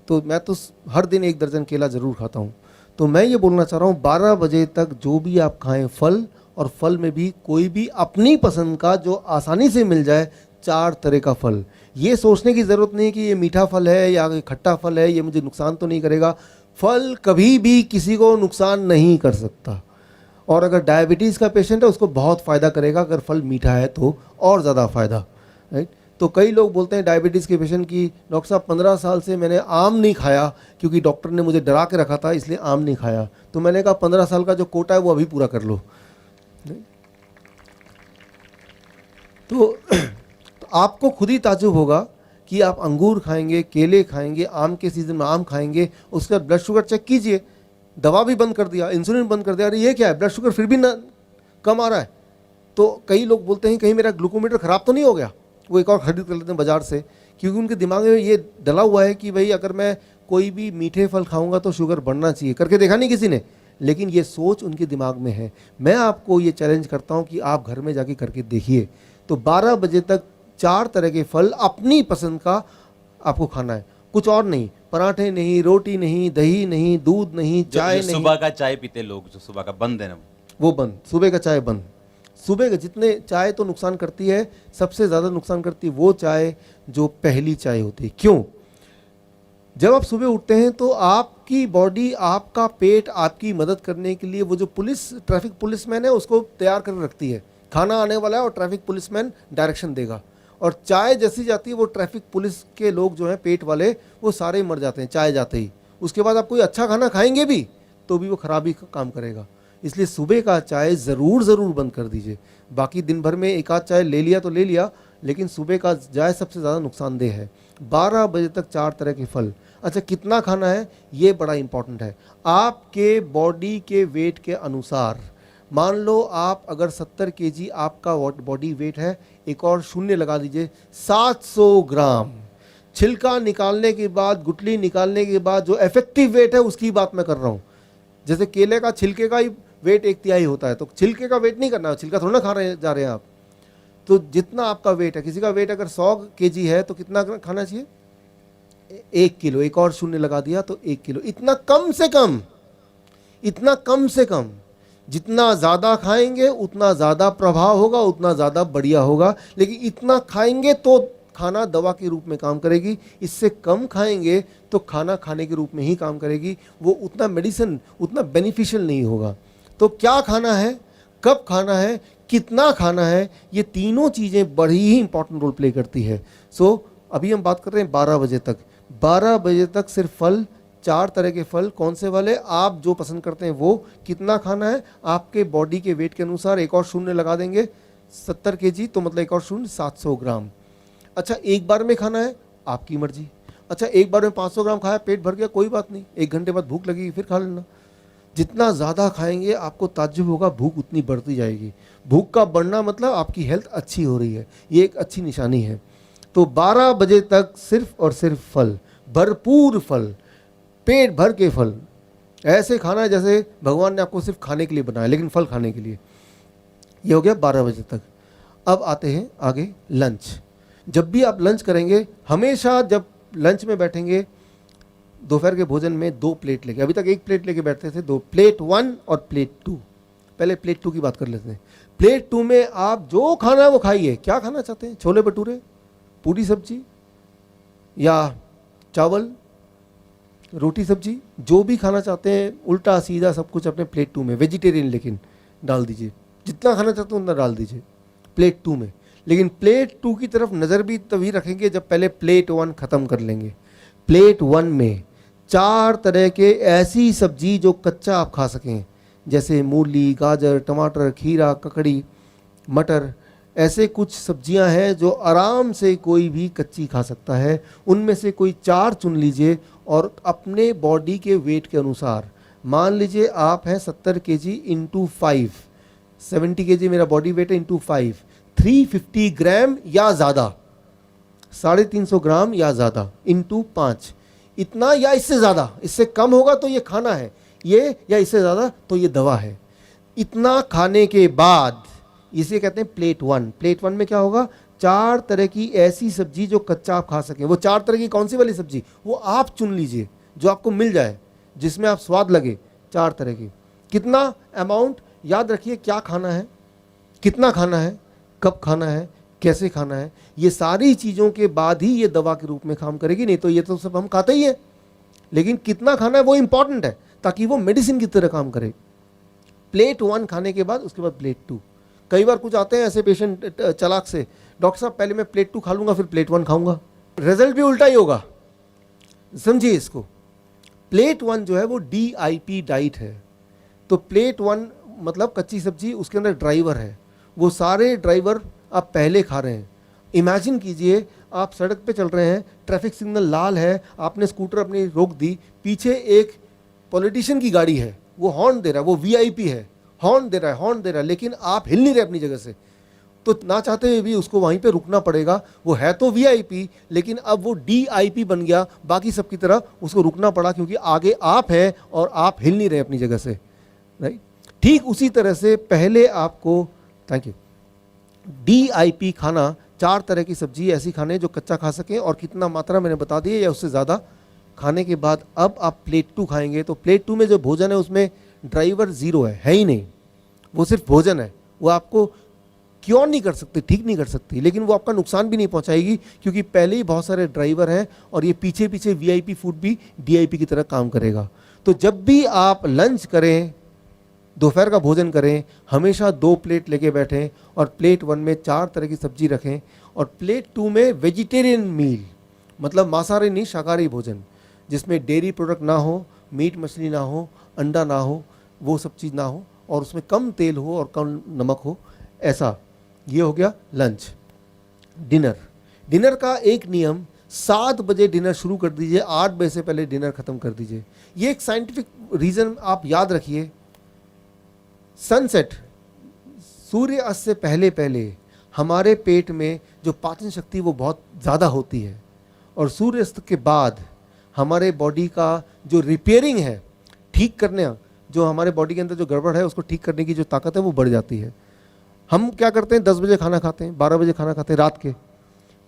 तो मैं तो हर दिन 1 दर्जन केला ज़रूर खाता हूँ। तो मैं ये बोलना चाह रहा हूँ, 12 बजे तक जो भी आप खाएँ फल, और फल में भी कोई भी अपनी पसंद का जो आसानी से मिल जाए, 4 तरह का फल। ये सोचने की ज़रूरत नहीं कि ये मीठा फल है या खट्टा फल है, ये मुझे नुकसान तो नहीं करेगा। फल कभी भी किसी को नुकसान नहीं कर सकता, और अगर डायबिटीज़ का पेशेंट है उसको बहुत फ़ायदा करेगा, अगर फल मीठा है तो और ज़्यादा फ़ायदा, राइट। तो कई लोग बोलते हैं डायबिटीज़ के पेशेंट की, डॉक्टर साहब 15 साल से मैंने आम नहीं खाया क्योंकि डॉक्टर ने मुझे डरा के रखा था, इसलिए आम नहीं खाया। तो मैंने कहा 15 साल का जो कोटा है वो अभी पूरा कर लो। तो आपको खुद ही ताज्जुब होगा कि आप अंगूर खाएंगे, केले खाएंगे, आम के सीज़न में आम खाएंगे, उसके बाद ब्लड शुगर चेक कीजिए, दवा भी बंद कर दिया, इंसुलिन बंद कर दिया, अरे ये क्या है, ब्लड शुगर फिर भी ना कम आ रहा है। तो कई लोग बोलते हैं कहीं मेरा ग्लूकोमीटर ख़राब तो नहीं हो गया, वो एक और खरीद कर लेते हैं बाज़ार से, क्योंकि उनके दिमाग में ये डला हुआ है कि भाई अगर मैं कोई भी मीठे फल खाऊंगा तो शुगर बढ़ना चाहिए। करके देखा नहीं किसी ने, लेकिन ये सोच उनके दिमाग में है। मैं आपको ये चैलेंज करता हूँ कि आप घर में जाके करके देखिए। तो 12 बजे तक 4 तरह के फल अपनी पसंद का आपको खाना है, कुछ और नहीं। पराठे नहीं, रोटी नहीं, दही नहीं, दूध नहीं, चाय नहीं।
सुबह का चाय पीते लोग, जो सुबह का बंद है ना,
वो बंद, सुबह का चाय बंद। सुबह के जितने चाय तो नुकसान करती है, सबसे ज़्यादा नुकसान करती है वो चाय जो पहली चाय होती है। क्यों? जब आप सुबह उठते हैं तो आपकी बॉडी, आपका पेट आपकी मदद करने के लिए वो जो ट्रैफिक पुलिसमैन है उसको तैयार कर रखती है। खाना आने वाला है और ट्रैफिक पुलिसमैन डायरेक्शन देगा, और चाय जैसी जाती है वो ट्रैफिक पुलिस के लोग जो हैं पेट वाले, वो सारे मर जाते हैं चाय जाते ही। उसके बाद आप कोई अच्छा खाना खाएंगे भी तो भी वो खराबी का काम करेगा। इसलिए सुबह का चाय ज़रूर बंद कर दीजिए। बाकी दिन भर में एक आध चाय ले लिया तो ले लिया, लेकिन सुबह का चाय सबसे ज़्यादा नुकसानदेह है। 12 बजे तक 4 तरह के फल। अच्छा, कितना खाना है ये बड़ा इंपॉर्टेंट है। आपके बॉडी के वेट के अनुसार, मान लो आप अगर 70 केजी आपका बॉडी वेट है, एक और शून्य लगा दीजिए, 700 ग्राम। छिलका निकालने के बाद, गुठली निकालने के बाद जो इफेक्टिव वेट है उसकी बात मैं कर रहा हूँ। जैसे केले का छिलके का ही वेट 1/3 होता है, तो छिलके का वेट नहीं करना है, छिलका थोड़ा ना जा रहे हैं आप। तो जितना आपका वेट है, किसी का वेट अगर 100 केजी है तो कितना खाना चाहिए? 1 किलो, एक और शून्य लगा दिया तो 1 किलो, इतना कम से कम, इतना कम से कम। जितना ज़्यादा खाएंगे उतना ज़्यादा प्रभाव होगा, उतना ज़्यादा बढ़िया होगा। लेकिन इतना खाएंगे तो खाना दवा के रूप में काम करेगी, इससे कम खाएंगे तो खाना खाने के रूप में ही काम करेगी, वो उतना मेडिसिन, उतना बेनिफिशियल नहीं होगा। तो क्या खाना है, कब खाना है, कितना खाना है, ये तीनों चीज़ें बड़ी ही इंपॉर्टेंट रोल प्ले करती है। सो अभी हम बात कर रहे हैं 12 बजे तक। 12 बजे तक सिर्फ फल, 4 तरह के फल, कौन से वाले आप जो पसंद करते हैं वो। कितना खाना है, आपके बॉडी के वेट के अनुसार एक और शून्य लगा देंगे, 70 kg तो मतलब एक और शून्य 700 ग्राम। अच्छा, एक बार में खाना है, आपकी मर्जी। अच्छा, एक बार में 500 ग्राम खाया, पेट भर गया, कोई बात नहीं, 1 घंटे बाद भूख लगेगी फिर खा लेना। जितना ज़्यादा खाएंगे आपको ताज्जुब होगा, भूख उतनी बढ़ती जाएगी। भूख का बढ़ना मतलब आपकी हेल्थ अच्छी हो रही है, ये एक अच्छी निशानी है। तो 12 बजे तक सिर्फ और सिर्फ फल, भरपूर फल, पेट भर के फल। ऐसे खाना है जैसे भगवान ने आपको सिर्फ खाने के लिए बनाया, लेकिन फल खाने के लिए। ये हो गया 12 बजे तक। अब आते हैं आगे लंच। जब भी आप लंच करेंगे, हमेशा जब लंच में बैठेंगे, दोपहर के भोजन में 2 प्लेट लेके, अभी तक 1 प्लेट लेके बैठते थे, 2 प्लेट 1 और प्लेट 2। पहले प्लेट 2 की बात कर लेते हैं। प्लेट 2 में आप जो खाना है वो खाइए। क्या खाना चाहते हैं, छोले भटूरे, पूरी सब्जी या चावल, रोटी सब्जी, जो भी खाना चाहते हैं, उल्टा सीधा सब कुछ अपने प्लेट 2 में, वेजिटेरियन लेकिन डाल दीजिए। जितना खाना चाहते हैं उतना डाल दीजिए प्लेट 2 में। लेकिन प्लेट 2 की तरफ नज़र भी तभी रखेंगे जब पहले प्लेट 1 ख़त्म कर लेंगे। प्लेट 1 में 4 तरह के ऐसी सब्जी जो कच्चा आप खा सकें, जैसे मूली, गाजर, टमाटर, खीरा, ककड़ी, मटर, ऐसे कुछ सब्जियां हैं जो आराम से कोई भी कच्ची खा सकता है। उनमें से कोई 4 चुन लीजिए और अपने बॉडी के वेट के अनुसार, मान लीजिए आप हैं 70 kg इंटू 5, 70 kg मेरा बॉडी वेट है इंटू 5, 350 ग्राम या ज़्यादा, 350 ग्राम या ज़्यादा इंटू 5, इतना या इससे ज़्यादा। इससे कम होगा तो ये खाना है, ये या इससे ज़्यादा तो ये दवा है। इतना खाने के बाद इसे कहते हैं प्लेट 1। प्लेट 1 में क्या होगा, 4 तरह की ऐसी सब्जी जो कच्चा आप खा सकें। वो 4 तरह की कौन सी वाली सब्जी, वो आप चुन लीजिए जो आपको मिल जाए, जिसमें आप स्वाद लगे, 4 तरह की। कितना अमाउंट याद रखिए, क्या खाना है, कितना खाना है, कब खाना है, कैसे खाना है, ये सारी चीज़ों के बाद ही ये दवा के रूप में काम करेगी। नहीं तो ये तो सब हम खाते ही हैं, लेकिन कितना खाना है वो इंपॉर्टेंट है ताकि वो मेडिसिन की तरह काम करे। प्लेट 1 खाने के बाद उसके बाद प्लेट 2। कई बार कुछ आते हैं ऐसे पेशेंट चालाक से, डॉक्टर साहब पहले मैं प्लेट 2 खा लूँगा फिर प्लेट 1 खाऊंगा। रिजल्ट भी उल्टा ही होगा, समझिए इसको। प्लेट 1 जो है वो DIP डाइट है। तो प्लेट 1 मतलब कच्ची सब्जी, उसके अंदर ड्राइवर है, वो सारे ड्राइवर आप पहले खा रहे हैं। इमेजिन कीजिए आप सड़क पे चल रहे हैं, ट्रैफिक सिग्नल लाल है, आपने स्कूटर अपनी रोक दी, पीछे एक पॉलिटिशियन की गाड़ी है, वो हॉर्न दे रहा है, वो VIP है, हॉर्न दे रहा है, लेकिन आप हिल नहीं रहे अपनी जगह से, तो ना चाहते हुए भी उसको वहीं पे रुकना पड़ेगा। वो है तो VIP, लेकिन अब वो DIP बन गया, बाकी सब की तरह उसको रुकना पड़ा क्योंकि आगे आप है और आप हिल नहीं रहे अपनी जगह से, राइट। ठीक उसी तरह से पहले आपको, थैंक यू, DIP खाना, 4 तरह की सब्जी ऐसी खाने जो कच्चा खा सकें और कितना मात्रा मैंने बता दी है या उससे ज़्यादा। खाने के बाद अब आप प्लेट 2 खाएंगे, तो प्लेट 2 में जो भोजन है उसमें ड्राइवर 0 है ही नहीं, वो सिर्फ भोजन है। वो आपको क्योर नहीं कर सकती, ठीक नहीं कर सकती, लेकिन वो आपका नुकसान भी नहीं पहुंचाएगी क्योंकि पहले ही बहुत सारे ड्राइवर हैं और ये पीछे पीछे VIP फूड भी DIP की तरह काम करेगा। तो जब भी आप लंच करें, दोपहर का भोजन करें, हमेशा 2 प्लेट लेके बैठें और प्लेट 1 में 4 तरह की सब्जी रखें और प्लेट 2 में वेजिटेरियन मील, मतलब मांसाहारी नहीं शाकाहारी भोजन, जिसमें डेयरी प्रोडक्ट ना हो, मीट मछली ना हो, अंडा ना हो, वो सब चीज़ ना हो और उसमें कम तेल हो और कम नमक हो, ऐसा। ये हो गया लंच। डिनर का एक नियम, 7 बजे डिनर शुरू कर दीजिए, 8 बजे से पहले डिनर खत्म कर दीजिए। ये एक साइंटिफिक रीज़न आप याद रखिए। सनसेट, सूर्य अस्त से पहले पहले हमारे पेट में जो पाचन शक्ति वो बहुत ज़्यादा होती है और सूर्यास्त के बाद हमारे बॉडी का जो रिपेयरिंग है, ठीक करने, जो हमारे बॉडी के अंदर जो गड़बड़ है उसको ठीक करने की जो ताकत है वो बढ़ जाती है। हम क्या करते हैं, 10 बजे खाना खाते हैं, 12 बजे खाना खाते हैं रात के,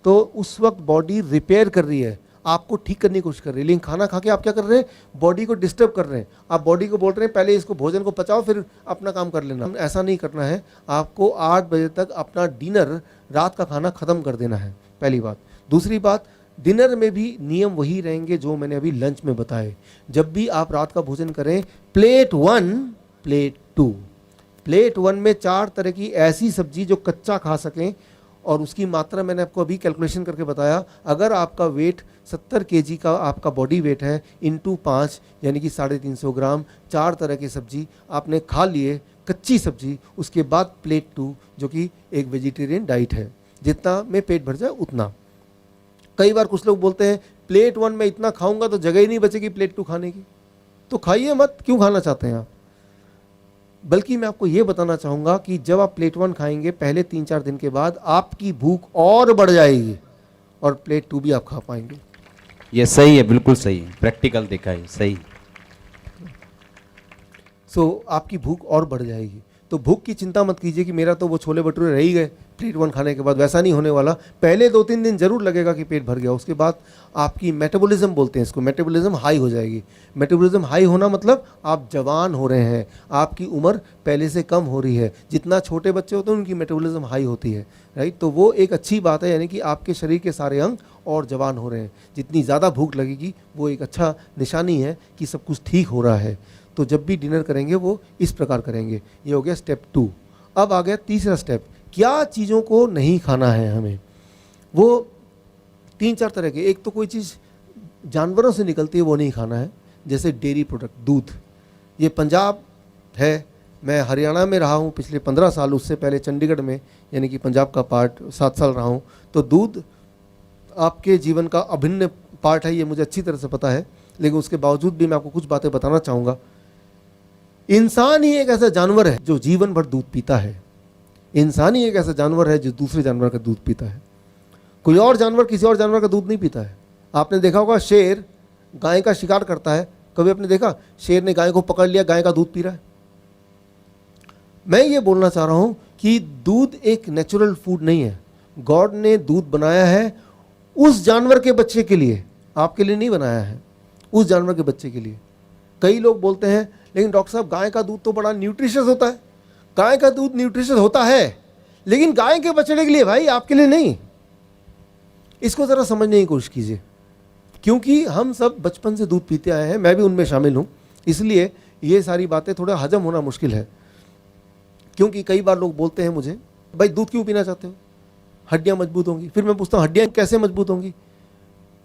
तो उस वक्त बॉडी रिपेयर कर रही है, आपको ठीक करने की कोशिश कर रही है, लेकिन खाना खा के आप क्या कर रहे हैं, बॉडी को डिस्टर्ब कर रहे हैं। आप बॉडी को बोल रहे हैं पहले इसको भोजन को पचाओ फिर अपना काम कर लेना। ऐसा नहीं करना है, आपको 8 बजे तक अपना डिनर, रात का खाना ख़त्म कर देना है, पहली बात। दूसरी बात, डिनर में भी नियम वही रहेंगे जो मैंने अभी लंच में बताए। जब भी आप रात का भोजन करें, प्लेट 1, प्लेट 2, प्लेट 1 में 4 तरह की ऐसी सब्जी जो कच्चा खा सकें, और उसकी मात्रा मैंने आपको अभी कैलकुलेशन करके बताया। अगर आपका वेट 70 केजी का आपका बॉडी वेट है, इंटू 5 यानी कि 350 ग्राम, 4 तरह की सब्जी आपने खा लिए, कच्ची सब्जी। उसके बाद प्लेट 2 जो कि एक वेजिटेरियन डाइट है, जितना में पेट भर जाए उतना। कई बार कुछ लोग बोलते हैं प्लेट 1 में इतना खाऊंगा तो जगह ही नहीं बचेगी प्लेट 2 खाने की, तो खाइए मत, क्यों खाना चाहते हैं आप। बल्कि मैं आपको ये बताना चाहूँगा कि जब आप प्लेट 1 खाएंगे, पहले 3-4 दिन के बाद आपकी भूख और बढ़ जाएगी और प्लेट 2 भी आप खा पाएंगे।
ये सही है, बिल्कुल सही है, प्रैक्टिकल देखा है, सही।
आपकी भूख और बढ़ जाएगी। तो भूख की चिंता मत कीजिए कि मेरा तो वो छोले भटूरे रह ही गए प्लेट 1 खाने के बाद, वैसा नहीं होने वाला। पहले 2-3 दिन जरूर लगेगा कि पेट भर गया, उसके बाद आपकी मेटाबॉलिज्म बोलते हैं इसको, मेटाबॉलिज्म हाई हो जाएगी। मेटाबॉलिज्म हाई होना मतलब आप जवान हो रहे हैं, आपकी उम्र पहले से कम हो रही है। जितना छोटे बच्चे होते हैं उनकी मेटाबॉलिज्म हाई होती है, राइट। तो वो एक अच्छी बात है, यानी कि आपके शरीर के सारे अंग और जवान हो रहे हैं। जितनी ज़्यादा भूख लगेगी वो एक अच्छा निशानी है कि सब कुछ ठीक हो रहा है। तो जब भी डिनर करेंगे वो इस प्रकार करेंगे। ये हो गया स्टेप 2। अब आ गया तीसरा स्टेप, क्या चीज़ों को नहीं खाना है हमें। वो 3-4 तरह के, एक तो कोई चीज़ जानवरों से निकलती है वो नहीं खाना है, जैसे डेयरी प्रोडक्ट, दूध। ये पंजाब है, मैं हरियाणा में रहा हूँ पिछले 15 साल, उससे पहले चंडीगढ़ में यानी कि पंजाब का पार्ट 7 साल रहा हूँ। तो दूध आपके जीवन का अभिन्न पार्ट है, ये मुझे अच्छी तरह से पता है, लेकिन उसके बावजूद भी मैं आपको कुछ बातें बताना चाहूँगा। इंसान ही एक ऐसा जानवर है जो जीवन भर दूध पीता है। इंसान ही एक ऐसा जानवर है जो दूसरे जानवर का दूध पीता है। कोई और जानवर किसी और जानवर का दूध नहीं पीता है। आपने देखा होगा शेर गाय का शिकार करता है, कभी आपने देखा शेर ने गाय को पकड़ लिया, गाय का दूध पी रहा है। मैं ये बोलना चाह रहा हूँ कि दूध एक नेचुरल फूड नहीं है। गॉड ने दूध बनाया है उस जानवर के बच्चे के लिए, आपके लिए नहीं बनाया है, उस जानवर के बच्चे के लिए। कई लोग बोलते हैं लेकिन डॉक्टर साहब गाय का दूध तो बड़ा न्यूट्रिशियस होता है। गाय का दूध न्यूट्रिशियस होता है, लेकिन गाय के बछड़े के लिए भाई, आपके लिए नहीं। इसको ज़रा समझने की कोशिश कीजिए, क्योंकि हम सब बचपन से दूध पीते आए हैं, मैं भी उनमें शामिल हूँ, इसलिए ये सारी बातें थोड़ा हजम होना मुश्किल है। क्योंकि कई बार लोग बोलते हैं मुझे, भाई दूध क्यों पीना चाहते हो, हड्डियाँ मजबूत होंगी। फिर मैं पूछता हूँ हड्डियाँ कैसे मजबूत होंगी,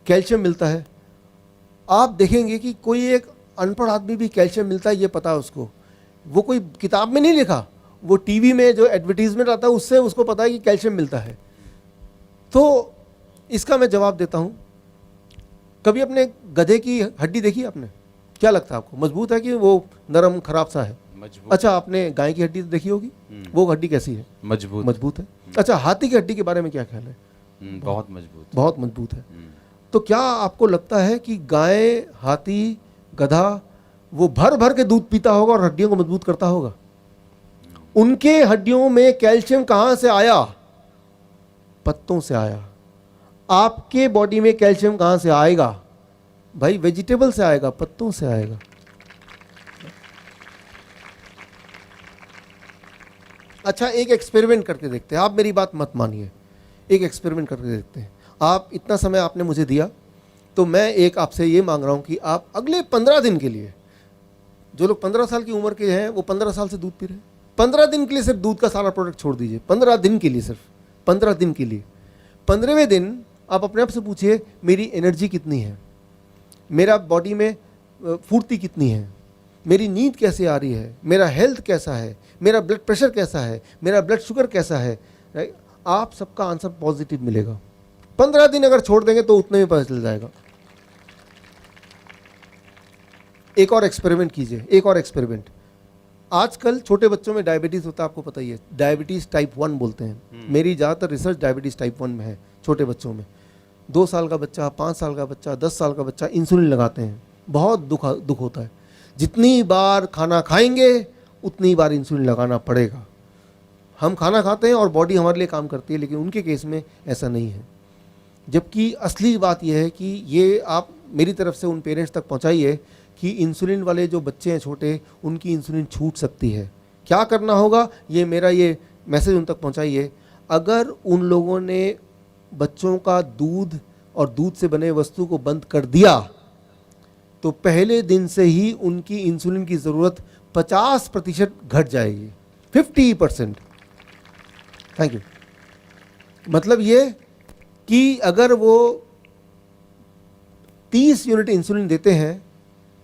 कैल्शियम मिलता है। आप देखेंगे कि कोई एक अनपढ़ आदमी भी कैल्शियम मिलता है ये पता है उसको, वो कोई किताब में नहीं लिखा, वो टीवी में जो एडवर्टीजमेंट आता है उससे उसको पता है कि कैल्शियम मिलता है। तो इसका मैं जवाब देता हूँ, कभी अपने गधे की हड्डी देखी आपने, क्या लगता है आपको, मजबूत है कि वो नरम खराब सा है?
मजबूत।
अच्छा, आपने गाय की हड्डी देखी होगी, वो हड्डी कैसी है?
मजबूत।
मजबूत है। अच्छा, हाथी की हड्डी के बारे में क्या ख्याल है?
बहुत मजबूत,
बहुत मजबूत है। तो क्या आपको लगता है कि गाय, हाथी, गधा वो भर भर के दूध पीता होगा और हड्डियों को मजबूत करता होगा? उनके हड्डियों में कैल्शियम कहां से आया? पत्तों से आया। आपके बॉडी में कैल्शियम कहां से आएगा भाई? वेजिटेबल से आएगा, पत्तों से आएगा। अच्छा, एक एक्सपेरिमेंट करके देखते हैं, आप मेरी बात मत मानिए, एक एक्सपेरिमेंट करके देखते हैं। आप इतना समय आपने मुझे दिया, तो मैं एक आपसे ये मांग रहा हूं कि आप अगले 15 दिन के लिए, जो लोग 15 साल की उम्र के हैं वो 15 साल से दूध पी रहे हैं, 15 दिन के लिए सिर्फ दूध का सारा प्रोडक्ट छोड़ दीजिए। 15 दिन के लिए, सिर्फ 15 दिन के लिए। 15वें दिन आप अपने आप से पूछिए मेरी एनर्जी कितनी है, मेरा बॉडी में फुर्ती कितनी है, मेरी नींद कैसे आ रही है, मेरा हेल्थ कैसा है, मेरा ब्लड प्रेशर कैसा है, मेरा ब्लड शुगर कैसा है, राइट? आप सबका आंसर पॉजिटिव मिलेगा। 15 दिन अगर छोड़ देंगे तो उतने में पता चल जाएगा। एक और एक्सपेरिमेंट कीजिए, एक और एक्सपेरिमेंट। आजकल छोटे बच्चों में डायबिटीज़ होता है, आपको पता ही है, डायबिटीज़ टाइप 1 बोलते हैं। मेरी ज़्यादातर रिसर्च डायबिटीज़ टाइप 1 में है, छोटे बच्चों में। 2 साल का बच्चा, 5 साल का बच्चा, 10 साल का बच्चा इंसुलिन लगाते हैं, बहुत दुख होता है। जितनी बार खाना खाएंगे उतनी बार इंसुलिन लगाना पड़ेगा। हम खाना खाते हैं और बॉडी हमारे लिए काम करती है, लेकिन उनके केस में ऐसा नहीं है। जबकि असली बात यह है कि ये आप मेरी तरफ से उन पेरेंट्स तक पहुंचाइए कि इंसुलिन वाले जो बच्चे हैं छोटे, उनकी इंसुलिन छूट सकती है। क्या करना होगा, ये मेरा ये मैसेज उन तक पहुंचाइए। अगर उन लोगों ने बच्चों का दूध और दूध से बने वस्तु को बंद कर दिया तो पहले दिन से ही उनकी इंसुलिन की ज़रूरत 50% घट जाएगी, 50%। Thank you. मतलब ये कि अगर वो 30 यूनिट इंसुलिन देते हैं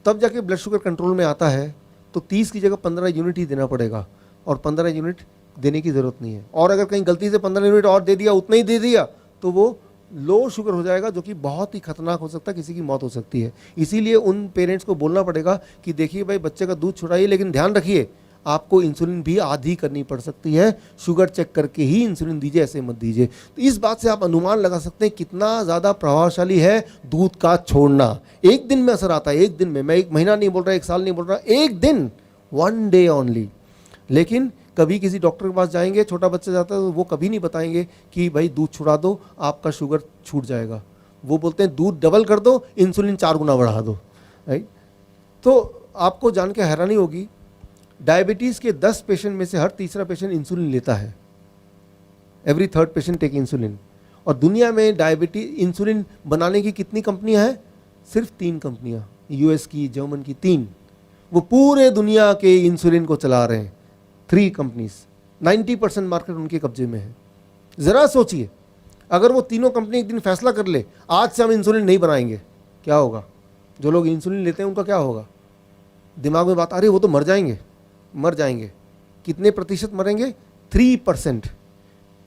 तब जाके ब्लड शुगर कंट्रोल में आता है, तो 30 की जगह 15 यूनिट ही देना पड़ेगा, और 15 यूनिट देने की ज़रूरत नहीं है। और अगर कहीं गलती से 15 यूनिट और दे दिया, उतना ही दे दिया, तो वो लो शुगर हो जाएगा, जो कि बहुत ही खतरनाक हो सकता है, किसी की मौत हो सकती है। इसीलिए उन पेरेंट्स को बोलना पड़ेगा कि देखिए भाई, बच्चे का दूध छुड़ाइए, लेकिन ध्यान रखिए आपको इंसुलिन भी आधी करनी पड़ सकती है, शुगर चेक करके ही इंसुलिन दीजिए, ऐसे मत दीजिए। तो इस बात से आप अनुमान लगा सकते हैं कितना ज़्यादा प्रभावशाली है दूध का छोड़ना। एक दिन में असर आता है, एक दिन में। मैं 1 महीना नहीं बोल रहा, 1 साल नहीं बोल रहा, एक दिन, 1 डे ओनली। लेकिन कभी किसी डॉक्टर के पास जाएंगे, छोटा बच्चा जाता है, तो वो कभी नहीं बताएंगे कि भाई दूध छुड़ा दो, आपका शुगर छूट जाएगा। वो बोलते हैं दूध डबल कर दो, इंसुलिन 4 गुना बढ़ा दो, राइट। तो आपको जान के हैरानी होगी, डायबिटीज़ के 10 पेशेंट में से हर तीसरा पेशेंट इंसुलिन लेता है। Every 3rd patient take insulin. और दुनिया में डायबिटीज इंसुलिन बनाने की कितनी कंपनियां हैं? सिर्फ 3 कंपनियां, यूएस की, जर्मन की, 3। वो पूरे दुनिया के इंसुलिन को चला रहे हैं, 3 कंपनीज। 90% मार्केट उनके कब्जे में है। ज़रा सोचिए, अगर वो तीनों कंपनी एक दिन फैसला कर ले, आज से हम इंसुलिन नहीं बनाएंगे, क्या होगा? जो लोग इंसुलिन लेते हैं उनका क्या होगा? दिमाग में बात आ रही है, वो तो मर जाएंगे, मर जाएंगे। कितने प्रतिशत मरेंगे? 3%।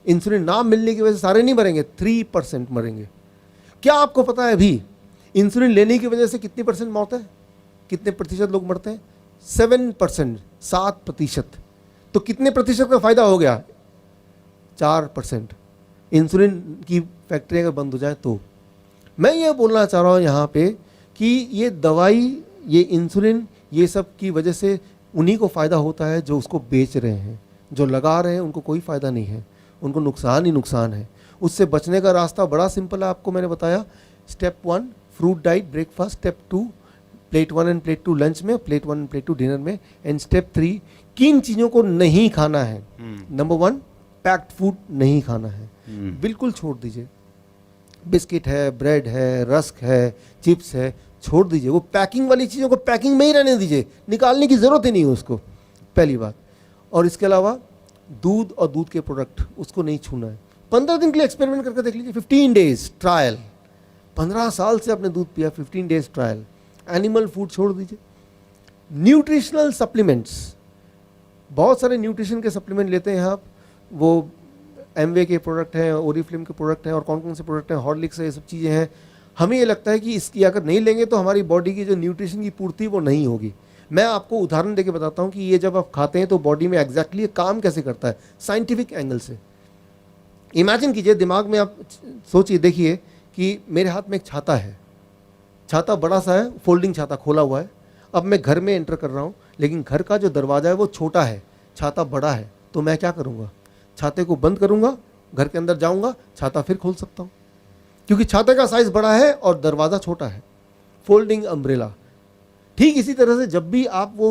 इंसुलिन ना मिलने की वजह से सारे नहीं मरेंगे, 3% मरेंगे। क्या आपको पता है अभी इंसुलिन लेने की वजह से कितनी % मौत है? कितने प्रतिशत लोग मरते हैं? 7%, 7%। तो कितने प्रतिशत का फायदा हो गया? 4%। इंसुलिन की फैक्ट्री अगर बंद हो जाए तो। मैं ये बोलना चाह रहा हूँ यहाँ पे कि ये दवाई, ये इंसुलिन, ये सब की वजह से उन्हीं को फ़ायदा होता है जो उसको बेच रहे हैं। जो लगा रहे हैं उनको कोई फ़ायदा नहीं है, उनको नुकसान ही नुकसान है। उससे बचने का रास्ता बड़ा सिंपल है, आपको मैंने बताया। Step 1 fruit diet breakfast, step 2 plate 1 end plate 2 lunch में, प्लेट 1 एंड प्लेट 2 डिनर में, एंड स्टेप 3 किन चीज़ों को नहीं खाना है। नंबर 1 पैक्ड फूड नहीं खाना है, बिल्कुल छोड़ दीजिए। बिस्किट है, ब्रेड है, रस्क है, चिप्स है, छोड़ दीजिए। वो पैकिंग वाली चीज़ों को पैकिंग में ही रहने दीजिए, निकालने की ज़रूरत ही नहीं है उसको, पहली बात। और इसके अलावा दूध और दूध के प्रोडक्ट, उसको नहीं छूना है। 15 दिन के लिए एक्सपेरिमेंट करके देख लीजिए, 15 डेज ट्रायल। 15 साल से आपने दूध पिया, 15 डेज ट्रायल। एनिमल फूड छोड़ दीजिए। न्यूट्रिशनल सप्लीमेंट्स, बहुत सारे न्यूट्रिशन के सप्लीमेंट लेते हैं आप, वो एमवे के प्रोडक्ट हैं, ओरिफ्लेम के प्रोडक्ट हैं, और कौन कौन से प्रोडक्ट हैं, हॉर्लिक्स है, ये सब चीज़ें हैं। हमें ये लगता है कि इसकी अगर नहीं लेंगे तो हमारी बॉडी की जो न्यूट्रिशन की पूर्ति वो नहीं होगी। मैं आपको उदाहरण देके बताता हूँ कि ये जब आप खाते हैं तो बॉडी में एग्जैक्टली ये काम कैसे करता है, साइंटिफिक एंगल से। इमेजिन कीजिए, दिमाग में आप सोचिए, देखिए कि मेरे हाथ में एक छाता है, छाता बड़ा सा है, फोल्डिंग छाता खोला हुआ है। अब मैं घर में एंटर कर रहा हूँ, लेकिन घर का जो दरवाज़ा है वो छोटा है, छाता बड़ा है, तो मैं क्या करूँगा? छाते को बंद करूँगा, घर के अंदर जाऊँगा, छाता फिर खोल सकता हूँ, क्योंकि छाते का साइज़ बड़ा है और दरवाज़ा छोटा है। Folding umbrella. ठीक इसी तरह से जब भी आप वो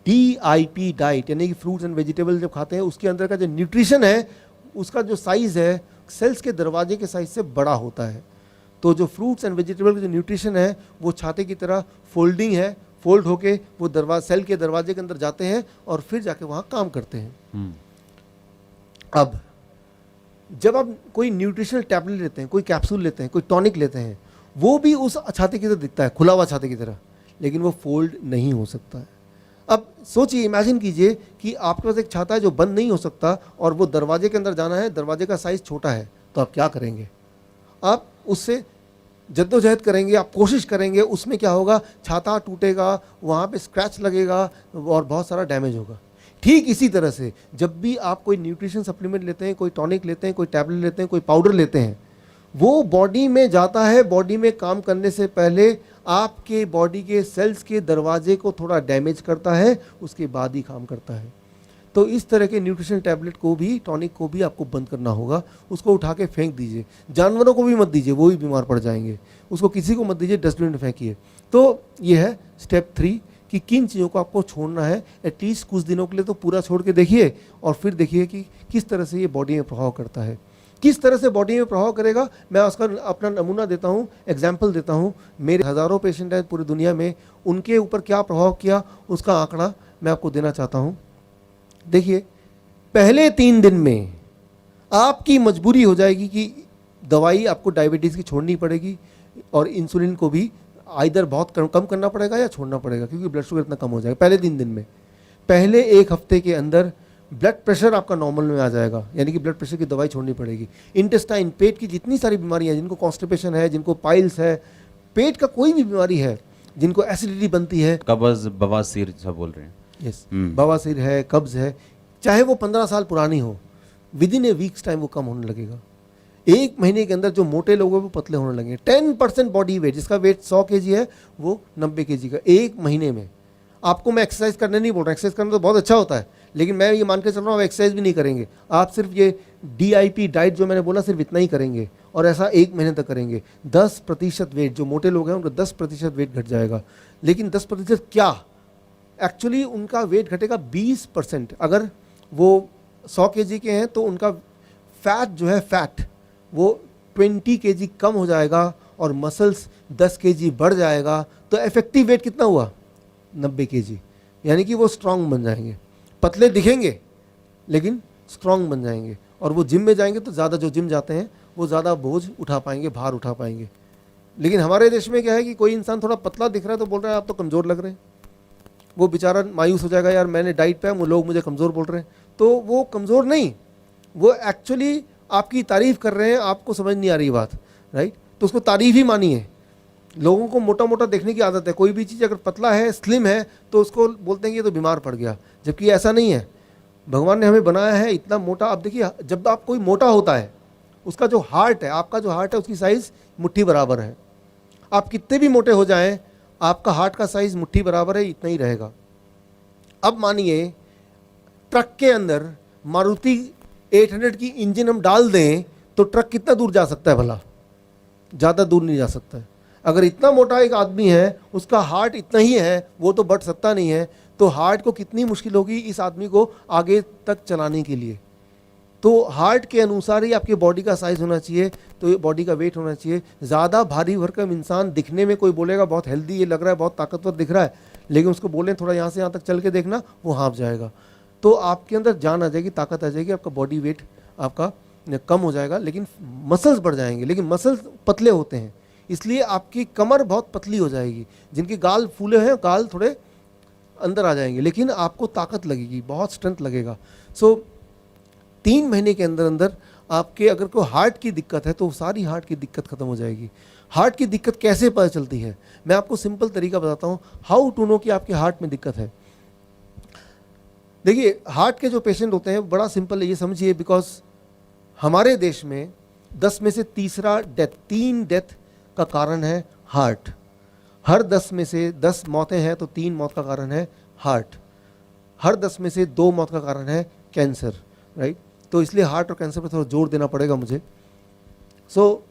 DIP डाइट, यानी कि फ्रूट्स एंड वेजिटेबल जब खाते हैं, उसके अंदर का जो न्यूट्रिशन है, उसका जो साइज़ है सेल्स के दरवाजे के साइज़ से बड़ा होता है। तो जो फ्रूट्स एंड वेजिटेबल का जो न्यूट्रिशन है वो छाते की तरह फोल्डिंग है, फोल्ड होके वो सेल के दरवाजे के अंदर जाते हैं और फिर जाके वहाँ काम करते हैं। अब जब आप कोई न्यूट्रिशनल टैबलेट लेते हैं, कोई कैप्सूल लेते हैं, कोई टॉनिक लेते हैं, वो भी उस छाते की तरह दिखता है, खुला हुआ छाते की तरह, लेकिन वो फोल्ड नहीं हो सकता है। अब सोचिए, इमेजिन कीजिए कि आपके पास एक छाता है जो बंद नहीं हो सकता और वो दरवाजे के अंदर जाना है, दरवाजे का साइज़ छोटा है, तो आप क्या करेंगे? आप उससे जद्दोजहद करेंगे, आप कोशिश करेंगे, उसमें क्या होगा? छाता टूटेगा, वहाँ पे स्क्रैच लगेगा और बहुत सारा डैमेज होगा। ठीक इसी तरह से जब भी आप कोई न्यूट्रिशन सप्लीमेंट लेते हैं, कोई टॉनिक लेते हैं, कोई टैबलेट लेते हैं, कोई पाउडर लेते हैं, वो बॉडी में जाता है, बॉडी में काम करने से पहले आपके बॉडी के सेल्स के दरवाजे को थोड़ा डैमेज करता है, उसके बाद ही काम करता है। तो इस तरह के न्यूट्रिशन टैबलेट को भी, टॉनिक को भी आपको बंद करना होगा, उसको उठा के फेंक दीजिए। जानवरों को भी मत दीजिए, वो भी बीमार पड़ जाएंगे, उसको किसी को मत दीजिए, डस्टबिन में फेंकिए। तो ये है स्टेप 3 कि किन चीज़ों को आपको छोड़ना है। एटलीस्ट कुछ दिनों के लिए तो पूरा छोड़ के देखिए और फिर देखिए कि किस तरह से ये बॉडी में प्रभाव करता है। किस तरह से बॉडी में प्रभाव करेगा, मैं उसका अपना नमूना देता हूँ, एग्जाम्पल देता हूँ। मेरे हज़ारों पेशेंट हैं पूरी दुनिया में, उनके ऊपर क्या प्रभाव किया उसका आंकड़ा मैं आपको देना चाहता हूँ। देखिए, पहले 3 दिन में आपकी मजबूरी हो जाएगी कि दवाई आपको डायबिटीज़ की छोड़नी पड़ेगी और इंसुलिन को भी आइदर बहुत कम करना पड़ेगा या छोड़ना पड़ेगा, क्योंकि ब्लड शुगर इतना कम हो जाएगा पहले 3 दिन में। पहले 1 हफ्ते के अंदर ब्लड प्रेशर आपका नॉर्मल में आ जाएगा, यानी कि ब्लड प्रेशर की दवाई छोड़नी पड़ेगी। इंटेस्टाइन, पेट की जितनी सारी बीमारियां, जिनको कॉन्स्टिपेशन है, जिनको पाइल्स है, पेट का कोई भी बीमारी है, जिनको एसिडिटी बनती है,
कब्ज, बवासीर सब बोल रहे हैं,
यस, बवासीर है, कब्ज है, चाहे वो 15 साल पुरानी हो, with in A weeks time वो कम होने लगेगा। 1 महीने के अंदर जो मोटे लोग हैं वो पतले होने लगेंगे। 10% बॉडी वेट, जिसका वेट 100 kg है वो 90 kg का 1 महीने में। आपको मैं एक्सरसाइज करने नहीं बोल रहा, एक्सरसाइज करना तो बहुत अच्छा होता है, लेकिन मैं ये मान के चल रहा हूँ आप एक्सरसाइज भी नहीं करेंगे, आप सिर्फ ये DIP डाइट जो मैंने बोला सिर्फ इतना ही करेंगे और ऐसा 1 महीने तक करेंगे। 10% वेट, जो मोटे लोग हैं उनका 10% वेट घट जाएगा। लेकिन 10% क्या, एक्चुअली उनका वेट घटेगा 20%। अगर वो 100 kg के हैं तो उनका फैट जो है, फैट वो 20 kg कम हो जाएगा और मसल्स 10 kg बढ़ जाएगा। तो इफेक्टिव वेट कितना हुआ, 90 kg, यानी कि वो स्ट्रांग बन जाएंगे। पतले दिखेंगे लेकिन स्ट्रांग बन जाएंगे, और वो जिम में जाएंगे तो ज़्यादा, जो जिम जाते हैं वो ज़्यादा बोझ उठा पाएंगे, भार उठा पाएंगे। लेकिन हमारे देश में क्या है कि कोई इंसान थोड़ा पतला दिख रहा है तो बोल रहा है आप तो कमज़ोर लग रहे हैं, वो बेचारा मायूस हो जाएगा, यार मैंने डाइट पे है, वो लोग मुझे कमज़ोर बोल रहे हैं। तो वो कमज़ोर नहीं, वो एक्चुअली आपकी तारीफ़ कर रहे हैं, आपको समझ नहीं आ रही बात, राइट। तो उसको तारीफ़ ही मानिए। लोगों को मोटा मोटा देखने की आदत है, कोई भी चीज़ अगर पतला है, स्लिम है, तो उसको बोलते हैं कि ये तो बीमार पड़ गया, जबकि ऐसा नहीं है। भगवान ने हमें बनाया है इतना मोटा। आप देखिए, जब आप कोई मोटा होता है, उसका जो हार्ट है, आपका जो हार्ट है उसकी साइज़ मुट्ठी बराबर है। आप कितने भी मोटे हो जाएं, आपका हार्ट का साइज़ मुट्ठी बराबर है, इतना ही रहेगा। अब मानिए ट्रक के अंदर मारुति 800 की इंजन हम डाल दें तो ट्रक कितना दूर जा सकता है भला, ज़्यादा दूर नहीं जा सकता है। अगर इतना मोटा एक आदमी है, उसका हार्ट इतना ही है, वो तो बढ़ सकता नहीं है, तो हार्ट को कितनी मुश्किल होगी इस आदमी को आगे तक चलाने के लिए। तो हार्ट के अनुसार ही आपकी बॉडी का साइज़ होना चाहिए, तो बॉडी का वेट होना चाहिए। ज़्यादा भारी भरकम इंसान दिखने में, कोई बोलेगा बहुत हेल्दी ये लग रहा है, बहुत ताकतवर दिख रहा है, लेकिन उसको बोलें थोड़ा यहाँ से यहाँ तक चल के देखना, वो हाँफ जाएगा। तो आपके अंदर जान आ जाएगी, ताकत आ जाएगी, आपका बॉडी वेट आपका कम हो जाएगा, लेकिन मसल्स बढ़ जाएंगे। लेकिन मसल्स पतले होते हैं, इसलिए आपकी कमर बहुत पतली हो जाएगी। जिनके गाल फूले हैं, गाल थोड़े अंदर आ जाएंगे, लेकिन आपको ताकत लगेगी, बहुत स्ट्रेंथ लगेगा। सो 3 महीने के अंदर अंदर आपके अगर कोई हार्ट की दिक्कत है तो सारी हार्ट की दिक्कत खत्म हो जाएगी। हार्ट की दिक्कत कैसे पता चलती है, मैं आपको सिंपल तरीका बताता हूँ, हाउ टू नो कि आपके हार्ट में दिक्कत है। देखिए, हार्ट के जो पेशेंट होते हैं, बड़ा सिंपल है, ये समझिए, बिकॉज हमारे देश में 10 में से तीसरा डेथ, 3 डेथ का कारण है हार्ट। हर 10 में से 10 मौतें हैं तो 3 मौत का कारण है हार्ट। हर 10 में से 2 मौत का कारण है कैंसर, राइट। तो इसलिए हार्ट और कैंसर पर थोड़ा जोर देना पड़ेगा मुझे। सो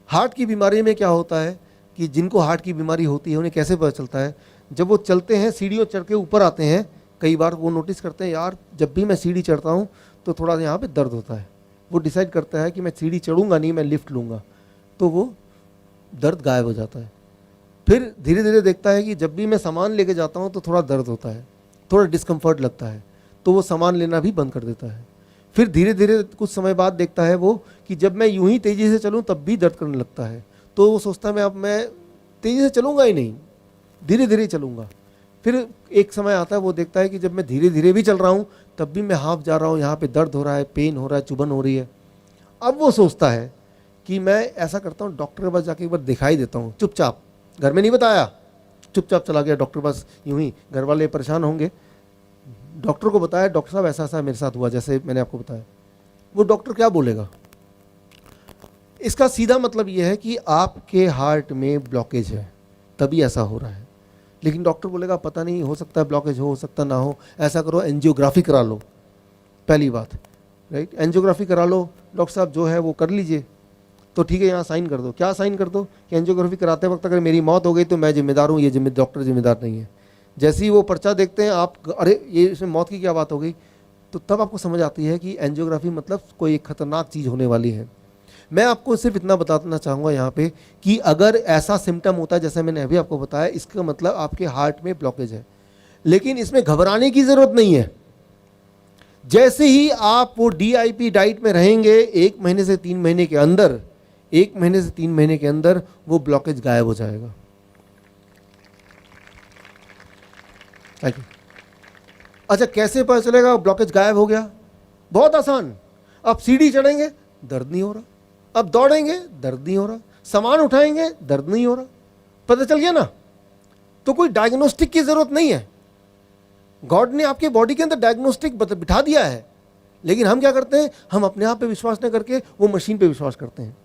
हार्ट की बीमारी में क्या होता है कि जिनको हार्ट की बीमारी होती है उन्हें कैसे पता चलता है, जब वो चलते हैं, सीढ़ियों चढ़ के ऊपर आते हैं, कई बार वो नोटिस करते हैं, यार जब भी मैं सीढ़ी चढ़ता हूँ तो थोड़ा यहाँ पे दर्द होता है। वो डिसाइड करता है कि मैं सीढ़ी चढ़ूँगा नहीं, मैं लिफ्ट लूँगा, तो वो दर्द गायब हो जाता है। फिर धीरे धीरे देखता है कि जब भी मैं सामान लेके जाता हूँ तो थोड़ा दर्द होता है, थोड़ा डिस्कम्फर्ट लगता है, तो वो सामान लेना भी बंद कर देता है। फिर धीरे धीरे कुछ समय बाद देखता है वो कि जब मैं यूं ही तेज़ी से चलूं तब भी दर्द करने लगता है, तो वो सोचता है मैं तेज़ी से चलूँगा ही नहीं, धीरे धीरे चलूँगा। फिर एक समय आता है, वो देखता है कि जब मैं धीरे धीरे भी चल रहा हूँ तब भी मैं हाँफ जा रहा हूँ, यहाँ पे दर्द हो रहा है, पेन हो रहा है, चुभन हो रही है। अब वो सोचता है कि मैं ऐसा करता हूँ, डॉक्टर के पास जाके एक बार दिखाई देता हूँ, चुपचाप, घर में नहीं बताया, चुपचाप चला गया डॉक्टर के पास, यूं ही। घर वाले परेशान होंगे, डॉक्टर को बताया, डॉक्टर साहब ऐसा ऐसा मेरे साथ हुआ, जैसे मैंने आपको बताया। वो डॉक्टर क्या बोलेगा, इसका सीधा मतलब ये है कि आपके हार्ट में ब्लॉकेज है तभी ऐसा हो रहा है। लेकिन डॉक्टर बोलेगा पता नहीं, हो सकता है ब्लॉकेज हो सकता ना हो, ऐसा करो एंजियोग्राफी करा लो, पहली बात, राइट। एंजियोग्राफी करा लो, डॉक्टर साहब जो है वो कर लीजिए, तो ठीक है यहाँ साइन कर दो। क्या साइन कर दो कि एंजियोग्राफी कराते वक्त अगर मेरी मौत हो गई तो मैं जिम्मेदार हूँ, ये डॉक्टर जिम्मेदार नहीं है। जैसे ही वो पर्चा देखते हैं आप, अरे ये इसमें मौत की क्या बात हो गई, तो तब आपको समझ आती है कि एंजियोग्राफी मतलब कोई एक खतरनाक चीज़ होने वाली है। मैं आपको सिर्फ इतना बताना चाहूँगा यहाँ पे कि अगर ऐसा सिम्टम होता है जैसे मैंने अभी आपको बताया, इसका मतलब आपके हार्ट में ब्लॉकेज है। लेकिन इसमें घबराने की ज़रूरत नहीं है। जैसे ही आप वो DIP डाइट में रहेंगे, 1 महीने से 3 महीने के अंदर, 1 महीने से 3 महीने के अंदर वो ब्लॉकेज गायब हो जाएगा। अच्छा, कैसे पता चलेगा ब्लॉकेज गायब हो गया? बहुत आसान। अब सीढ़ी चढ़ेंगे, दर्द नहीं हो रहा। अब दौड़ेंगे, दर्द नहीं हो रहा। सामान उठाएंगे, दर्द नहीं हो रहा। पता चल गया ना? तो कोई डायग्नोस्टिक की जरूरत नहीं है। गॉड ने आपके बॉडी के अंदर डायग्नोस्टिक बिठा दिया है, लेकिन हम क्या करते हैं, हम अपने आप पे विश्वास न करके वो मशीन पे विश्वास करते हैं।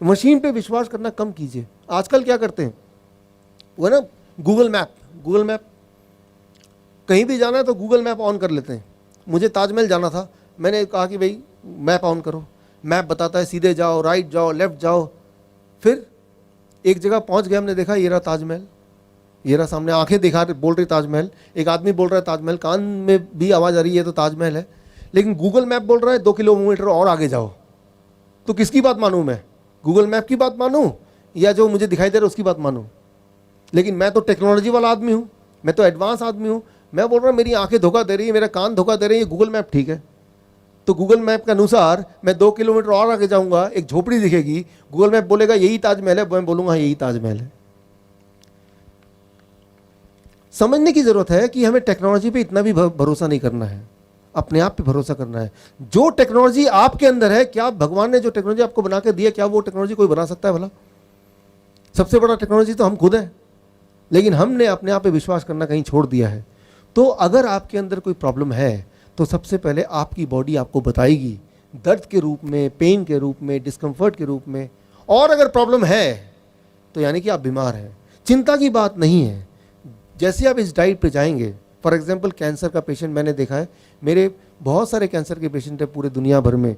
मशीन पे विश्वास करना कम कीजिए। आजकल क्या करते हैं, वो ना गूगल मैप, कहीं भी जाना है तो गूगल मैप ऑन कर लेते हैं। मुझे ताजमहल जाना था, मैंने कहा कि भाई मैप ऑन करो। मैप बताता है सीधे जाओ, राइट जाओ, लेफ्ट जाओ। फिर एक जगह पहुंच गए, हमने देखा ये रहा ताजमहल, ये रहा सामने, आंखें दिखा बोल रही ताजमहल। एक आदमी बोल रहा है ताजमहल, कान में भी आवाज़ आ रही है तो ताजमहल है। लेकिन गूगल मैप बोल रहा है 2 किलोमीटर और आगे जाओ। तो किसकी बात मानूं मैं? गूगल मैप की बात मानूं या जो मुझे दिखाई दे रहा है उसकी बात मानूं? लेकिन मैं तो टेक्नोलॉजी वाला आदमी हूँ, मैं तो एडवांस आदमी हूँ। मैं बोल रहा हूँ मेरी आंखें धोखा दे रही है, मेरा कान धोखा दे रही है, गूगल मैप ठीक है। तो गूगल मैप के अनुसार मैं 2 किलोमीटर और आगे जाऊंगा, एक झोपड़ी दिखेगी, गूगल मैप बोलेगा यही ताजमहल है, मैं बोलूंगा यही ताजमहल है। समझने की जरूरत है कि हमें टेक्नोलॉजी पे इतना भी भरोसा नहीं करना है, अपने आप पे भरोसा करना है। जो टेक्नोलॉजी आपके अंदर है, क्या भगवान ने जो टेक्नोलॉजी आपको बना के दिया, क्या वो टेक्नोलॉजी कोई बना सकता है भला? सबसे बड़ा टेक्नोलॉजी तो हम खुद हैं, लेकिन हमने अपने आप पे विश्वास करना कहीं छोड़ दिया है। तो अगर आपके अंदर कोई प्रॉब्लम है तो सबसे पहले आपकी बॉडी आपको बताएगी, दर्द के रूप में, पेन के रूप में, डिस्कम्फर्ट के रूप में। और अगर प्रॉब्लम है तो यानी कि आप बीमार हैं। चिंता की बात नहीं है। जैसे आप इस डाइट पे जाएंगे, फॉर एग्जांपल कैंसर का पेशेंट मैंने देखा है, मेरे बहुत सारे कैंसर के पेशेंट हैं पूरे दुनिया भर में,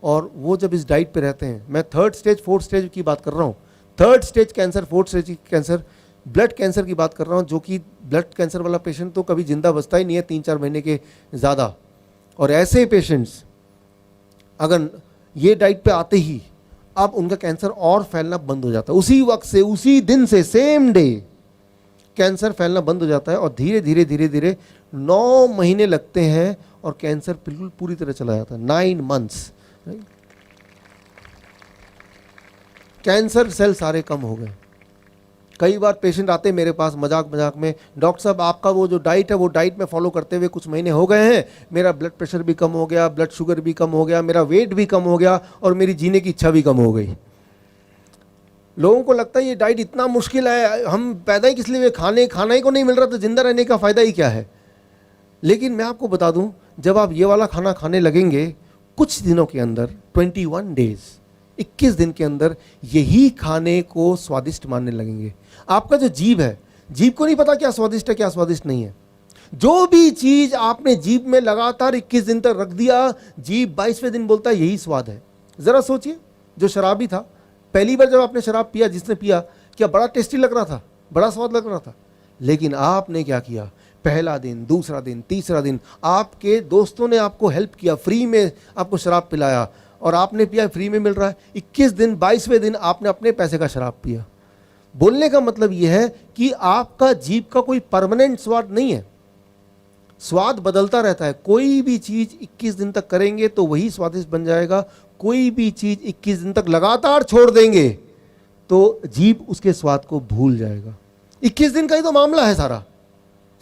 और वो जब इस डाइट पे रहते हैं, मैं 3rd स्टेज 4th स्टेज की बात कर रहा हूँ, 3rd stage cancer, 4th stage cancer, blood cancer की बात कर रहा हूँ, जो कि ब्लड कैंसर वाला पेशेंट तो कभी जिंदा बचता ही नहीं है 3-4 महीने के ज़्यादा। और ऐसे पेशेंट्स अगर ये डाइट पे आते ही अब उनका कैंसर और फैलना बंद हो जाता है। उसी वक्त से, उसी दिन से, सेम डे कैंसर फैलना बंद हो जाता है, और धीरे धीरे धीरे धीरे 9 महीने लगते हैं और कैंसर बिल्कुल पूरी तरह चला जाता है। 9 months, कैंसर सेल सारे कम हो गए। कई बार पेशेंट आते हैं मेरे पास मजाक मजाक में, डॉक्टर साहब आपका वो जो डाइट है, वो डाइट में फॉलो करते हुए कुछ महीने हो गए हैं, मेरा ब्लड प्रेशर भी कम हो गया, ब्लड शुगर भी कम हो गया, मेरा वेट भी कम हो गया, और मेरी जीने की इच्छा भी कम हो गई। लोगों को लगता है ये डाइट इतना मुश्किल है, हम पैदा ही किस लिए, खाना ही को नहीं मिल रहा तो जिंदा रहने का फ़ायदा ही क्या है। लेकिन मैं आपको बता दूं, जब आप ये वाला खाना खाने लगेंगे, कुछ दिनों के अंदर, 21 डेज, 21 दिन के अंदर यही खाने को स्वादिष्ट मानने लगेंगे। आपका जो जीभ है, जीभ को नहीं पता क्या स्वादिष्ट है क्या स्वादिष्ट नहीं है। जो भी चीज आपने जीभ में लगातार 21 दिन तक रख दिया, जीभ 22वें दिन बोलता है यही स्वाद है। जरा सोचिए, जो शराबी था, पहली बार जब आपने शराब पिया, जिसने पिया, क्या बड़ा टेस्टी लग रहा था, बड़ा स्वाद लग रहा था। लेकिन आपने क्या किया, पहला दिन, दूसरा दिन, तीसरा दिन, आपके दोस्तों ने आपको हेल्प किया, फ्री में आपको शराब पिलाया, और आपने पिया, फ्री में मिल रहा है। 21 दिन, 22वें दिन आपने अपने पैसे का शराब पिया। बोलने का मतलब यह है कि आपका जीभ का कोई परमानेंट स्वाद नहीं है, स्वाद बदलता रहता है। कोई भी चीज 21 दिन तक करेंगे तो वही स्वादिष्ट बन जाएगा, कोई भी चीज 21 दिन तक लगातार छोड़ देंगे तो जीभ उसके स्वाद को भूल जाएगा। 21 दिन का ही तो मामला है सारा।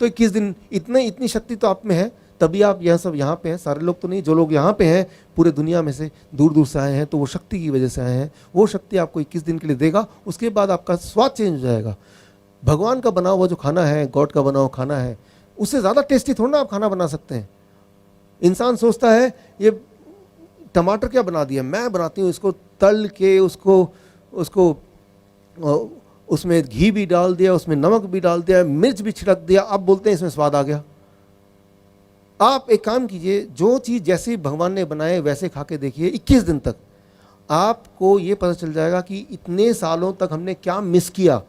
तो 21 दिन, इतनी शक्ति तो आप में है, तभी आप यह सब यहाँ पे हैं। सारे लोग तो नहीं, जो लोग यहाँ पे हैं पूरे दुनिया में से दूर दूर से आए हैं, तो वो शक्ति की वजह से आए हैं। वो शक्ति आपको 21 दिन के लिए देगा, उसके बाद आपका स्वाद चेंज हो जाएगा। भगवान का बना हुआ जो खाना है, गॉड का बना हुआ खाना है, उससे ज़्यादा टेस्टी थोड़ा ना आप खाना बना सकते हैं। इंसान सोचता है ये टमाटर क्या बना दिया, मैं बनाती हूँ इसको तल के, उसको उसमें घी भी डाल दिया, उसमें नमक भी डाल दिया, मिर्च भी छिड़क दिया, अब बोलते हैं इसमें स्वाद आ गया। आप एक काम कीजिए, जो चीज़ जैसे भगवान ने बनाए वैसे खा के देखिए 21 दिन तक, आपको ये पता चल जाएगा कि इतने सालों तक हमने क्या मिस किया,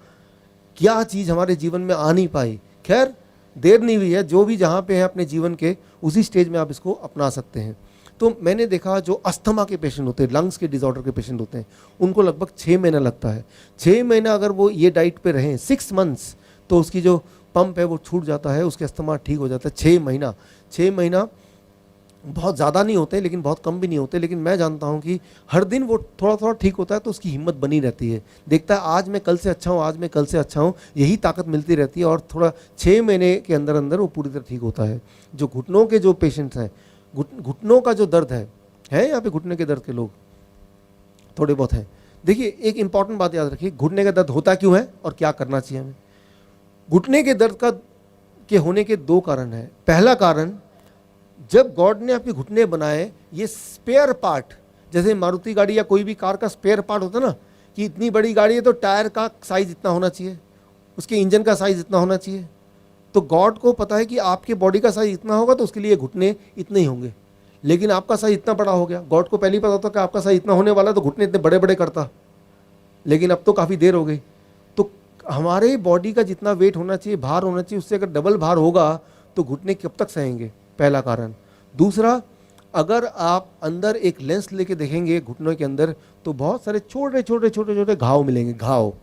क्या चीज़ हमारे जीवन में आ नहीं पाई। खैर देर नहीं हुई है, जो भी जहाँ पे है अपने जीवन के उसी स्टेज में आप इसको अपना सकते हैं। तो मैंने देखा जो अस्थमा के पेशेंट होते हैं, लंग्स के डिसऑर्डर के पेशेंट होते हैं, उनको लगभग 6 महीना लगता है। 6 महीना अगर वो ये डाइट पे रहें, 6 मंथ्स, तो उसकी जो पंप है वो छूट जाता है, उसके अस्थमा ठीक हो जाता है। 6 महीना बहुत ज़्यादा नहीं होते लेकिन बहुत कम भी नहीं होते, लेकिन मैं जानता हूँ कि हर दिन वो थोड़ा थोड़ा ठीक होता है, तो उसकी हिम्मत बनी रहती है। देखता है आज मैं कल से अच्छा हूँ, आज मैं कल से अच्छा हूँ, यही ताकत मिलती रहती है, और थोड़ा 6 महीने के अंदर अंदर वो पूरी तरह ठीक होता है। जो घुटनों के जो पेशेंट्स हैं, घुटनों का जो दर्द है यहाँ पे घुटने के दर्द के लोग थोड़े बहुत हैं। देखिए एक इंपॉर्टेंट बात याद रखिए, घुटने का दर्द होता क्यों है और क्या करना चाहिए हमें। घुटने के दर्द के होने के 2 कारण हैं। पहला कारण, जब गॉड ने आपके घुटने बनाए, ये स्पेयर पार्ट, जैसे मारुति गाड़ी या कोई भी कार का स्पेयर पार्ट होता है ना, कि इतनी बड़ी गाड़ी है तो टायर का साइज इतना होना चाहिए, उसके इंजन का साइज इतना होना चाहिए। तो गॉड को पता है कि आपके बॉडी का साइज इतना होगा तो उसके लिए घुटने इतने ही होंगे, लेकिन आपका साइज इतना बड़ा हो गया। गॉड को पहले ही पता होता कि आपका साइज इतना होने वाला है, तो घुटने इतने बड़े बड़े करता, लेकिन अब तो काफ़ी देर हो गई। तो हमारे बॉडी का जितना वेट होना चाहिए, भार होना चाहिए, उससे अगर डबल भार होगा तो घुटने कब तक सहेंगे, पहला कारण। दूसरा, अगर आप अंदर एक लेंस लेके देखेंगे घुटनों के अंदर, तो बहुत सारे छोटे छोटे छोटे छोटे घाव मिलेंगे। घाव,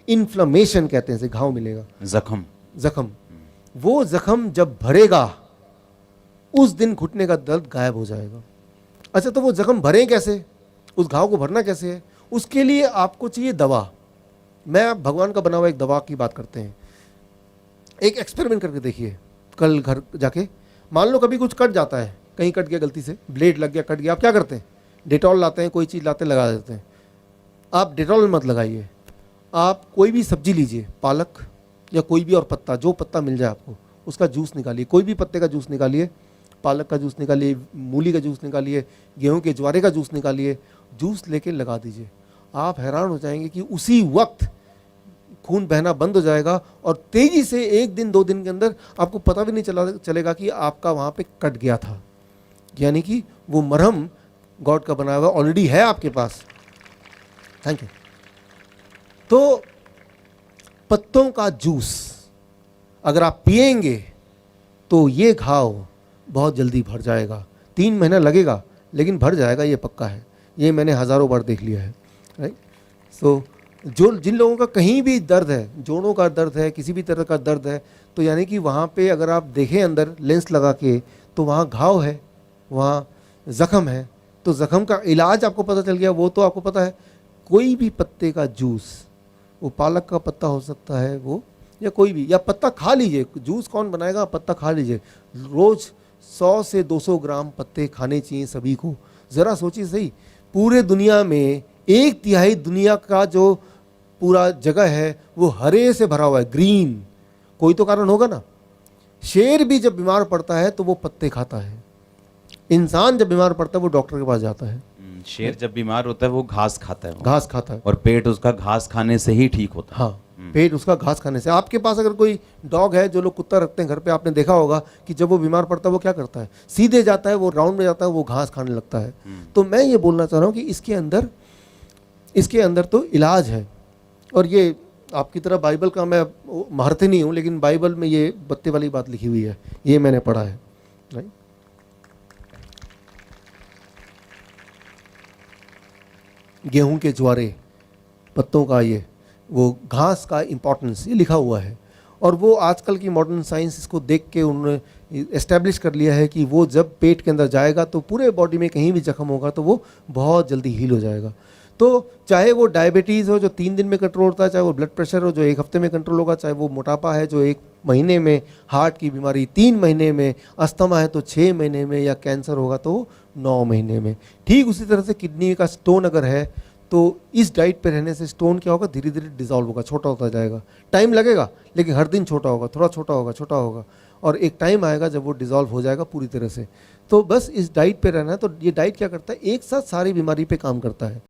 इन्फ्लेमेशन कहते हैं इसे, घाव मिलेगा, जख्म। वो जख्म जब भरेगा उस दिन घुटने का दर्द गायब हो जाएगा। अच्छा, तो वो जख्म भरे कैसे, उस घाव को भरना कैसे है? उसके लिए आपको चाहिए दवा। मैं भगवान का बना हुआ एक दवा की बात करते हैं। एक एक्सपेरिमेंट करके देखिए, कल घर जाके, मान लो कभी कुछ कट जाता है, कहीं कट गया, गलती से ब्लेड लग गया, कट गया, आप क्या करते हैं? डेटॉल लाते हैं, कोई चीज़ लाते हैं, लगा देते हैं। आप डेटॉल मत लगाइए, आप कोई भी सब्जी लीजिए, पालक या कोई भी और पत्ता, जो पत्ता मिल जाए आपको, उसका जूस निकालिए, कोई भी पत्ते का जूस निकालिए, पालक का जूस निकालिए, मूली का जूस निकालिए, गेहूं के ज्वारे का जूस निकालिए, जूस लेके लगा दीजिए। आप हैरान हो जाएंगे कि उसी वक्त खून बहना बंद हो जाएगा, और तेजी से 1 दिन 2 दिन के अंदर आपको पता भी नहीं चलेगा कि आपका वहाँ पे कट गया था। यानी कि वो मरहम गॉड का बनाया हुआ ऑलरेडी है आपके पास। Thank you. तो पत्तों का जूस अगर आप पिएंगे तो ये घाव बहुत जल्दी भर जाएगा। 3 महीना लगेगा लेकिन भर जाएगा, ये पक्का है, ये मैंने हज़ारों बार देख लिया है, राइट। सो जिन लोगों का कहीं भी दर्द है, जोड़ों का दर्द है, किसी भी तरह का दर्द है, तो यानी कि वहाँ पे अगर आप देखें अंदर लेंस लगा के, तो वहाँ घाव है, वहाँ ज़ख़म है। तो ज़ख़म का इलाज आपको पता चल गया, वो तो आपको पता है। कोई भी पत्ते का जूस, वो पालक का पत्ता हो सकता है वो, या कोई भी, या पत्ता खा लीजिए। जूस कौन बनाएगा, पत्ता खा लीजिए। रोज़ 100 से 200 ग्राम पत्ते खाने चाहिए सभी को। ज़रा सोचिए सही, पूरे दुनिया में 1/3 दुनिया का जो पूरा जगह है वो हरे से भरा हुआ है, ग्रीन। कोई तो कारण होगा ना। शेर भी जब बीमार पड़ता है तो वो पत्ते खाता है। इंसान जब बीमार पड़ता है वो डॉक्टर के पास जाता है।
शेर जब बीमार होता है वो घास खाता है,
घास खाता है,
और पेट उसका घास खाने से ही ठीक होता है।
हाँ, पेट उसका घास खाने से। आपके पास अगर कोई डॉग है, जो लोग कुत्ता रखते हैं घर पे, आपने देखा होगा कि जब वो बीमार पड़ता है वो क्या करता है, सीधे जाता है, वो राउंड में जाता है, वो घास खाने लगता है। तो मैं ये बोलना चाह रहा हूँ कि इसके अंदर तो इलाज है। और ये आपकी तरह बाइबल का मैं महारथी नहीं हूँ, लेकिन बाइबल में ये पत्ते वाली बात लिखी हुई है, ये मैंने पढ़ा है, राइट। गेहूं के ज्वारे, पत्तों का ये, वो घास का इम्पोर्टेंस ये लिखा हुआ है। और वो आजकल की मॉडर्न साइंस इसको देख के उन्होंने एस्टेब्लिश कर लिया है कि वो जब पेट के अंदर जाएगा तो पूरे बॉडी में कहीं भी जख्म होगा तो वो बहुत जल्दी हील हो जाएगा। तो चाहे वो डायबिटीज़ हो जो 3 दिन में कंट्रोल होता है, चाहे वो ब्लड प्रेशर हो जो 1 हफ्ते में कंट्रोल होगा, चाहे वो मोटापा है जो 1 महीने में, हार्ट की बीमारी 3 महीने में, अस्थमा है तो 6 महीने में, या कैंसर होगा तो 9 महीने में। ठीक उसी तरह से किडनी का स्टोन अगर है तो इस डाइट पे रहने से स्टोन क्या होगा, धीरे धीरे डिजॉल्व होगा, छोटा होता जाएगा। टाइम लगेगा लेकिन हर दिन छोटा होगा, थोड़ा छोटा होगा, छोटा होगा, और एक टाइम आएगा जब वो डिजॉल्व हो जाएगा पूरी तरह से। तो बस इस डाइट पे रहना है। तो ये डाइट क्या करता है, एक साथ सारी बीमारी पे काम करता है।